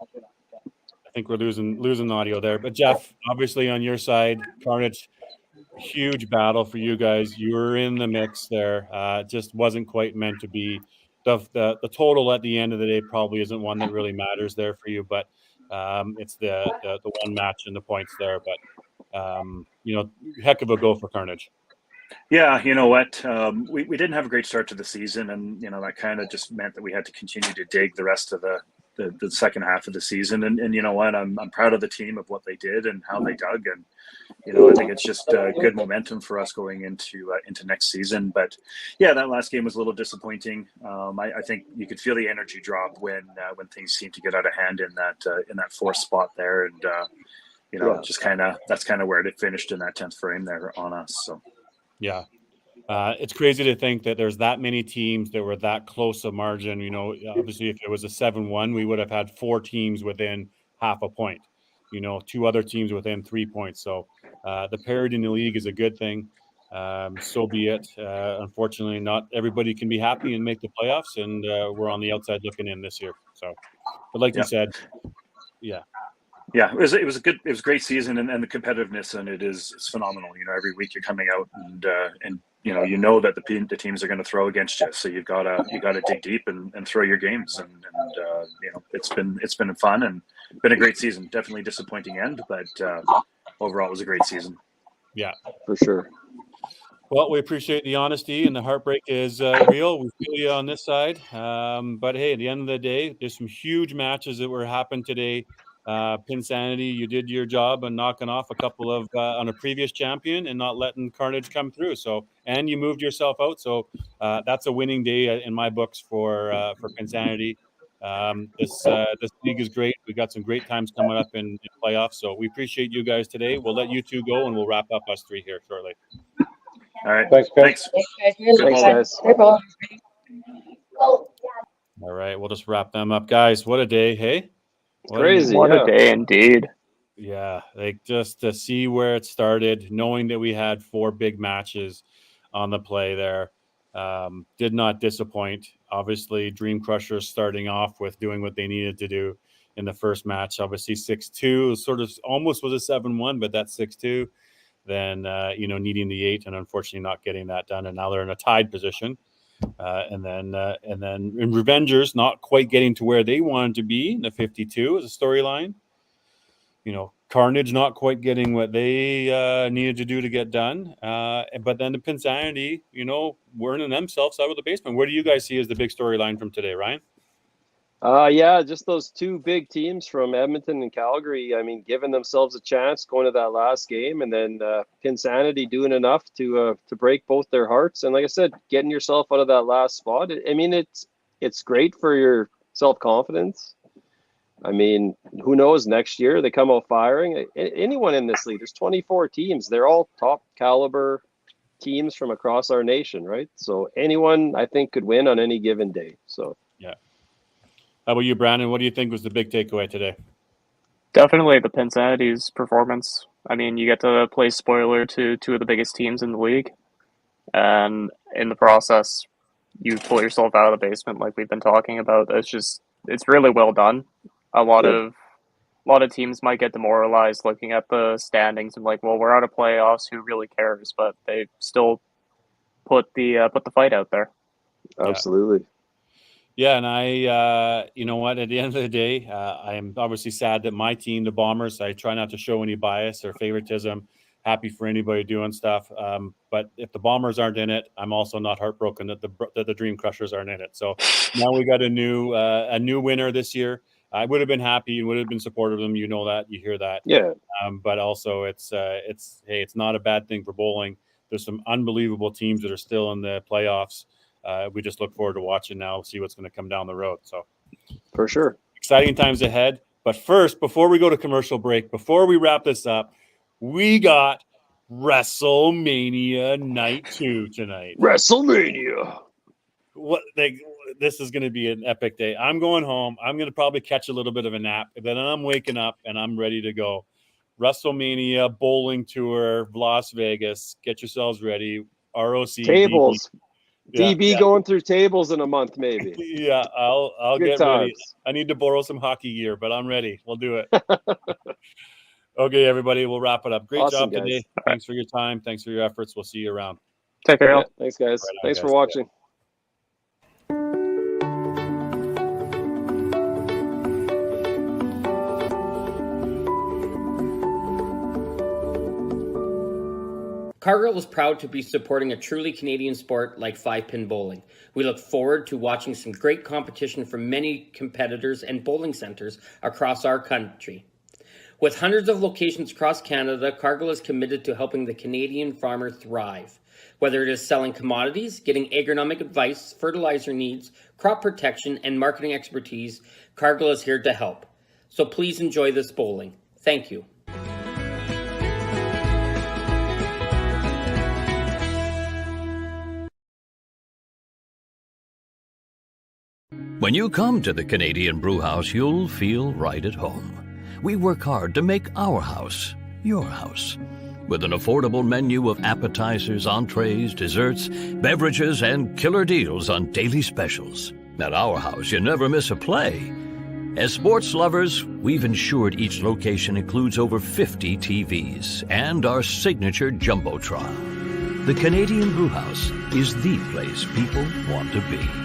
I think we're losing audio there, but Jeff, obviously on your side, Carnage, huge battle for you guys. You were in the mix there. It just wasn't quite meant to be. The total at the end of the day probably isn't one that really matters there for you, but it's the one match and the points there. But you know, heck of a go for Carnage. Yeah, you know what? We didn't have a great start to the season, and you know that kind of just meant that we had to continue to dig the rest of the second half of the season. And you know what? I'm proud of the team of what they did and how they dug, and you know I think it's just good momentum for us going into next season. But yeah, that last game was a little disappointing. I think you could feel the energy drop when things seemed to get out of hand in that fourth spot there, and you know just that's kind of where it finished in that 10th frame there on us. So. Yeah. It's crazy to think that there's that many teams that were that close a margin. You know, obviously, if it was a 7-1, we would have had 4 teams within half a point. You know, 2 other teams within 3 points. So the parity in the league is a good thing. So be it. Unfortunately, not everybody can be happy and make the playoffs, and we're on the outside looking in this year. So, but like you said, yeah. Yeah, it was a great season, and the competitiveness in it is phenomenal. You know, every week you're coming out and you know that the teams are going to throw against you, so you gotta dig deep and throw your games, and you know it's been fun and been a great season. Definitely disappointing end, but overall it was a great season. Yeah, for sure. Well, we appreciate the honesty, and the heartbreak is real. We feel you on this side, but hey, at the end of the day, there's some huge matches that were happened today. Pin Sanity, you did your job on knocking off a couple of on a previous champion and not letting Carnage come through. So, and you moved yourself out. So that's a winning day in my books for Pin Sanity. This league is great. We got some great times coming up in playoffs. So we appreciate you guys today. We'll let you two go, and we'll wrap up us 3 here shortly. All right. Thanks, guys. Thanks. Thanks, guys. Thanks, guys. All right, we'll just wrap them up, guys. What a day, hey? Crazy. What yeah. a day indeed. Yeah, like just to see where it started, knowing that we had 4 big matches on the play there, did not disappoint. Obviously, Dream Crushers starting off with doing what they needed to do in the first match. Obviously, 6-2 sort of almost was a 7-1, but that's 6-2. Then needing the 8 and unfortunately not getting that done, and now they're in a tied position. And then in Revengers not quite getting to where they wanted to be in the 52 as a storyline. Carnage not quite getting what they needed to do to get done. But then the Pin Sanity, whirling themselves out of the basement. Where do you guys see as the big storyline from today, Ryan? Yeah, just those 2 big teams from Edmonton and Calgary. I mean, giving themselves a chance going to that last game, and then Pin Sanity doing enough to break both their hearts. And like I said, getting yourself out of that last spot. I mean, it's great for your self-confidence. I mean, who knows? Next year they come out firing. Anyone in this league, there's 24 teams. They're all top caliber teams from across our nation, right? So anyone I think could win on any given day. So yeah. How about you, Brandon? What do you think was the big takeaway today? Definitely the Pin Sanity's performance. I mean, you get to play spoiler to 2 of the biggest teams in the league, and in the process, you pull yourself out of the basement, like we've been talking about. It's really well done. A lot of teams might get demoralized looking at the standings and like, well, we're out of playoffs. Who really cares? But they still put the fight out there. Absolutely. Yeah, and I, you know what? At the end of the day, I am obviously sad that my team, the Bombers, I try not to show any bias or favoritism. Happy for anybody doing stuff, but if the Bombers aren't in it, I'm also not heartbroken that the Dream Crushers aren't in it. So now we got a new winner this year. I would have been happy and would have been supportive of them. You know that, you hear that. Yeah. But also it's not a bad thing for bowling. There's some unbelievable teams that are still in the playoffs. We just look forward to watching now, see what's going to come down the road. So for sure, exciting times ahead. But first, before we go to commercial break, before we wrap this up, we got WrestleMania Night 2 tonight. WrestleMania. This is going to be an epic day. I'm going home. I'm going to probably catch a little bit of a nap. Then I'm waking up and I'm ready to go. WrestleMania bowling tour, Las Vegas. Get yourselves ready. ROC tables. DB yeah. going through tables in a month, maybe. Yeah, I'll Good get times. ready. I need to borrow some hockey gear, but I'm ready. We'll do it. Okay, everybody, we'll wrap it up. Great Awesome, job today. guys. Thanks for your time. Thanks for your efforts. We'll see you around. Take care. Yeah, thanks, guys. Right on, Thanks guys. for watching. Cargill is proud to be supporting a truly Canadian sport like 5-pin bowling. We look forward to watching some great competition from many competitors and bowling centers across our country. With hundreds of locations across Canada, Cargill is committed to helping the Canadian farmer thrive. Whether it is selling commodities, getting agronomic advice, fertilizer needs, crop protection, and marketing expertise, Cargill is here to help. So please enjoy this bowling. Thank you. When you come to the Canadian Brewhouse, you'll feel right at home. We work hard to make our house your house. With an affordable menu of appetizers, entrees, desserts, beverages, and killer deals on daily specials. At our house, you never miss a play. As sports lovers, we've ensured each location includes over 50 TVs and our signature Jumbotron. The Canadian Brewhouse is the place people want to be.